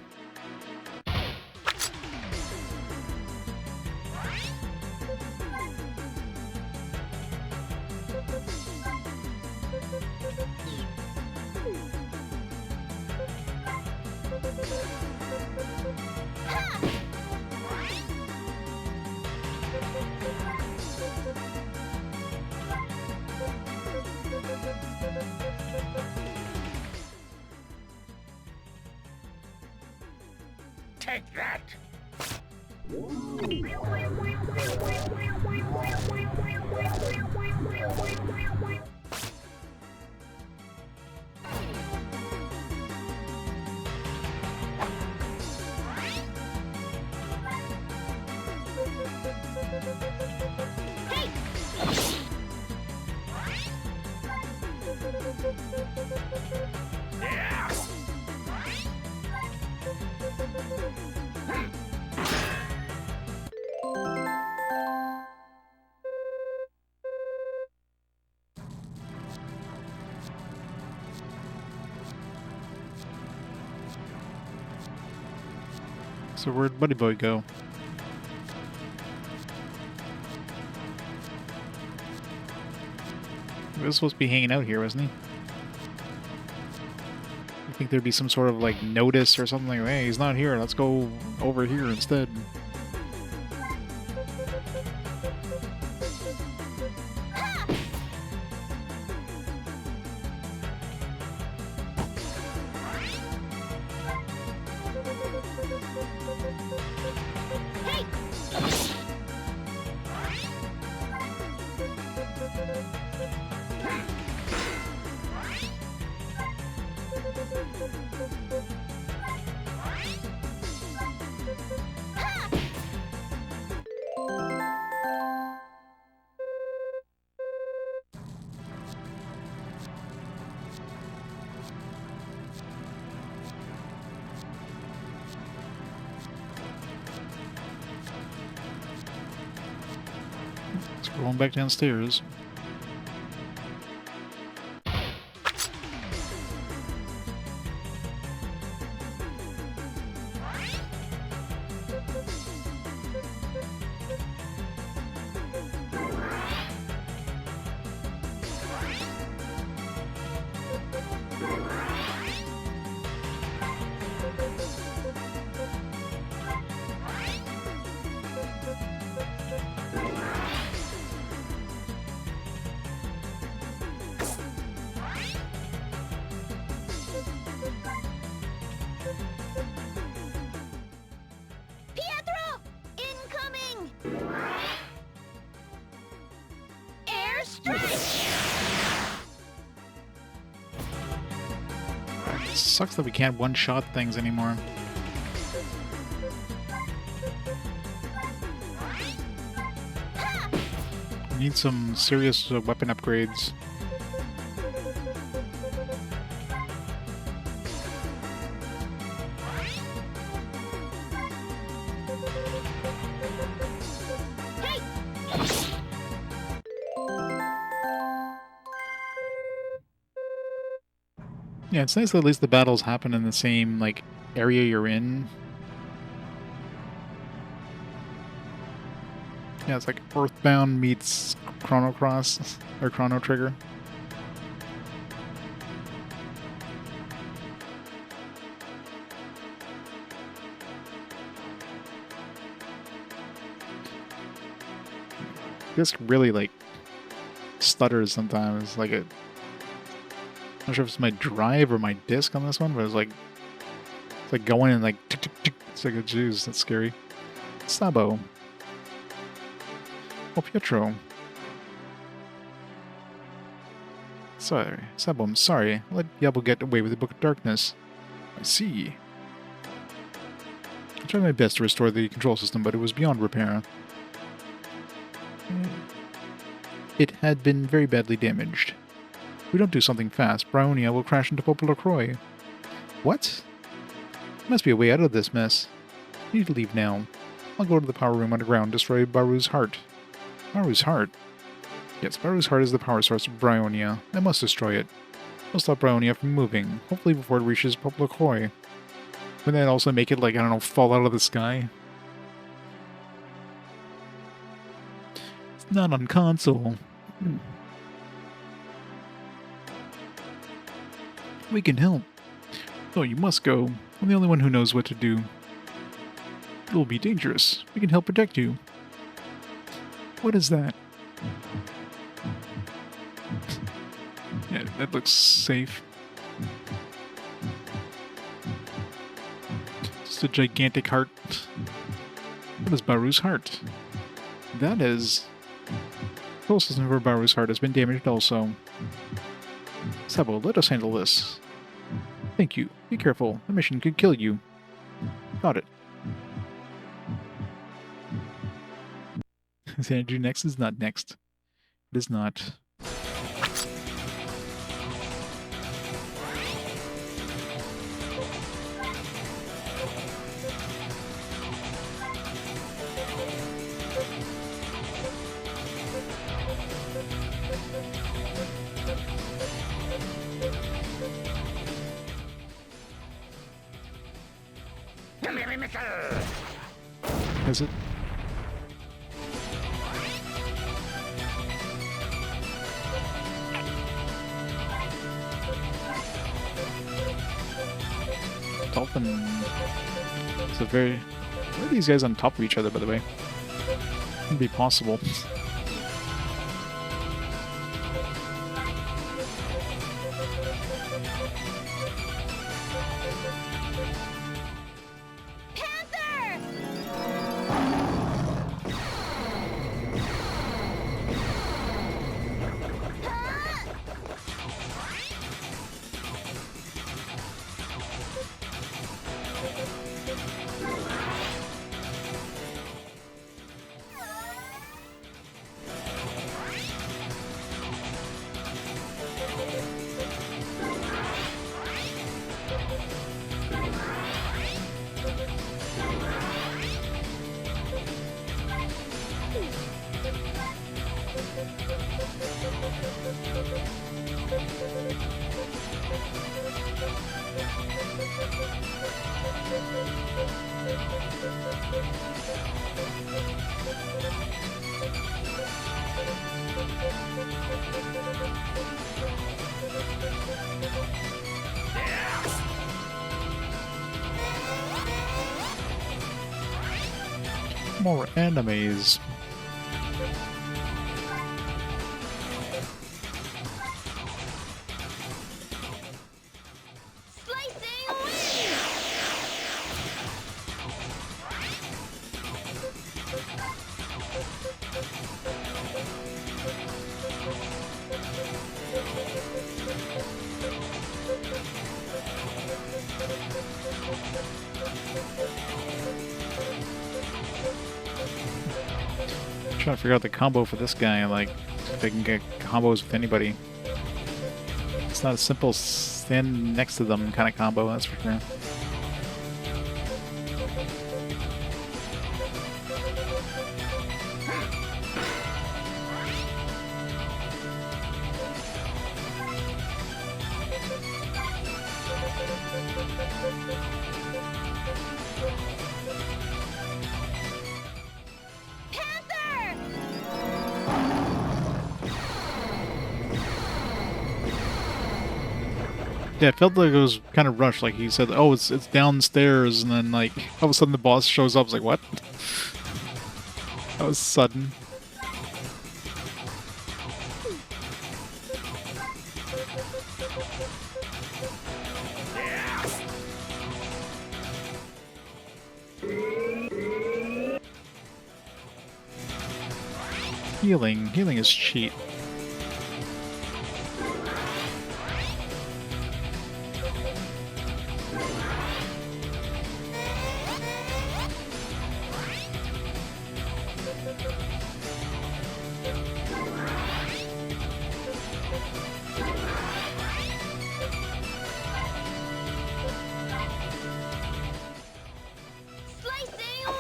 Take that! So where'd Buddy Boy go? He was supposed to be hanging out here, wasn't he? I think there'd be some sort of like notice or something like, hey, he's not here, let's go over here instead. So we're going back downstairs. Pietro! Incoming! Airstrike! Sucks that we can't one-shot things anymore. We need some serious weapon upgrades. Yeah, it's nice that at least the battles happen in the same, like, area you're in. Yeah, it's like Earthbound meets Chrono Cross, or Chrono Trigger. This really, like, stutters sometimes, like it... Not sure if it's my drive or my disc on this one, but it's like going and like tick, tick, tick. It's like, jeez, that's scary. Sabo. Oh, Pietro. Sorry, Sabo, I'm sorry. I let Diablo get away with the Book of Darkness. I see. I tried my best to restore the control system, but it was beyond repair. It had been very badly damaged. If we don't do something fast, Brionia will crash into PoPoLoCrois. What? There must be a way out of this mess. I need to leave now. I'll go to the power room underground, destroy Baru's heart. Baru's heart? Yes, Baru's heart is the power source of Brionia. I must destroy it. I'll stop Brionia from moving, hopefully before it reaches PoPoLoCrois. Wouldn't that also make it, like, I don't know, fall out of the sky? It's not on console. We can help. Oh, you must go. I'm the only one who knows what to do. It will be dangerous. We can help protect you. What is that? Yeah, that looks safe. Just a gigantic heart. What is Baru's heart? That is... The whole system for Baru's heart has been damaged also. Sabo, let us handle this. Thank you. Be careful. The mission could kill you. Got it. Is Andrew next? Is not next. It is not. Is it? Dolphin. It's a very... Why are these guys on top of each other, by the way? Wouldn't be possible. More enemies. Trying to figure out the combo for this guy, like if I can get combos with anybody. It's not a simple stand next to them kind of combo, that's for sure. Yeah, it felt like it was kind of rushed. Like he said, "Oh, it's downstairs," and then like all of a sudden the boss shows up. I was like, "What?" That was sudden. Healing. Healing is cheap. Slicing away!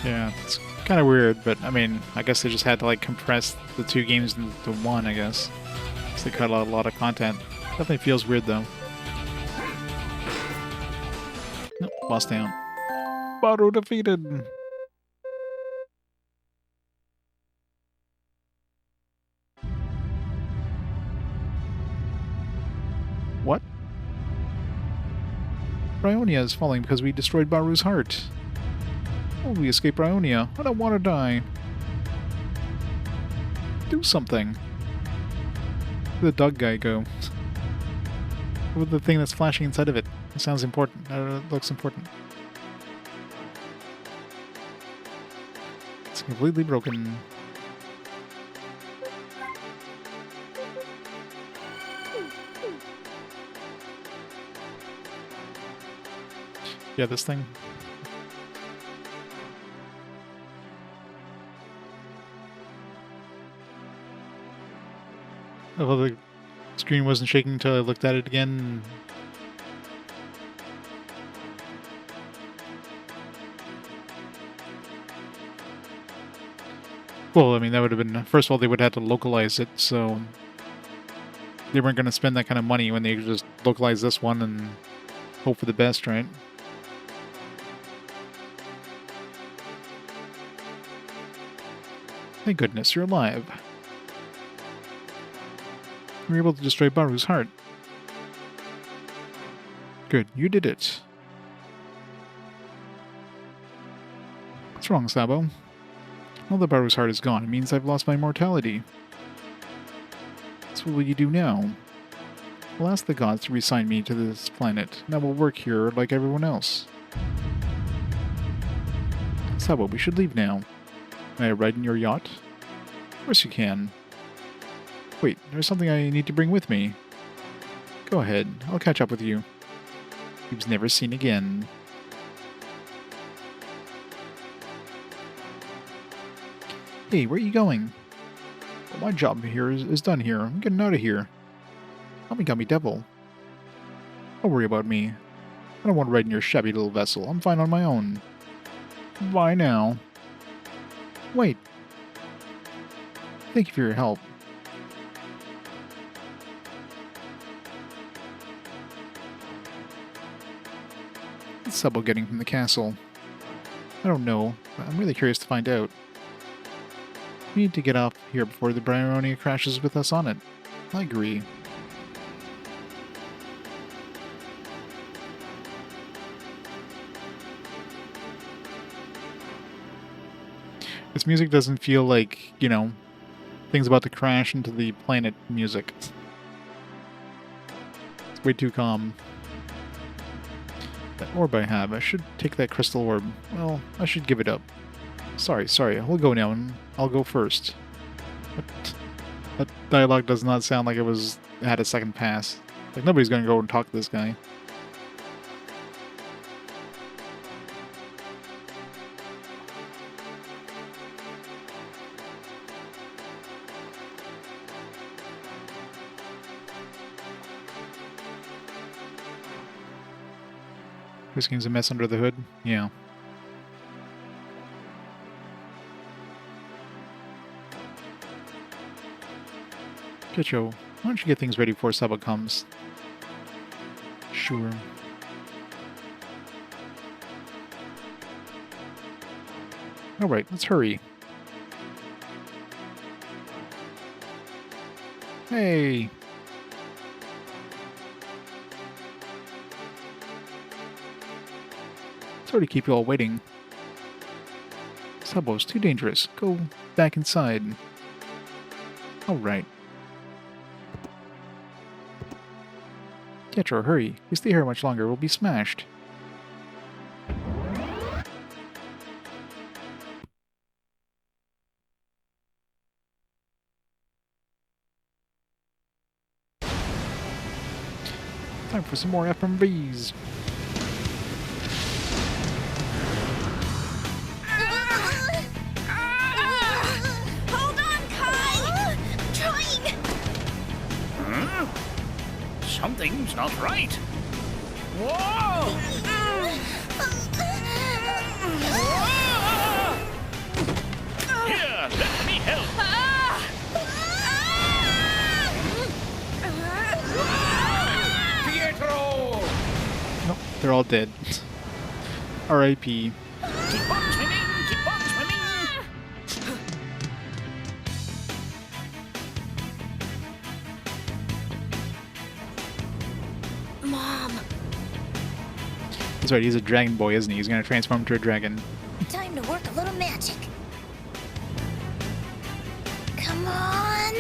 Yeah, it's kind of weird, but I mean, I guess they just had to like compress the two games into one, I guess. So they cut out a lot of content. Definitely feels weird though. Nope, boss down. Baru defeated! What? Brionia is falling because we destroyed Baru's heart. Oh, we escaped Brionia. I don't want to die. Do something. Where'd the dog guy go? With the thing that's flashing inside of it. It sounds important. It looks important. It's completely broken. Yeah, this thing. Although the screen wasn't shaking until I looked at it again. Well, I mean, that would have been... First of all, they would have had to localize it, so... They weren't going to spend that kind of money when they could just localize this one and hope for the best, right? Thank goodness you're alive. You were able to destroy Baru's heart. Good, you did it. What's wrong, Sabo? Now that Baru's heart is gone, it means I've lost my immortality. So what will you do now? I'll ask the gods to reassign me to this planet, and I will work here like everyone else. Sabo, we should leave now. May I ride in your yacht? Of course you can. Wait, there's something I need to bring with me. Go ahead, I'll catch up with you. He was never seen again. Hey, where are you going? Well, my job here is done here. I'm getting out of here. Help me, gummy devil. Don't worry about me. I don't want to ride in your shabby little vessel. I'm fine on my own. Bye now. Wait. Thank you for your help. What's Sabo getting from the castle? I don't know, but I'm really curious to find out. We need to get off here before the Brionia crashes with us on it. I agree. This music doesn't feel like, you know, things about to crash into the planet music. It's way too calm. That orb I have, I should take that crystal orb. Well, I should give it up. Sorry, we'll go now, and I'll go first. But that dialogue does not sound like it had a second pass. Like, nobody's gonna go and talk to this guy. This game's a mess under the hood? Yeah. Pietro, why don't you get things ready before Saba comes? Sure. Alright, let's hurry. Hey! Sorry to keep you all waiting. Sabo's too dangerous. Go back inside. Alright. Pietro, hurry. If we stay here much longer, we'll be smashed. for some more FMVs. Hold on, Kai! I'm trying! Something's not right. Whoa! Here, let me help. Pietro! Nope, they're all dead. R.I.P. Keep on swimming, keep on swimming. Mom, That's right, he's a dragon boy, isn't he? He's gonna transform into a dragon. time to work a little magic. Come on!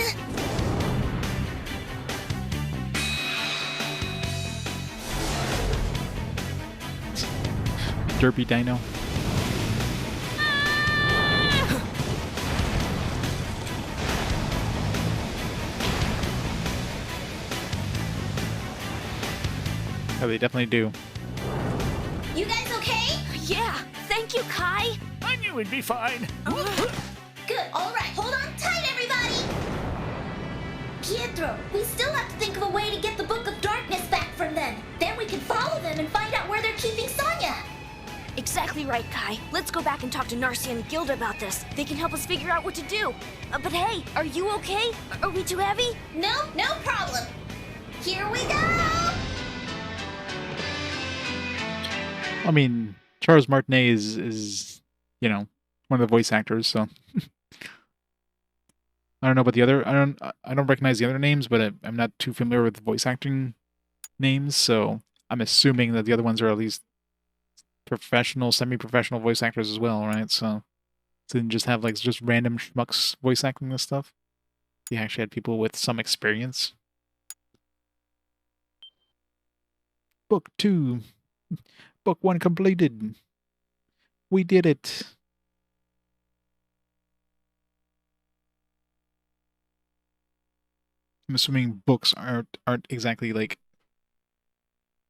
Derpy Dino. Oh, they definitely do. You guys okay? Yeah, thank you, Kai. I knew we'd be fine. Good, all right, hold on tight, everybody! Pietro, we still have to think of a way to get the Book of Darkness back from them. Then we can follow them and find out where they're keeping Sonya. Exactly right, Kai. Let's go back and talk to Narcia and Gilda about this. They can help us figure out what to do. But hey, are you okay? Are we too heavy? No, no problem. Here we go! I mean, Charles Martinet is you know, one of the voice actors, so I don't know about the other. I don't recognize the other names, but I'm not too familiar with voice acting names, so I'm assuming that the other ones are at least professional, semi-professional voice actors as well, right? So didn't just have like just random schmucks voice acting this stuff. They actually had people with some experience. Book 2. Book 1 completed. We did it. I'm assuming books aren't exactly like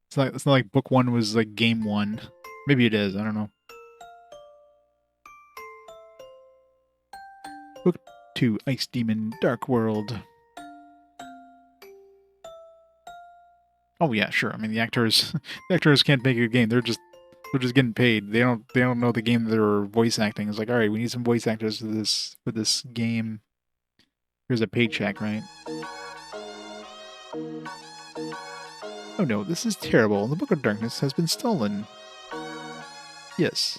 it's not like book 1 was like game 1. Maybe it is, I don't know. Book 2, Ice Demon, Dark World. Oh yeah, sure. I mean the actors can't make a game. They're just getting paid. They don't know the game that they're voice acting. It's like, all right, we need some voice actors for this game. Here's a paycheck, right? Oh no, this is terrible. The Book of Darkness has been stolen. Yes.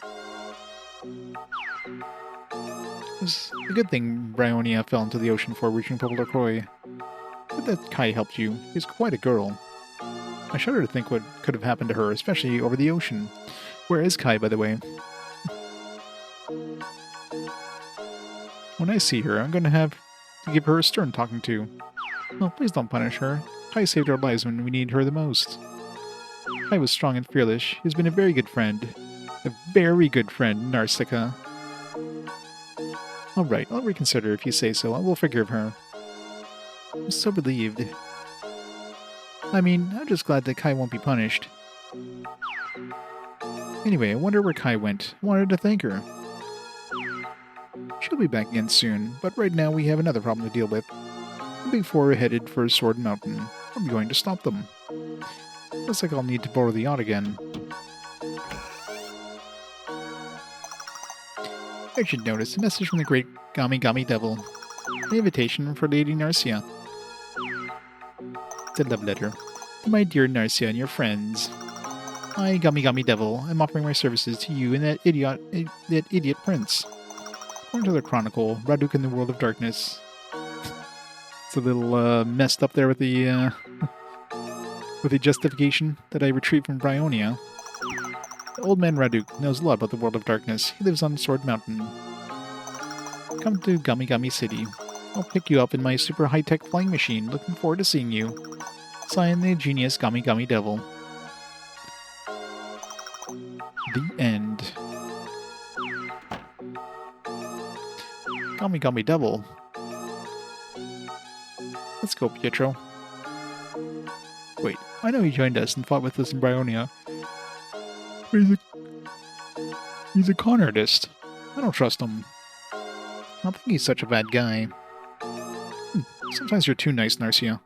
It's a good thing Bryonia fell into the ocean before reaching PoPoLoCrois. But that Kai helped you. He's quite a girl. I shudder to think what could have happened to her, especially over the ocean. Where is Kai, by the way? When I see her, I'm going to have to give her a stern talking to. No, please don't punish her. Kai saved our lives when we need her the most. Kai was strong and fearless. He's been a very good friend. A very good friend, Narcia. Alright, I'll reconsider if you say so. I will forgive her. I'm so relieved. I mean, I'm just glad that Kai won't be punished. Anyway, I wonder where Kai went. I wanted to thank her. She'll be back again soon, but right now we have another problem to deal with. The Big Four are headed for Sword Mountain. I'm going to stop them. Looks like I'll need to borrow the yacht again. I should notice a message from the great Gami Devil. An invitation for Lady Narcia. It's a love letter. To my dear Narcia and your friends. I, Gami Devil, am offering my services to you and that idiot prince. According to the Chronicle, Raduk in the World of Darkness. It's a little messed up there with the justification that I retrieved from Bryonia. The old man Raduk knows a lot about the World of Darkness. He lives on Sword Mountain. Come to Gami City. I'll pick you up in my super high-tech flying machine. Looking forward to seeing you. Signed, the genius Gami Devil. The end. Gami Devil. Let's go, Pietro. Wait, I know he joined us and fought with us in Brionia. But he's a con artist. I don't trust him. I don't think he's such a bad guy. Sometimes you're too nice, Narcia.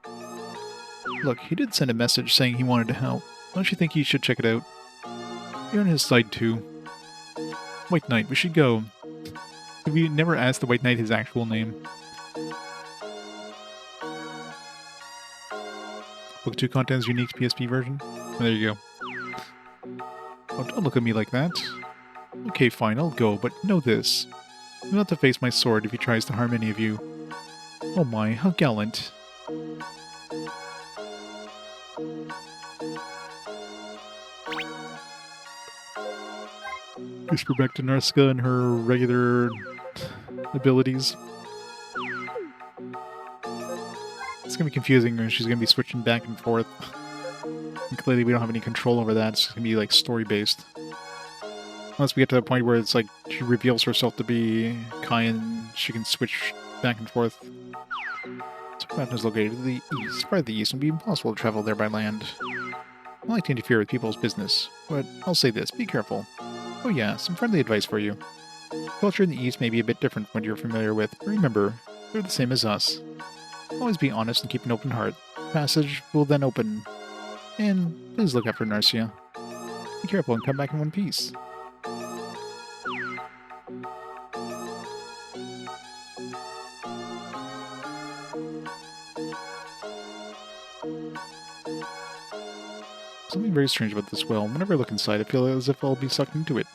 Look, he did send a message saying he wanted to help. Don't you think you should check it out? You're on his side too. White Knight, we should go. We never asked the White Knight his actual name. Book 2 contains unique PSP version. Oh, there you go. Oh, don't look at me like that. Okay, fine, I'll go, but know this. You'll have to face my sword if he tries to harm any of you. Oh my, how gallant. Whisper back to Narska and her regular abilities. It's gonna be confusing when she's gonna be switching back and forth. And clearly we don't have any control over that. It's gonna be like story-based. Unless we get to the point where it's like she reveals herself to be Kai and she can switch back and forth. So mountain is located to the east. Far to the east, it would be impossible to travel there by land. I like to interfere with people's business, but I'll say this, be careful. Oh yeah, some friendly advice for you. Culture in the east may be a bit different from what you're familiar with, but remember, they're the same as us. Always be honest and keep an open heart. The passage will then open. And please look after Narcia. Be careful and come back in one piece. Something very strange about this well. Whenever I look inside, I feel as if I'll be sucked into it.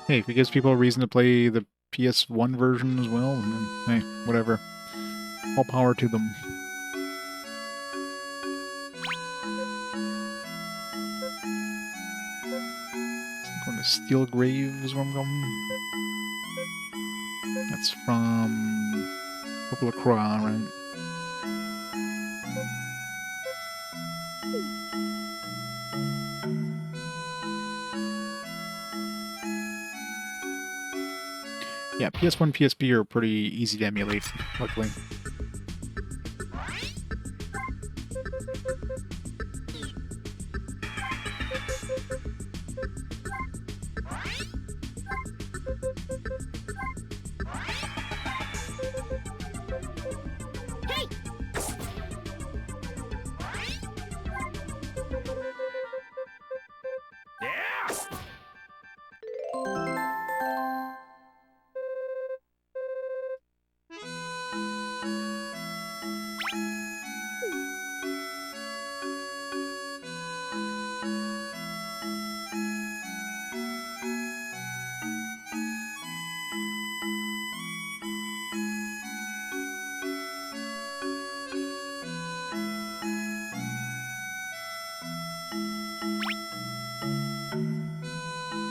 Hey, if it gives people a reason to play the PS1 version as well, then, hey, whatever. All power to them. I'm going to Steel Grave is where I'm going. That's from PoPoLoCrois, right? Yeah, PS1, PSP are pretty easy to emulate, luckily.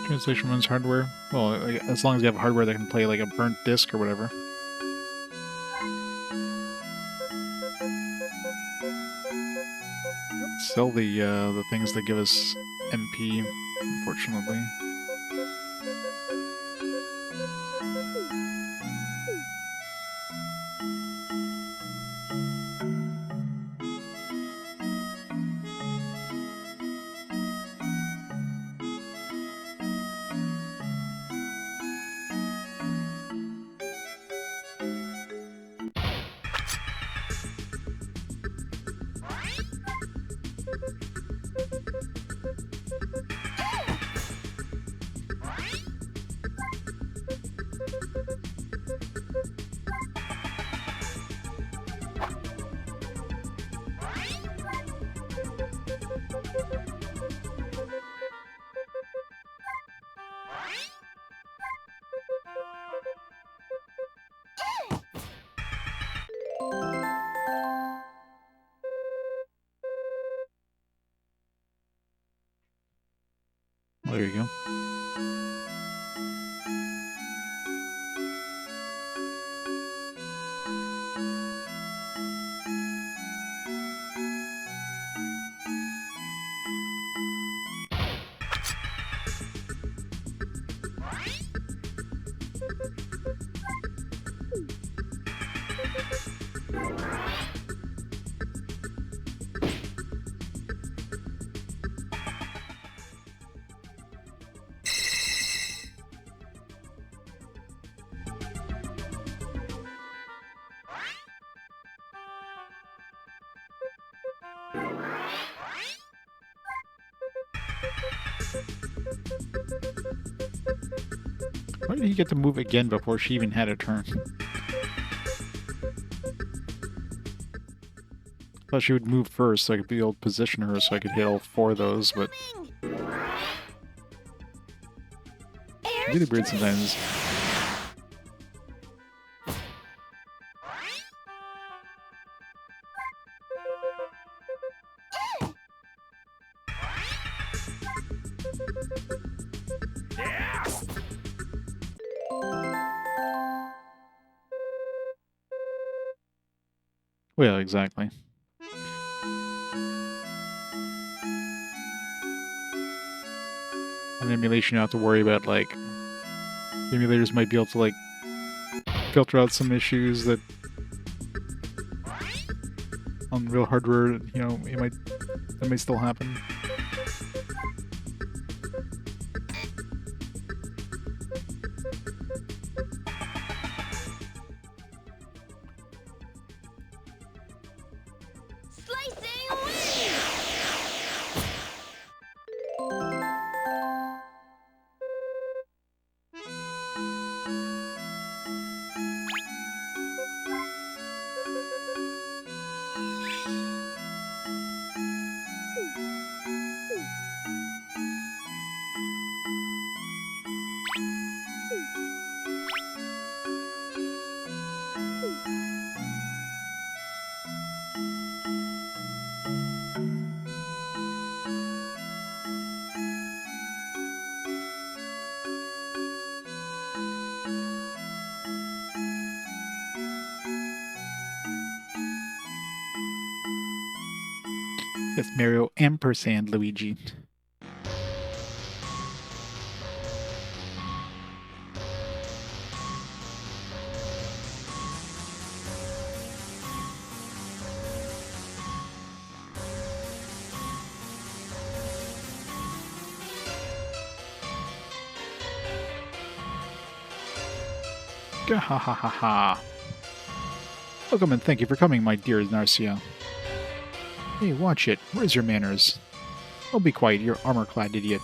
Translation runs hardware. Well, as long as you have hardware that can play like a burnt disc or whatever. Sell the things that give us MP, unfortunately. Well, there you go. Why did he get to move again before she even had a turn? Thought she would move first so I could be able to position her so I could hit all 4 of those, but it's really weird sometimes. Well, exactly. On emulation, you don't have to worry about, like, the emulators might be able to, like, filter out some issues that on real hardware, you know, that may still happen. That's Mario ampersand Luigi. Ha ha ha ha. Welcome and thank you for coming, my dear Narcia. Hey, watch it. Where's your manners? Oh, be quiet, you armor-clad idiot.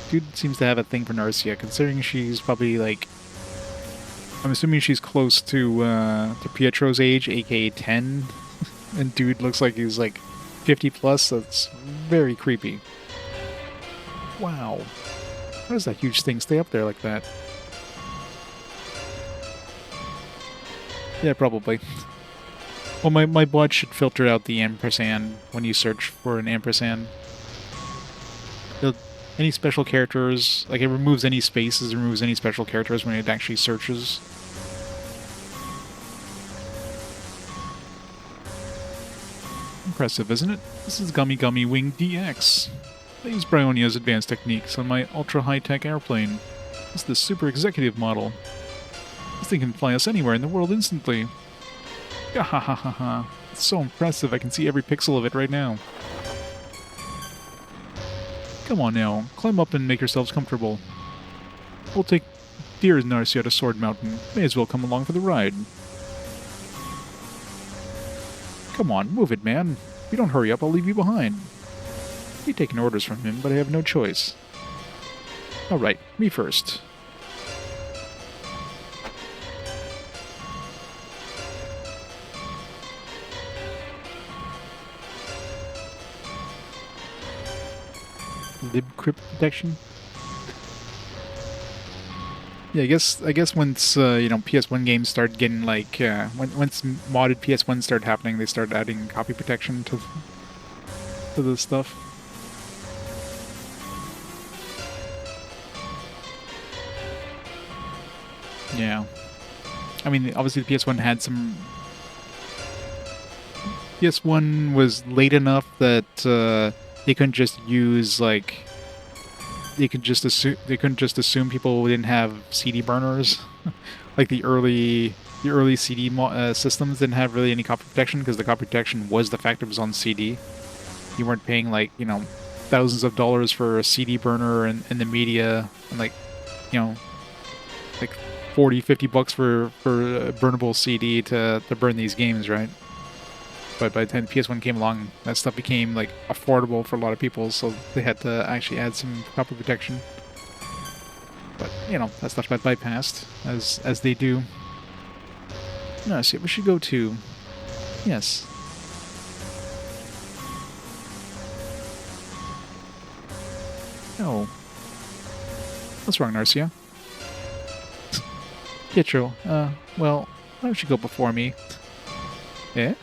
Dude seems to have a thing for Narcia, considering she's probably, like... I'm assuming she's close to Pietro's age, aka 10. And dude looks like he's, like, 50 plus, that's very creepy. Wow. How does that huge thing stay up there like that? Yeah, probably. Well, my bot should filter out the ampersand when you search for an ampersand. Any special characters, like it removes any spaces, removes any special characters when it actually searches. Impressive, isn't it? This is Gummy Gummy Wing DX. I use Brionia's advanced techniques on my ultra-high-tech airplane. It's the super executive model. This thing can fly us anywhere in the world instantly. Ha ha ha ha ha. It's so impressive, I can see every pixel of it right now. Come on now, climb up and make yourselves comfortable. We'll take dear Narcia to Sword Mountain. May as well come along for the ride. Come on, move it, man. If you don't hurry up, I'll leave you behind. I've taken orders from him, but I have no choice. Alright, me first. Libcrypt protection? Yeah, I guess once you know, PS1 games start getting like once modded PS1 start happening, they start adding copy protection to the stuff. Yeah. I mean, obviously the PS1 had some... PS1 was late enough that they couldn't just use, like... They couldn't just assume people didn't have CD burners. Like the early CD systems didn't have really any copy protection, because the copy protection was the fact it was on CD. You weren't paying, like, you know, thousands of dollars for a CD burner and the media, and, like, you know, like 40, 50 bucks for a burnable CD to burn these games, right? But by the time the PS1 came along, that stuff became like affordable for a lot of people, so they had to actually add some copy protection. But you know, that stuff got bypassed as they do. No, see, we should go to. Yes. No. What's wrong, Narcia? Pietro, well, why don't you go before me? Eh?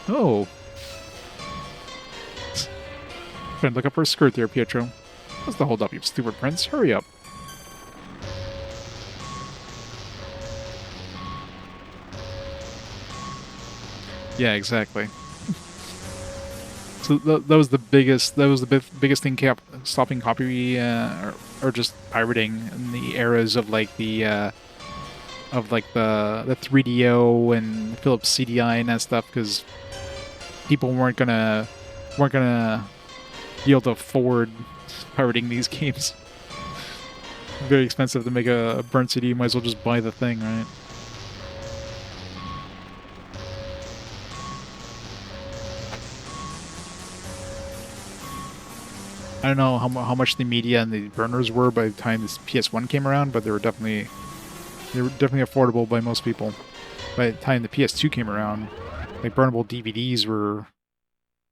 Oh. Trying to look up her skirt there, Pietro. What's the hold up, you stupid prince? Hurry up. Yeah, exactly. So that was the biggest. That was the biggest thing kept stopping copy or just pirating in the eras of like the 3DO and Philips CDI and that stuff, because people weren't gonna be able to afford pirating these games. Very expensive to make a burnt CD. You might as well just buy the thing, right? I don't know how much the media and the burners were by the time this PS1 came around, but they were definitely affordable by most people. By the time the PS2 came around, like burnable DVDs were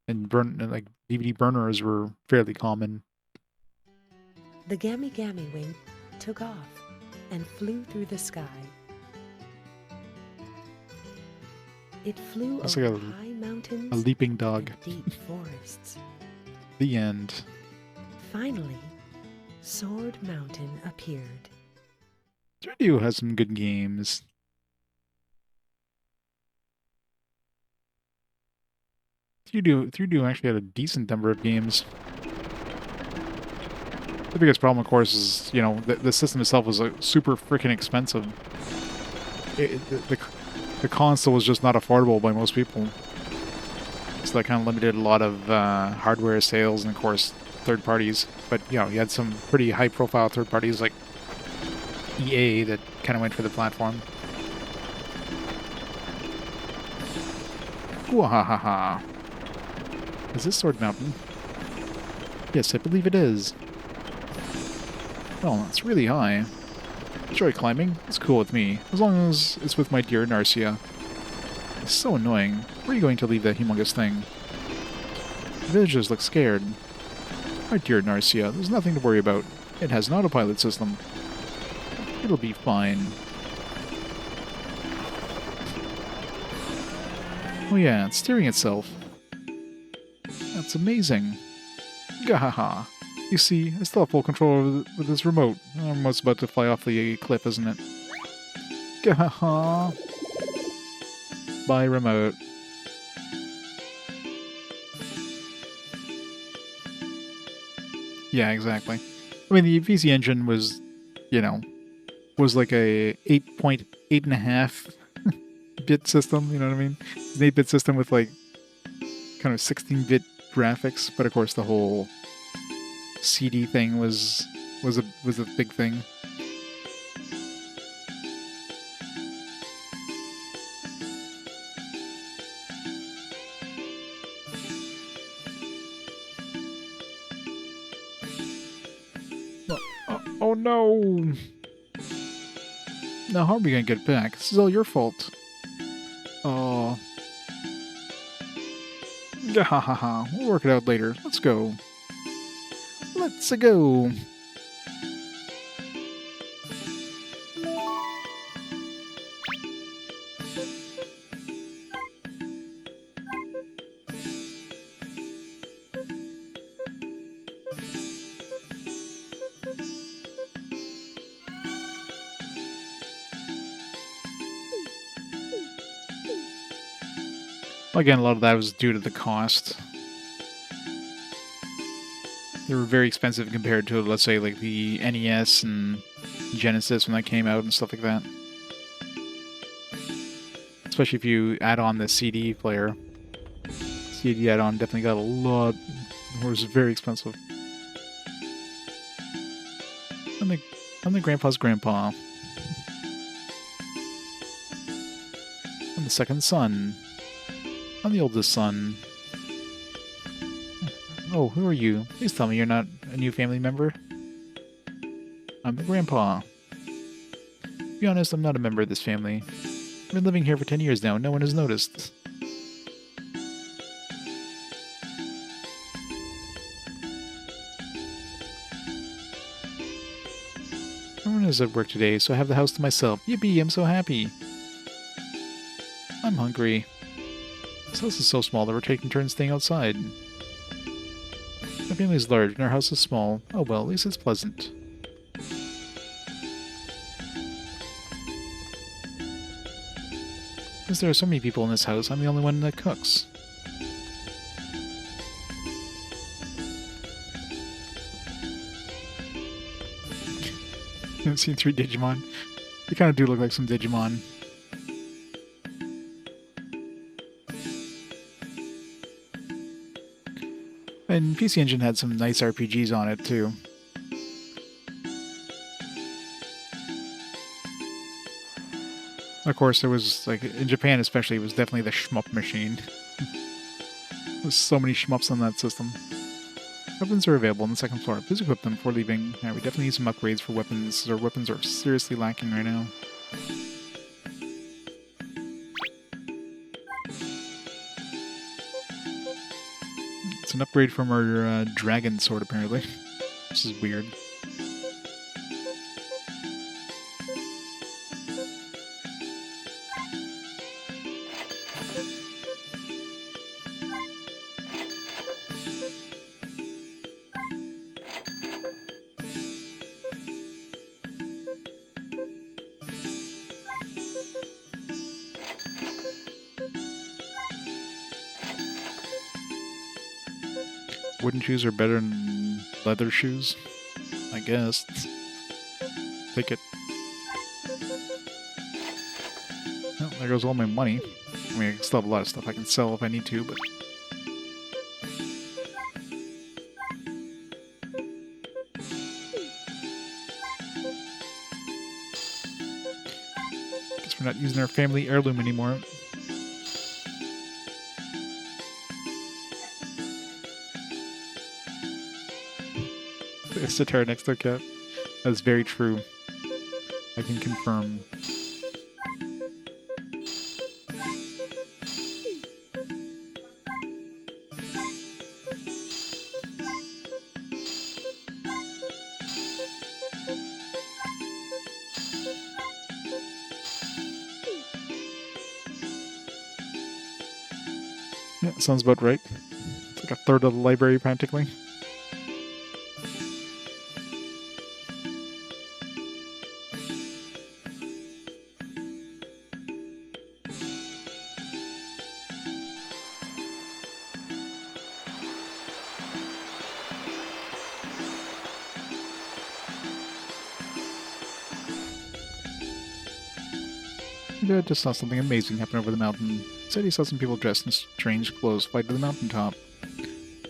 like DVD burners were fairly common. The Gammy Gammy wing took off and flew through the sky. It flew It's over like high mountains, a leaping dog. and deep forests. The end. Finally, Sword Mountain appeared. 3DO has some good games. 3DO actually had a decent number of games. The biggest problem, of course, is, you know, the system itself was super freaking expensive. The console was just not affordable by most people. So that kind of limited a lot of hardware sales and, of course, third parties. But, you know, you had some pretty high-profile third parties like EA that kind of went for the platform. Wahahaha. Is this Sword Mountain? Yes, I believe it is. Well, it's really high. Enjoy climbing. It's cool with me, as long as it's with my dear Narcia. It's so annoying. Where are you going to leave that humongous thing? The villagers look scared. My dear Narcia, there's nothing to worry about. It has an autopilot system. It'll be fine. Oh yeah, it's steering itself. That's amazing. Gahaha. You see, I still have full control with this remote. Our remote's about to fly off the cliff, isn't it? Gahaha. Bye, remote. Yeah, exactly. I mean, the VC engine was, you know, was like a 8.8.5 bit system, you know what I mean? An 8-bit system with like kind of 16-bit graphics, but of course the whole CD thing was a big thing. Oh no! Now how are we gonna get back? This is all your fault. Oh. Gahahaha. We'll work it out later. Let's go. Let's go. Again, a lot of that was due to the cost. They were very expensive compared to, let's say, like the NES and Genesis when that came out and stuff like that. Especially if you add on the CD player. CD add-on definitely got a lot. It was very expensive. I'm the grandpa's grandpa. I'm the second son. I'm the oldest son. Oh, who are you? Please tell me you're not a new family member. I'm the grandpa. To be honest, I'm not a member of this family. I've been living here for 10 years now, and no one has noticed. Everyone is at work today, so I have the house to myself. Yippee, I'm so happy. I'm hungry. This house is so small that we're taking turns staying outside. My family is large and our house is small. Oh well, at least it's pleasant. Because there are so many people in this house, I'm the only one that cooks. I've seen 3 Digimon. They kind of do look like some Digimon. And PC Engine had some nice RPGs on it, too. Of course, there was, like, in Japan especially, it was definitely the shmup machine. There's so many shmups on that system. Weapons are available on the 2nd floor. Please equip them before leaving. Yeah, we definitely need some upgrades for weapons. Our weapons are seriously lacking right now. It's an upgrade from our dragon sword, apparently. This is weird. Wooden shoes are better than leather shoes, I guess. Take it. Well, there goes all my money. I mean, I still have a lot of stuff I can sell if I need to, but... guess we're not using our family heirloom anymore. It's a pterodactyl cat. That's very true. I can confirm. Yeah, sounds about right. It's like a third of the library practically. I just saw something amazing happen over the mountain. Said he saw some people dressed in strange clothes fly to the mountaintop.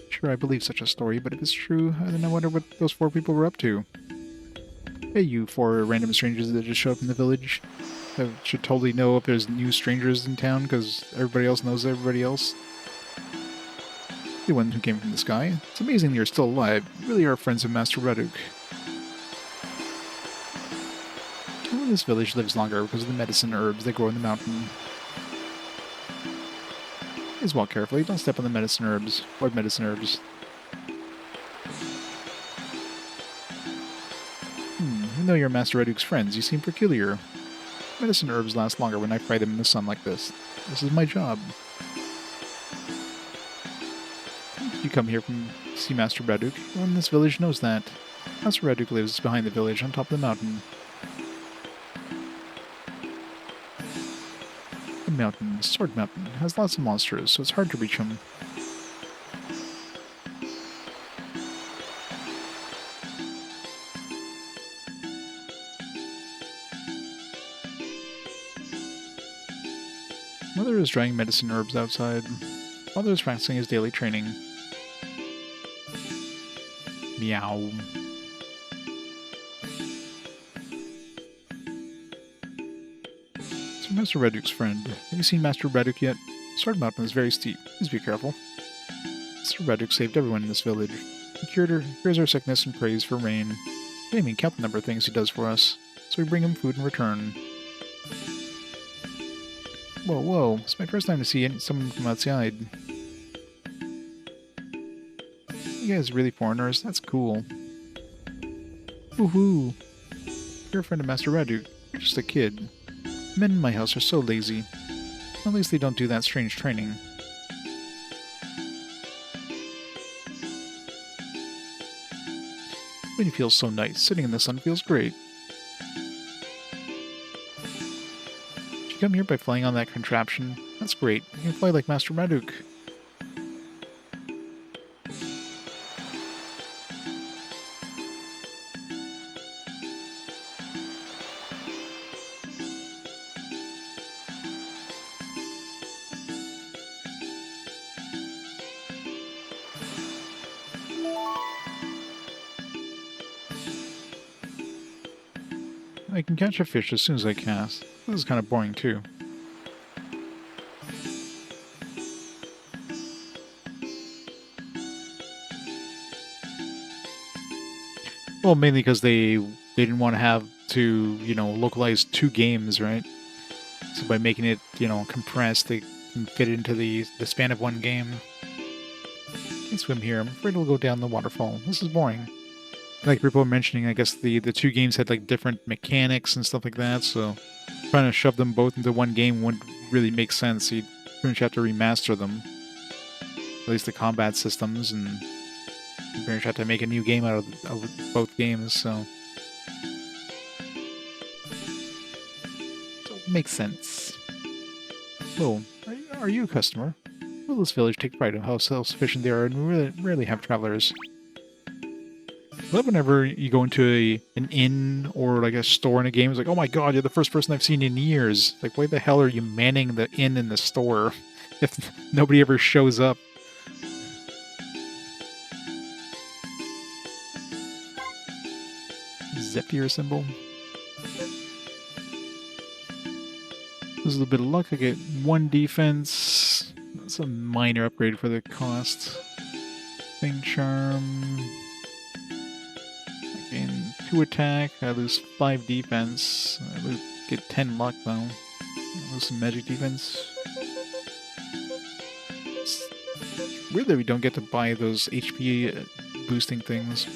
Sure, I believe such a story, but if it's true, then I wonder what those 4 people were up to. Hey, you 4 random strangers that just showed up in the village. I should totally know if there's new strangers in town, because everybody else knows everybody else. The one who came from the sky. It's amazing you're still alive. You really are friends of Master Reduk. This village lives longer because of the medicine herbs that grow in the mountain. Please walk carefully, don't step on the medicine herbs. What medicine herbs? Even though you're Master Reduk's friends, you seem peculiar. Medicine herbs last longer when I fry them in the sun like this. This is my job. You come here from see Master Reduk. Everyone in this village knows that. Master Reduk lives behind the village on top of the mountain. Mountain, Sword Mountain, has lots of monsters, so it's hard to reach them. Mother is drying medicine herbs outside. Father is practicing his daily training. Meow. Master Reduk's friend. Have you seen Master Reduk yet? Sword Mountain is very steep. Please be careful. Mr. Reddick saved everyone in this village. He cures our sickness and prays for rain. I didn't even count the number of things he does for us, so we bring him food in return. Whoa, whoa. It's my first time to see someone from outside. You guys really foreigners? That's cool. Woohoo! You're a friend of Master Radu. You're just a kid. Men in my house are so lazy. At least they don't do that strange training. It feels so nice. Sitting in the sun feels great. Did you come here by flying on that contraption? That's great. You can fly like Master Raduk. I can catch a fish as soon as I cast. This is kind of boring too. Well, mainly because they didn't want to have to, you know, localize 2 games, right? So by making it, you know, compressed, they can fit it into the span of 1 game. Can't swim here. I'm afraid it'll go down the waterfall. This is boring. Like people were mentioning, I guess the 2 games had like different mechanics and stuff like that, so trying to shove them both into 1 game wouldn't really make sense. You'd pretty much have to remaster them. At least the combat systems, and you pretty much have to make a new game out of both games, so it makes sense. Oh, are you a customer? Will this village take pride in how self-sufficient they are, and we rarely have travelers. I love whenever you go into an inn or like a store in a game, it's like, oh my god, you're the first person I've seen in years. Like, why the hell are you manning the inn and the store if nobody ever shows up? Zephyr symbol. This is a bit of luck. I get 1 defense. That's a minor upgrade for the cost. Thing charm. Gain 2 attack, I lose 5 defense. I get 10 luck though. I lose some magic defense. It's weird that we don't get to buy those HP boosting things.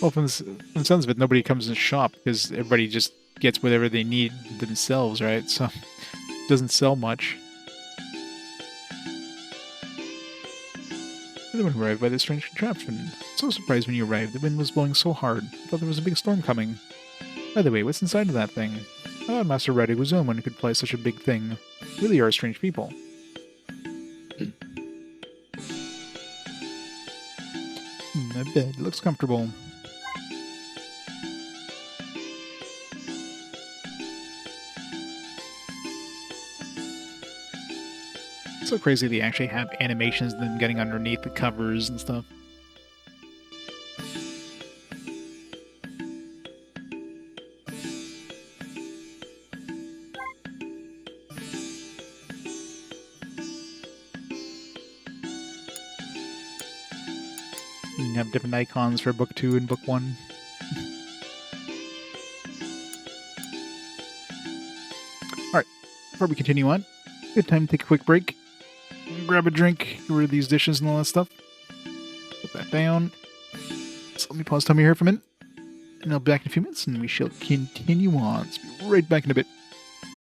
Well, from the sounds of it, nobody comes in shop because everybody just gets whatever they need themselves, right? So it doesn't sell much. Everyone arrived by this strange contraption. So surprised when you arrived. The wind was blowing so hard. I thought there was a big storm coming. By the way, what's inside of that thing? I thought Master Reddick was the only one who could fly such a big thing. Really are strange people. My bed looks comfortable. It's so crazy they actually have animations of them getting underneath the covers and stuff. You can have different icons for book 2 and book 1. Alright, before we continue on, good time to take a quick break. Grab a drink, get rid of these dishes and all that stuff. Put that down. So let me pause time here for a minute. And I'll be back in a few minutes and we shall continue on. So be right back in a bit.